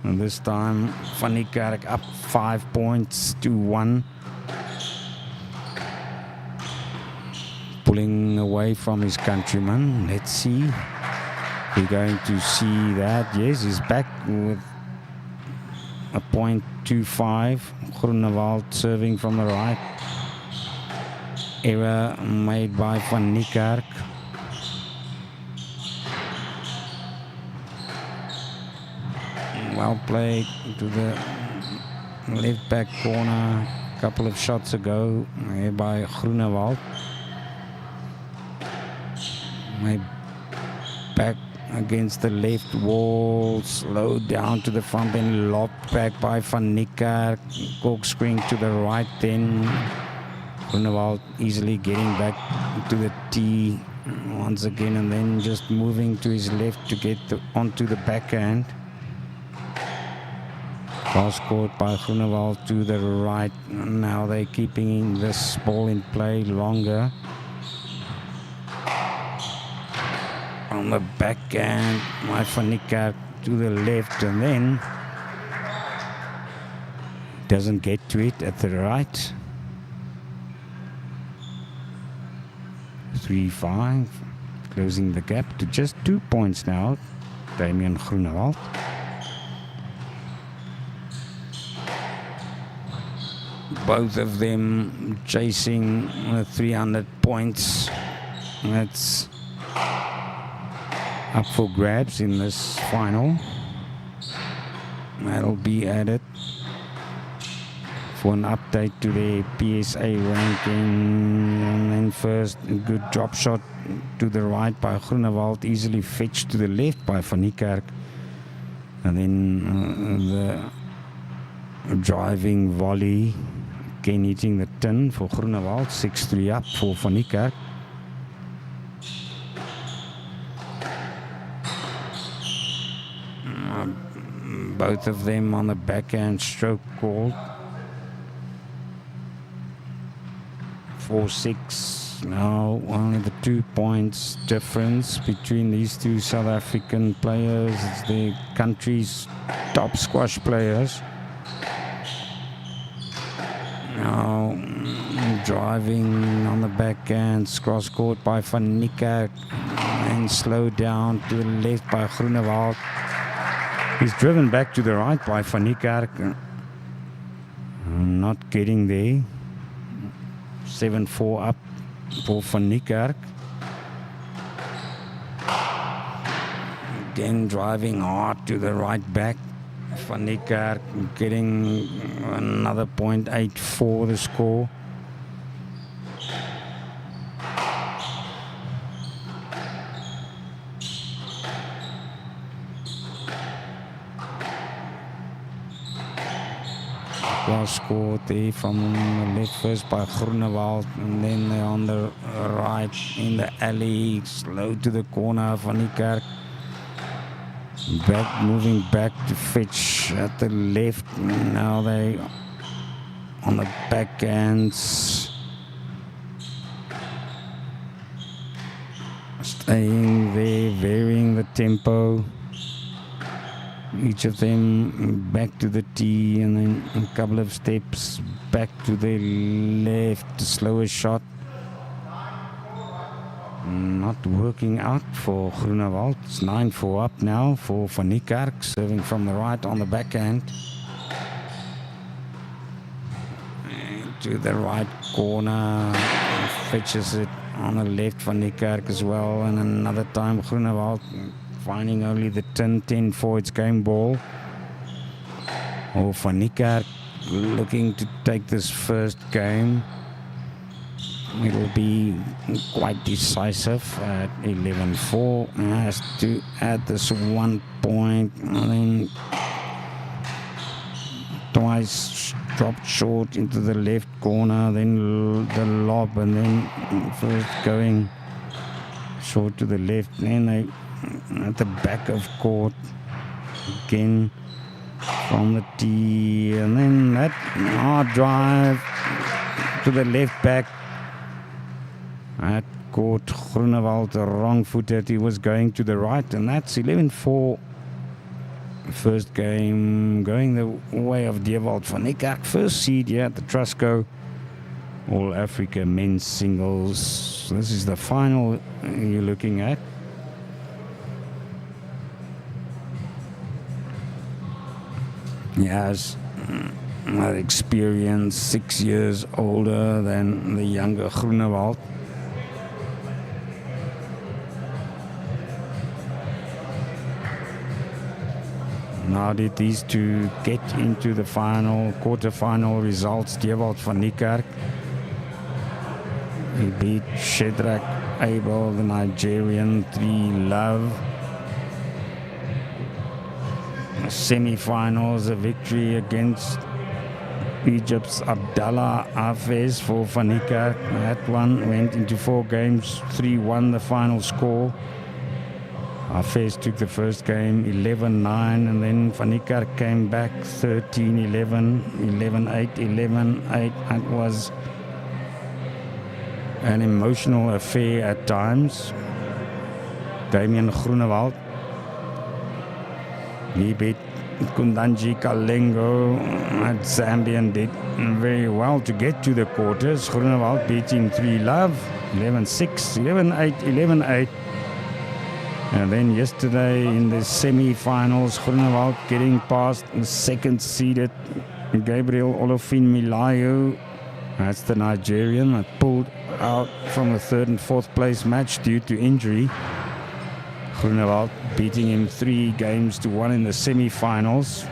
and this time Van Niekerk up 5 points to 1. Pulling away from his countryman. Let's see. We're going to see that. Yes, he's back with a .25. Groenewald serving from the right. Error made by Van Niekerk. Well played to the left back corner a couple of shots ago by Groenewald. My back against the left wall, slow down to the front, then lobbed back by Van Niekerk, corkscrewing to the right, then Groenewald easily getting back to the tee once again, and then just moving to his left to get onto the backhand. Cross court by Groenewald to the right. Now they're keeping this ball in play longer. On the backhand, my Van Niekerk to the left, and then doesn't get to it at the right. 3-5, closing the gap to just 2 points now. Damian Groenewald. Both of them chasing 300 points. That's up for grabs in this final. That'll be added for an update to the PSA ranking. And then first, a good drop shot to the right by Groenewald, easily fetched to the left by Van Niekerk. And then the driving volley, again hitting the tin for Groenewald, 6-3 up for Van Niekerk. Both of them on the backhand stroke called. 4-6. Now only the 2 points difference between these two South African players. It's the country's top squash players. Now driving on the backhand, cross court by Van Niekerk, and slow down to the left by Groenewald. He's driven back to the right by Van Niekerk. Not getting there. 7-4 up for Van Niekerk. Again driving hard to the right back. Van Niekerk getting another .8 for the score. Well scored there from the left first by Groenewald, and then they're on the right in the alley, slow to the corner. Van Niekerk back, moving back to fetch at the left. Now they on the backhands, staying there, varying the tempo. Each of them back to the tee, and then a couple of steps back to the left, slower shot. Not working out for Groenewald. It's 9-4 up now for Van Niekerk, serving from the right on the backhand. And to the right corner, fetches it on the left, Van Niekerk as well, and another time Groenewald finding only the 10 for its game ball. Oh, Van Niekerk looking to take this first game. It'll be quite decisive at 11-4. Has to add this 1 point, and then twice dropped short into the left corner, then the lob, and then first going short to the left, then they at the back of court again from the tee, and then that hard drive to the left back That caught Groenewald wrong-footed. He was going to the right, and that's 11-4. First game going the way of Dewald van Niekerk. First seed here at the Trusco All Africa men's singles. This is the final you're looking at. He has that experience, 6 years older than the younger Groenewald. Now did these two get into the final, quarter-final results? Dewald van Niekerk. He beat Shedrack Abel, the Nigerian, 3-love. Semi-finals, a victory against Egypt's Abdallah Hafez for van Niekerk. That one went into 4 games, 3-1 the final score. Hafez took the first game 11-9, and then van Niekerk came back 13-11, 11-8, 11-8. That was an emotional affair at times. Damian Groenewald, he beat Kundanji Kalengo at Zambia and did very well to get to the quarters. Groenewald beat him 3-love, 11-6, 11-8, 11-8. And then yesterday in the semi-finals, Groenewald getting past the second-seeded Gabriel Olofin Milayo. That's the Nigerian that pulled out from the 3rd and 4th place match due to injury. Groenewald beating him 3-1 in the semi-finals.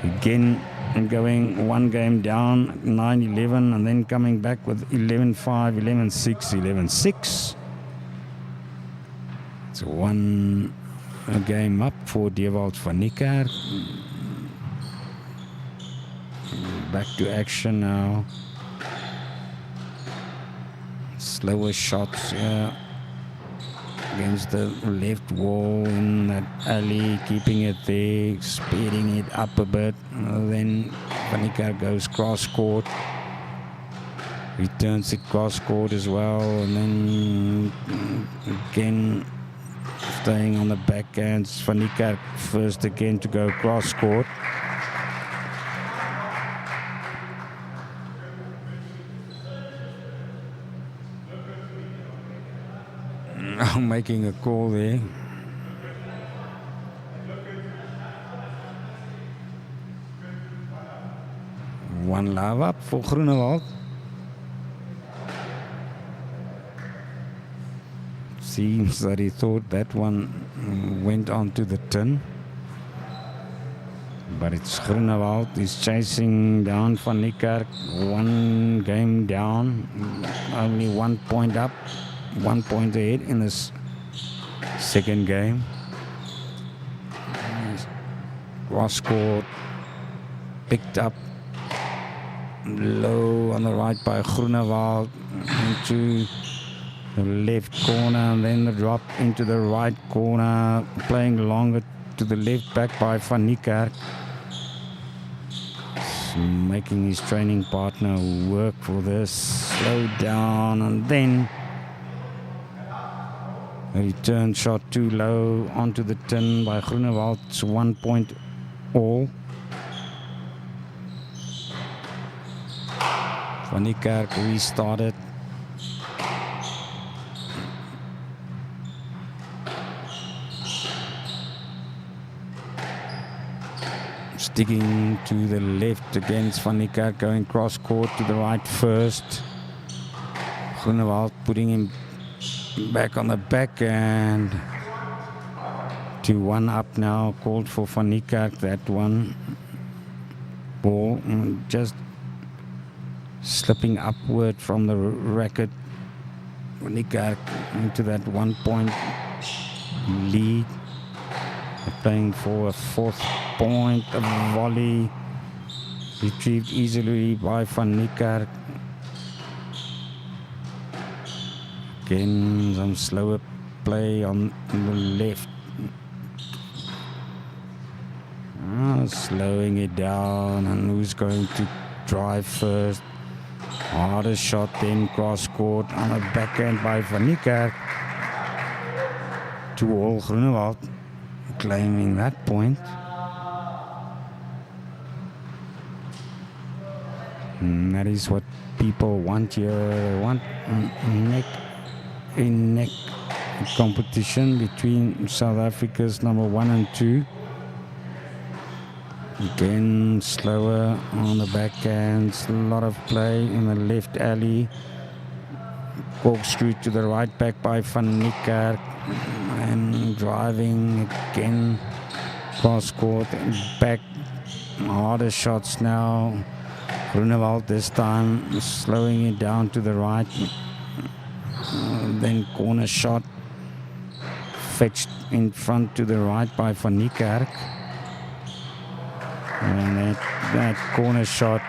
Again going 1 game down, 9-11, and then coming back with 11-5, 11-6, 11-6. It's 1 game up for Dewald van Niekerk. Back to action now. Slower shots here against the left wall in that alley, keeping it there, speeding it up a bit. Then van Niekerk goes cross court, returns it cross court as well, and then again staying on the backhand. Van Niekerk first again to go cross court. Now making a call there. One love up for Groenewald. Seems that he thought that one went onto the tin. But it's Groenewald. He's chasing down van Niekerk. 1 game down. Only 1 point up. 1 point ahead in this second game. Cross court. Picked up low on the right by Groenewald. Into the left corner, and then the drop into the right corner, playing longer to the left back by van Niekerk. Making his training partner work for this. Slow down, and then a return shot too low onto the tin by Groenewald. It's 1 point all. Van Niekerk restarted. Sticking to the left against van Niekerk, going cross court to the right first. Groenewald putting him back on the backhand. 2-1 up now, called for van Niekerk. That one ball just slipping upward from the racket. Van Niekerk into that 1 point lead. They're playing for a 4th point, a volley retrieved easily by van Niekerk. Again, some slower play on the left. Slowing it down, and who's going to drive first? Harder shot, then cross court on a backhand by Van Niekerk. 2-all Groenewald claiming that point. And that is what people want here. They want neck competition between South Africa's number 1 and 2. Again, slower on the backhands, a lot of play in the left alley. Corkscrew to the right back by Van Niekerk, and driving again, cross court and back. Harder shots now. Groenewald this time slowing it down to the right. Then corner shot fetched in front to the right by Van Niekerk. And that corner shot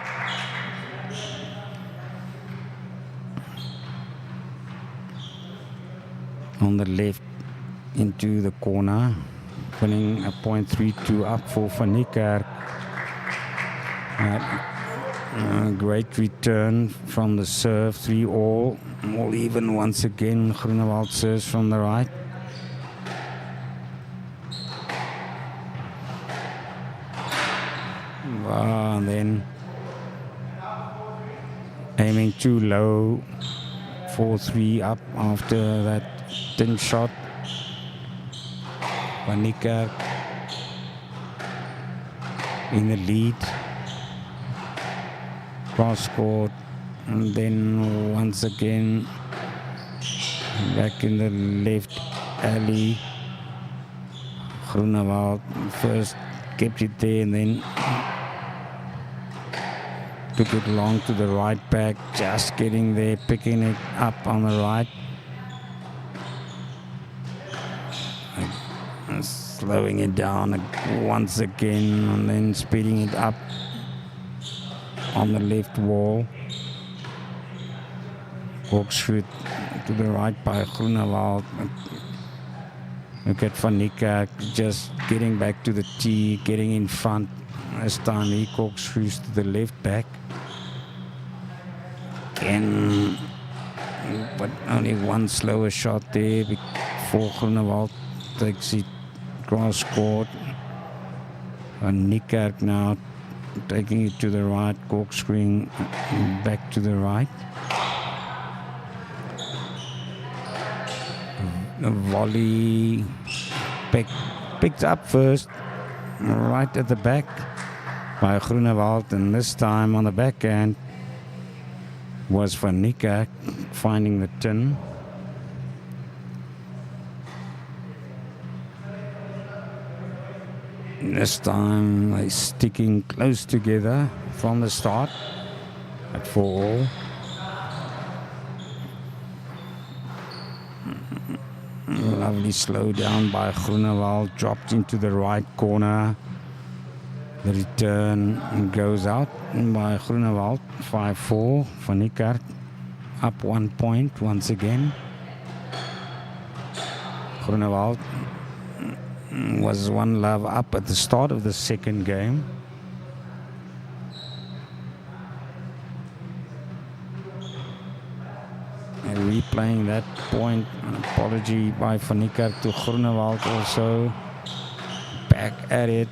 on the left into the corner, winning a point 3-2 up for Van Niekerk. Great return from the serve, 3-all. All even once again. Groenewald serves from the right. And then aiming too low, 4-3 up after that tin shot. Van Niekerk in the lead. Cross court, and then once again back in the left alley. Groenewald first kept it there and then took it long to the right back, just getting there, picking it up on the right. Slowing it down once again and then speeding it up on the left wall. Corkscrew to the right by Groenewald. Look at Van Niekerk just getting back to the tee, getting in front. This time he corkscrews to the left back. Again, but only one slower shot there before Groenewald takes it cross court. Van Niekerk now taking it to the right, corkscrewing back to the right. The volley picked up first, right at the back by Groenewald, and this time on the backhand was Van Niekerk finding the tin. This time they're sticking close together from the start at 4-all. Lovely slow down by Groenewald, dropped into the right corner. The return goes out by Groenewald, 5-4. Van Niekerk up 1 point once again. Groenewald was 1 love up at the start of the second game. And replaying that point, an apology by Van Niekerk to Groenewald also. Back at it.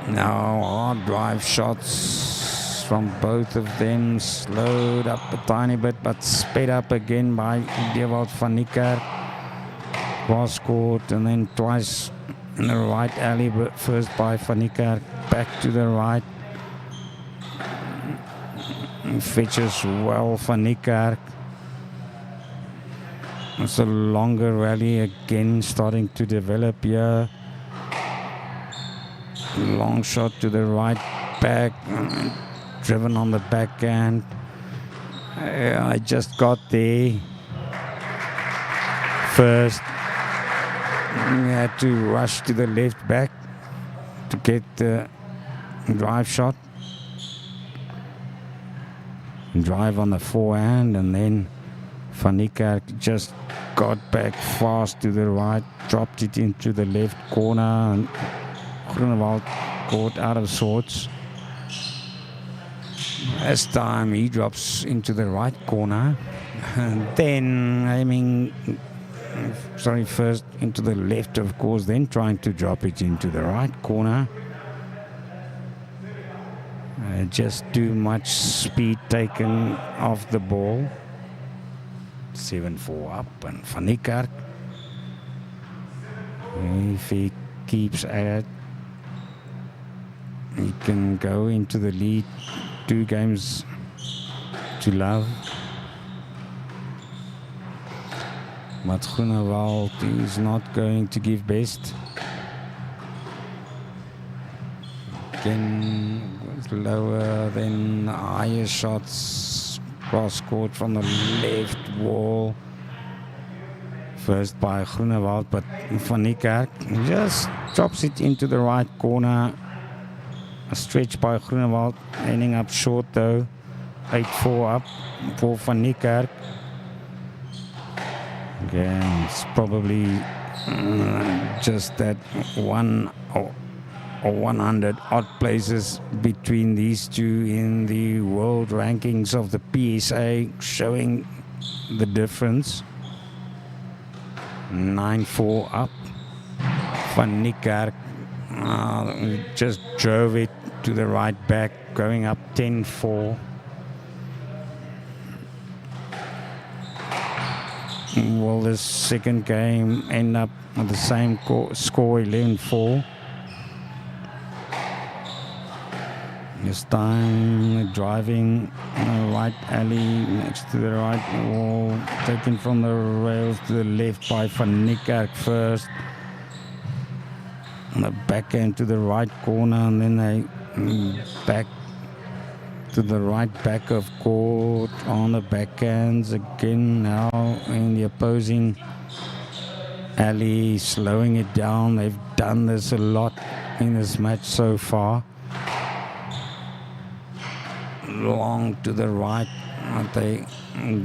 Now hard drive shots from both of them, slowed up a tiny bit but sped up again by Dewald Van Niekerk. Cross court and then twice in the right alley, but first by Van Niekerk, back to the right. Fetches well Van Niekerk. It's a longer rally again starting to develop here. Long shot to the right back, driven on the backhand. I just got there first. We had to rush to the left back to get the drive shot. Drive on the forehand, and then Van Niekerk just got back fast to the right, dropped it into the left corner, and Groenewald caught out of sorts. This time he drops into the right corner. And then aiming, first into the left, of course, then trying to drop it into the right corner. Just too much speed taken off the ball. 7-4 up, and Van Niekerk, if he keeps at it, he can go into the lead 2 games to love. But Groenewald is not going to give best. Again, lower than higher shots. Cross court from the left wall. First by Groenewald, but Van Niekerk just drops it into the right corner. A stretch by Groenewald, ending up short though. 8-4 up for Van Niekerk. Again, it's probably just that 1 or 100 odd places between these two in the world rankings of the PSA, showing the difference. 9-4 up. Van Niekerk just drove it to the right back, going up 10-4. Will this second game end up with the same score, 11-4? This time driving in the right alley next to the right wall, taken from the rails to the left by Van Niekerk first. On the back end to the right corner, and then they back to the right back of court on the backhands again now in the opposing alley, slowing it down. They've done this a lot in this match so far. Long to the right, aren't they?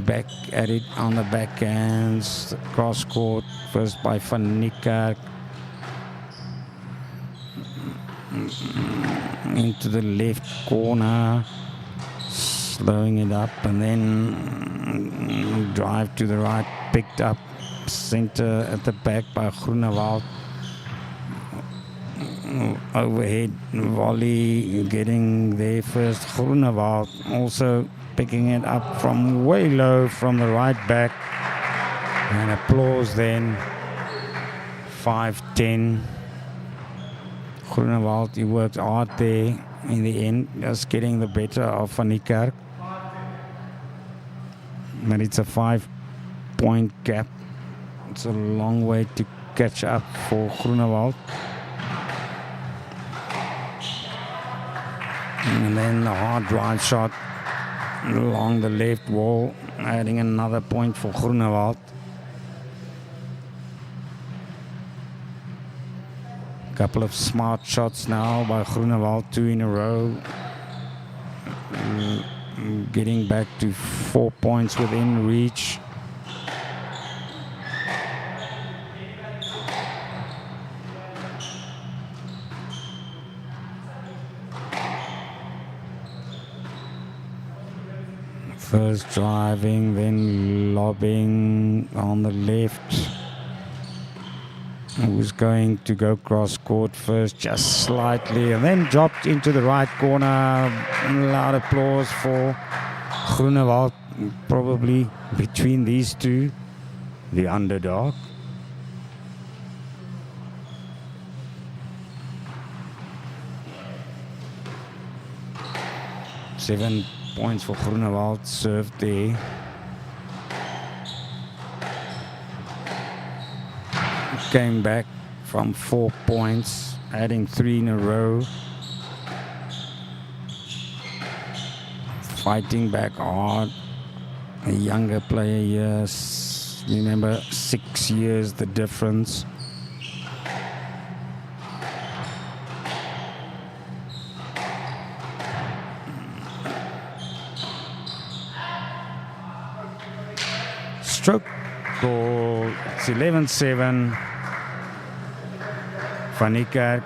Back at it on the backhands, cross court first by Van Niekerk. Into the left corner, slowing it up, and then drive to the right, picked up center at the back by Groenewald. Overhead volley, getting there first. Groenewald also picking it up from way low from the right back. And applause then. 5-10. Groenewald, he worked hard there in the end, just getting the better of Van Niekerk. But it's a 5-point gap. It's a long way to catch up for Groenewald. And then the hard drive shot along the left wall, adding another point for Groenewald. Couple of smart shots now by Groenewald, 2 in a row. Getting back to 4 points within reach. First driving, then lobbing on the left. Who's going to go cross court first, just slightly, and then dropped into the right corner. Loud applause for Groenewald, probably between these two, the underdog. Seven points for Groenewald, served there. Came back from 4 points, adding 3 in a row. Fighting back hard. A younger player here, remember, 6 years the difference. Stroke goal. It's 11-7. Van Niekerk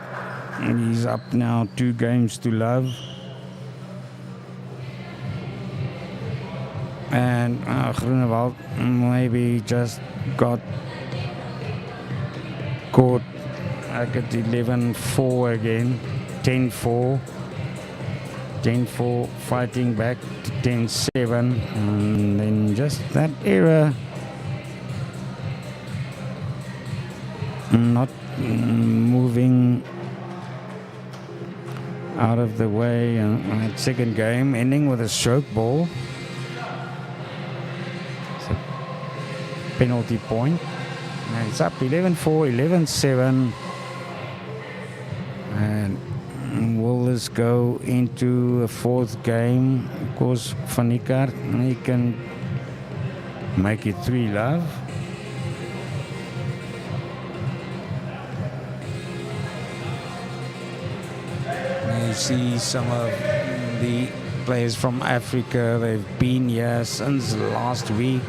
He's up now 2 games to love. And Groenewald maybe just got caught at 11-4 again. 10-4. 10-4 fighting back to 10-7. And then just that error. Not moving out of the way on that second game, ending with a stroke ball. It's a penalty point. And it's up 11-4, 11-7. And will this go into a 4th game? Of course, Van Niekerk, he can make it 3-love. You see some of the players from Africa, they've been here since last week.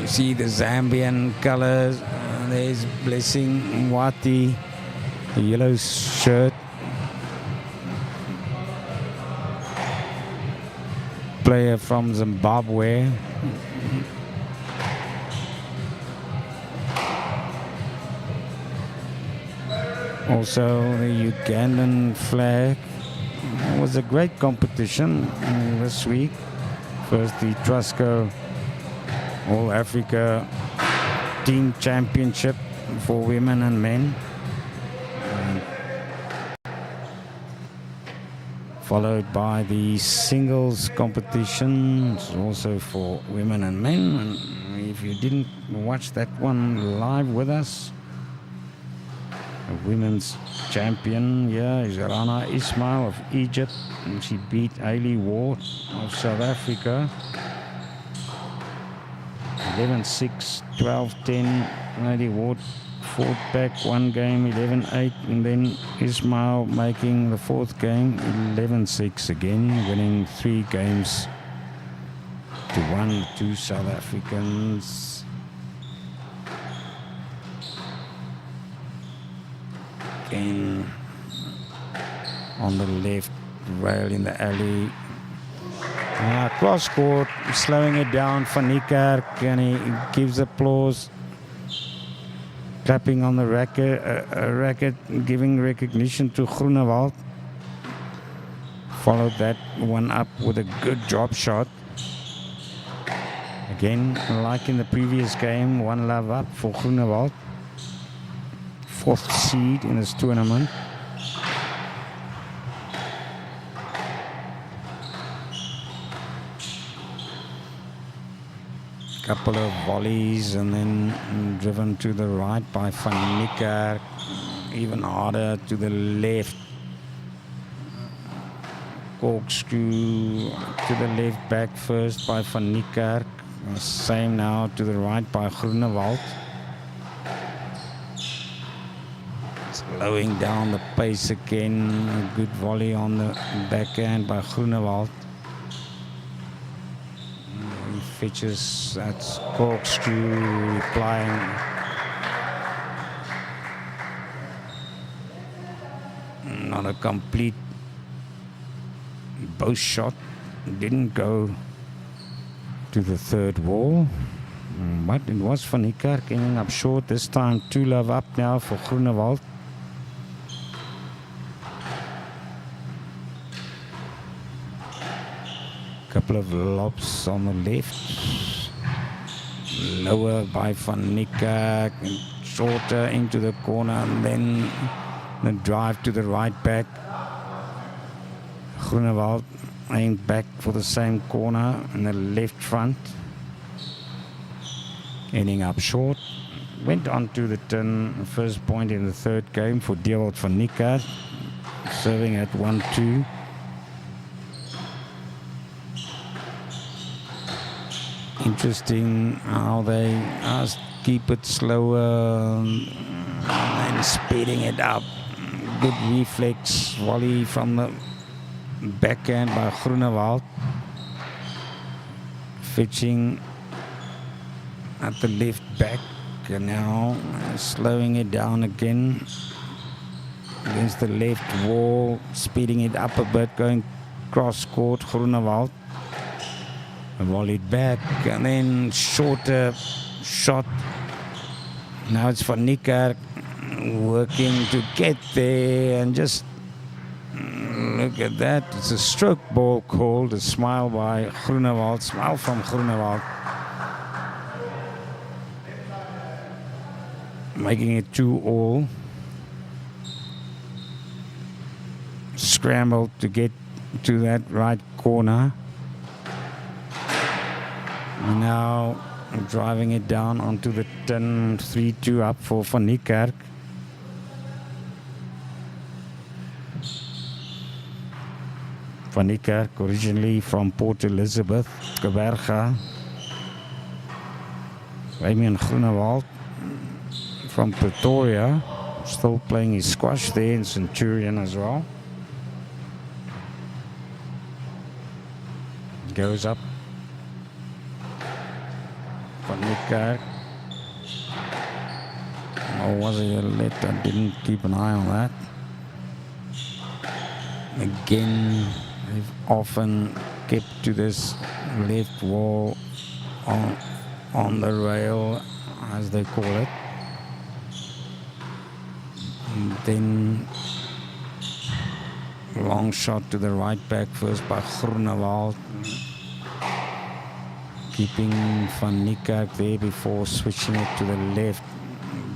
You see the Zambian colors. There's Blessing Mwati, the yellow shirt. Player from Zimbabwe. Also the Ugandan flag. It was a great competition this week. First the Trusco All Africa Team Championship for women and men. Followed by the singles competition, also for women and men. And if you didn't watch that one live with us, the women's champion here is Rana Ismail of Egypt, and she beat Ailey Ward of South Africa. 11-6, 12-10. Ailey Ward fought back one game, 11-8, and then Ismail making the 4th game, 11-6 again, winning 3 games to 1, 2 South Africans. Again on the left rail in the alley. Cross court, slowing it down for Niekerk, and he gives applause, clapping on the racket, giving recognition to Groenewald. Followed that one up with a good drop shot. Again, like in the previous game, 1-love up for Groenewald. 4th seed in this tournament. Couple of volleys and then driven to the right by Van Niekerk. Even harder to the left. Corkscrew to the left back first by Van Niekerk. Same now to the right by Groenewald. Slowing down the pace again. A good volley on the backhand by Groenewald. He fetches that corkscrew, replying. Not a complete bow shot. Didn't go to the 3rd wall. But it was Van Niekerk ending up short. This time 2-love up now for Groenewald. Couple of lobs on the left. Lower by Van Niekerk. Shorter into the corner, and then the drive to the right back. Groenewald aimed back for the same corner in the left front. Ending up short. Went on to the turn, first point in the 3rd game for Dewald Van Niekerk. Serving at 1-2. Interesting how they keep it slower and speeding it up. Good reflex volley from the backhand by Groenewald. Fetching at the left back. and now slowing it down again against the left wall, speeding it up a bit, going cross court. Groenewald volleyed back and then shorter shot. Now it's Van Niekerk working to get there, and just look at that. It's a stroke ball called. A smile by Groenewald. Smile from Groenewald. Making it 2-all. Scrambled to get to that right corner. Now driving it down onto the 10, 3-2 up for Van Niekerk. Van Niekerk, originally from Port Elizabeth, Kaberga. Damian Groenewald from Pretoria, still playing his squash there in Centurion as well. Goes up. Van Niekerk. Or was it a let? I didn't keep an eye on that. Again, they've often kept to this left wall on the rail, as they call it. And then long shot to the right back first by Groenewald. Keeping Van Niekerk there before switching it to the left.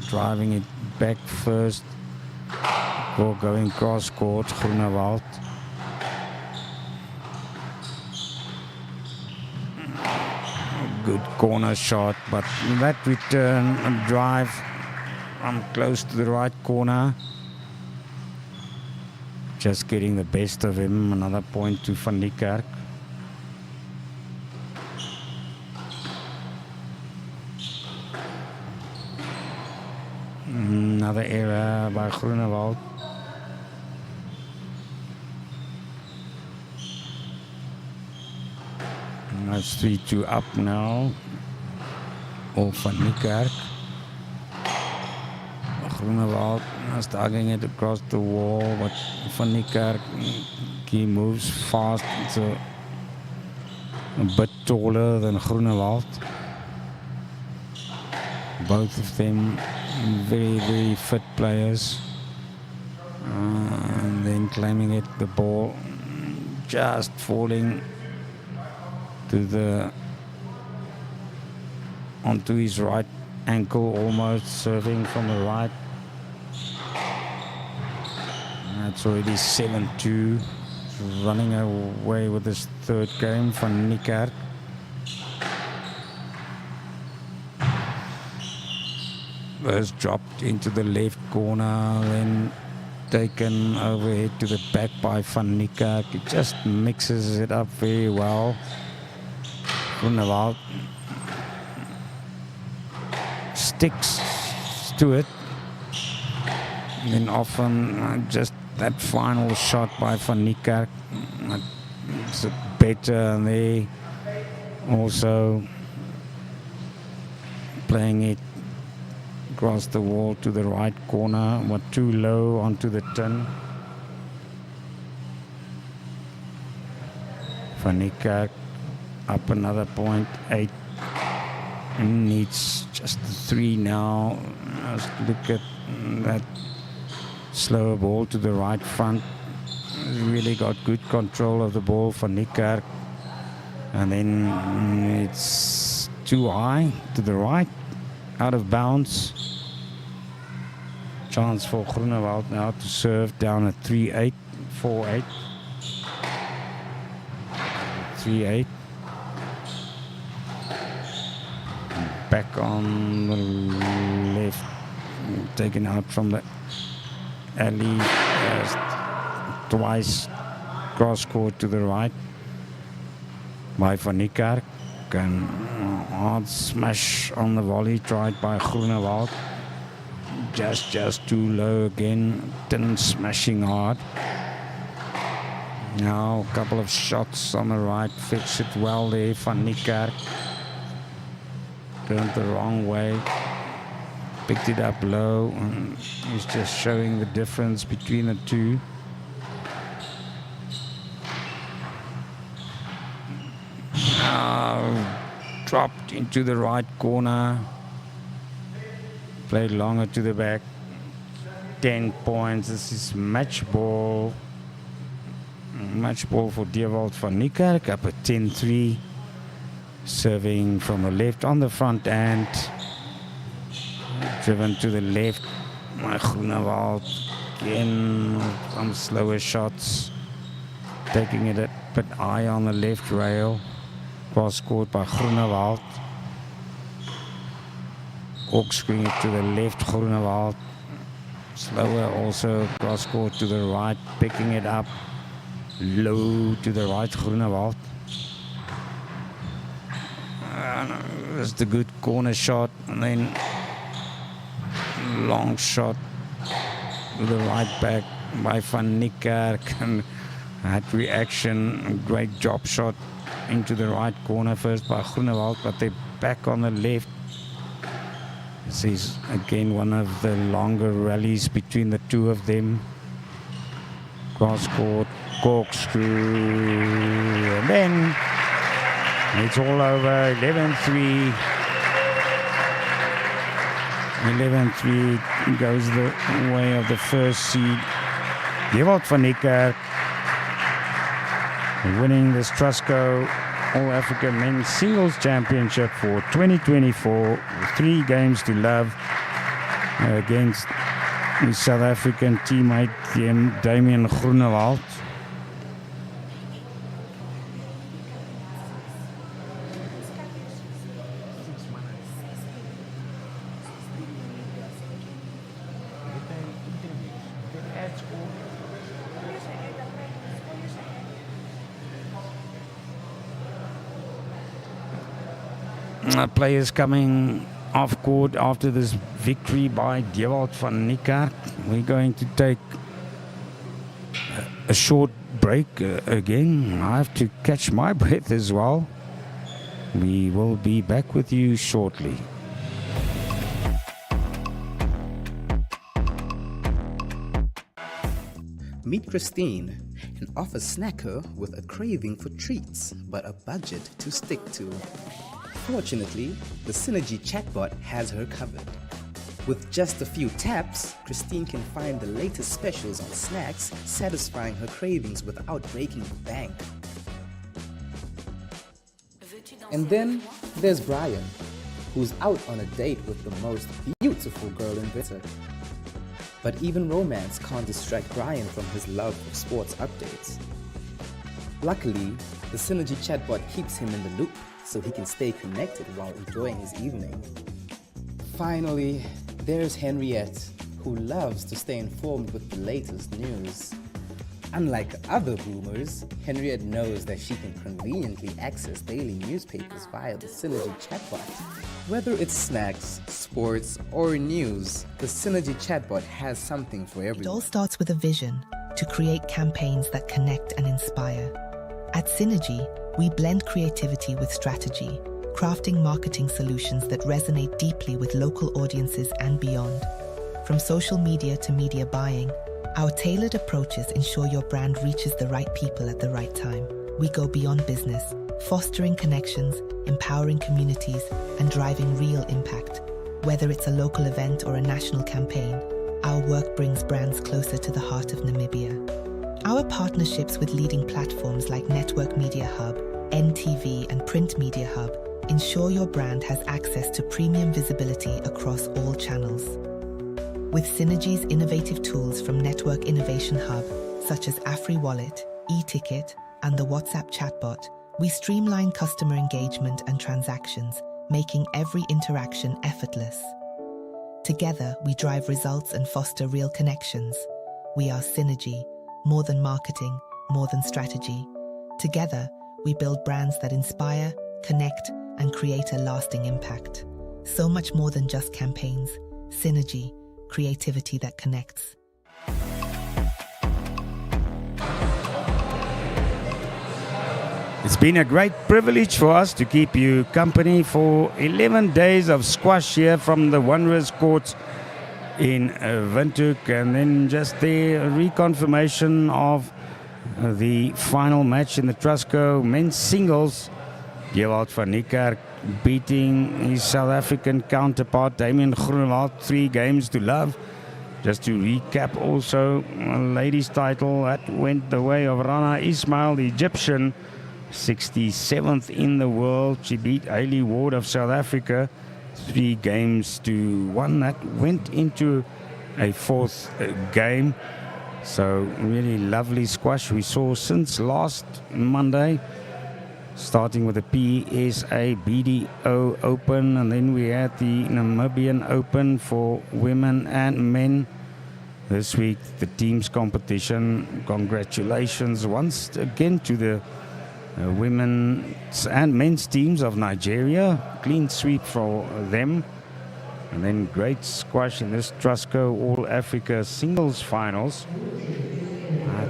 Driving it back first. Or going cross court, Groenewald. Good corner shot, but that return and drive from close to the right corner. Just getting the best of him. Another point to Van Niekerk. Another error by Groenewald. That's 3-2 up now. Or Van Niekerk. Groenewald starting it across the wall, but Van Niekerk, he moves fast. It's a bit taller than Groenewald. Both of them very, very fit players. And then claiming it, the ball just falling onto his right ankle, almost serving from the right. That's already 7-2. Running away with his third game, Van Niekerk. First dropped into the left corner, then taken overhead to the back by Van Niekerk. It just mixes it up very well. Groenewald sticks to it. And then often just that final shot by Van Niekerk. It's better, and they also playing it across the wall to the right corner, but too low onto the tin. Van Niekerk up another point, 8. Needs just 3 now. Let's look at that slower ball to the right front. Really got good control of the ball for Niekerk. And then it's too high to the right, out of bounds. Chance for Groenewald now to serve down at 3-8, 4-8. 3-8. Back on the left, taken out from the alley, twice cross court to the right by Van Niekerk, and hard smash on the volley tried by Groenewald. Just too low again, tin smashing hard. Now a couple of shots on the right, fix it well there, Van Niekerk. Turned the wrong way. picked it up low, and he's just showing the difference between the two. Now dropped into the right corner, played longer to the back. 10 points. This is match ball. Match ball for Dewald van Niekerk, up at 10-3. Serving from the left on the front end. Driven to the left. Groenewald again, some slower shots. Taking it a bit high on the left rail. Cross scored by Groenewald. Corkscrewing it to the left, Groenewald. Slower also, cross court to the right, picking it up low to the right, Groenewald. That's the good corner shot, and then long shot to the right back by Van Niekerk, and that reaction, great drop shot into the right corner first by Groenewald, but they're back on the left. This is again one of the longer rallies between the two of them. Cross court, corkscrew, and then it's all over. 11-3. 11-3 goes the way of the first seed. Dewald van Niekerk winning the Strasco All-Africa Men's Singles Championship for 2024. 3 games to love against his South African teammate Damian Groenewald. Players coming off court after this victory by Dewald van Niekerk. We're going to take a short break again. I have to catch my breath as well. We will be back with you shortly. Meet Christine, an office snacker with a craving for treats, but a budget to stick to. Fortunately, the Synergy chatbot has her covered. With just a few taps, Christine can find the latest specials on snacks, satisfying her cravings without breaking the bank. And then there's Brian, who's out on a date with the most beautiful girl in Britain. But even romance can't distract Brian from his love of sports updates. Luckily, the Synergy chatbot keeps him in the loop so he can stay connected while enjoying his evening. Finally, there's Henriette, who loves to stay informed with the latest news. Unlike other boomers, Henriette knows that she can conveniently access daily newspapers via the Synergy chatbot. Whether it's snacks, sports, or news, the Synergy chatbot has something for everyone. It all starts with a vision to create campaigns that connect and inspire. At Synergy, we blend creativity with strategy, crafting marketing solutions that resonate deeply with local audiences and beyond. From social media to media buying, our tailored approaches ensure your brand reaches the right people at the right time. We go beyond business, fostering connections, empowering communities, and driving real impact. Whether it's a local event or a national campaign, our work brings brands closer to the heart of Namibia. Our partnerships with leading platforms like Network Media Hub, NTV, and Print Media Hub ensure your brand has access to premium visibility across all channels. With Synergy's innovative tools from Network Innovation Hub, such as AfriWallet, eTicket, and the WhatsApp chatbot, we streamline customer engagement and transactions, making every interaction effortless. Together, we drive results and foster real connections. We are Synergy, more than marketing, more than strategy. Together, we build brands that inspire, connect, and create a lasting impact. So much more than just campaigns. Synergy, creativity that connects. It's been a great privilege for us to keep you company for 11 days of squash here from the Wanderers Court in Windhoek, and then just the reconfirmation of the final match in the Trustco men's singles. Dewald van Niekerk beating his South African counterpart Damian Groenewald 3-0. Just to recap also, a ladies' title that went the way of Rana Ismail, the Egyptian, 67th in the world. She beat Hayley Ward of South Africa 3-1. That went into a fourth game. So really lovely squash we saw since last Monday, starting with the PSA BDO Open, and then we had the Namibian Open for women and men. This week the teams competition. Congratulations once again to the women's and men's teams of Nigeria. Clean sweep for them. And then great squash in this Trustco All Africa singles finals.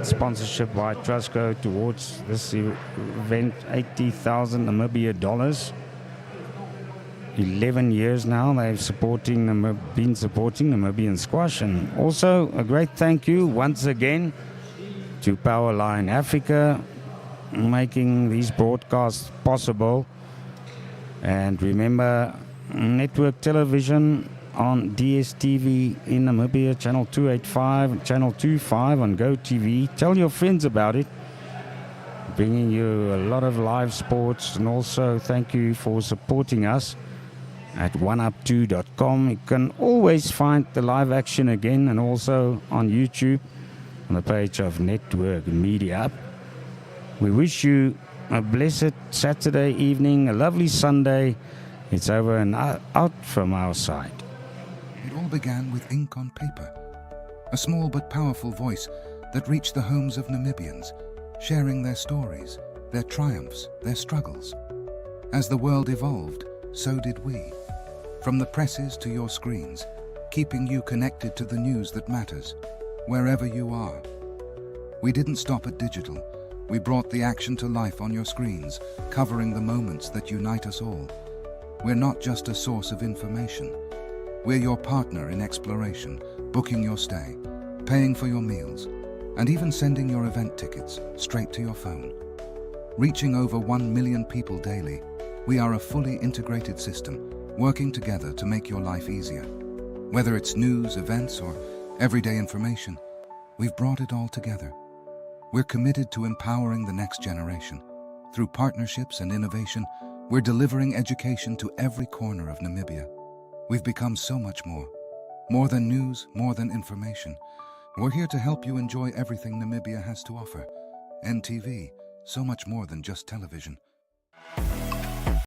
Sponsorship by Trustco towards this event, 80,000 Namibia dollars. 11 years now they've been supporting Namibian squash. And also a great thank you once again to Powerline Africa, making these broadcasts possible. And remember, network television on DSTV in Namibia, channel 285, channel 25 on GoTV. Tell your friends about it, bringing you a lot of live sports. And also thank you for supporting us at oneup2.com. You can always find the live action again, and also on YouTube on the page of Network Media. We wish you a blessed Saturday evening, a lovely Sunday. It's over and out from our side. It all began with ink on paper, a small but powerful voice that reached the homes of Namibians, sharing their stories, their triumphs, their struggles. As the world evolved, so did we. From the presses to your screens, keeping you connected to the news that matters, wherever you are. We didn't stop at digital. We brought the action to life on your screens, covering the moments that unite us all. We're not just a source of information. We're your partner in exploration, booking your stay, paying for your meals, and even sending your event tickets straight to your phone. Reaching over 1 million people daily, we are a fully integrated system, working together to make your life easier. Whether it's news, events, or everyday information, we've brought it all together. We're committed to empowering the next generation. Through partnerships and innovation, we're delivering education to every corner of Namibia. We've become so much more. More than news, more than information. We're here to help you enjoy everything Namibia has to offer. NTV, so much more than just television.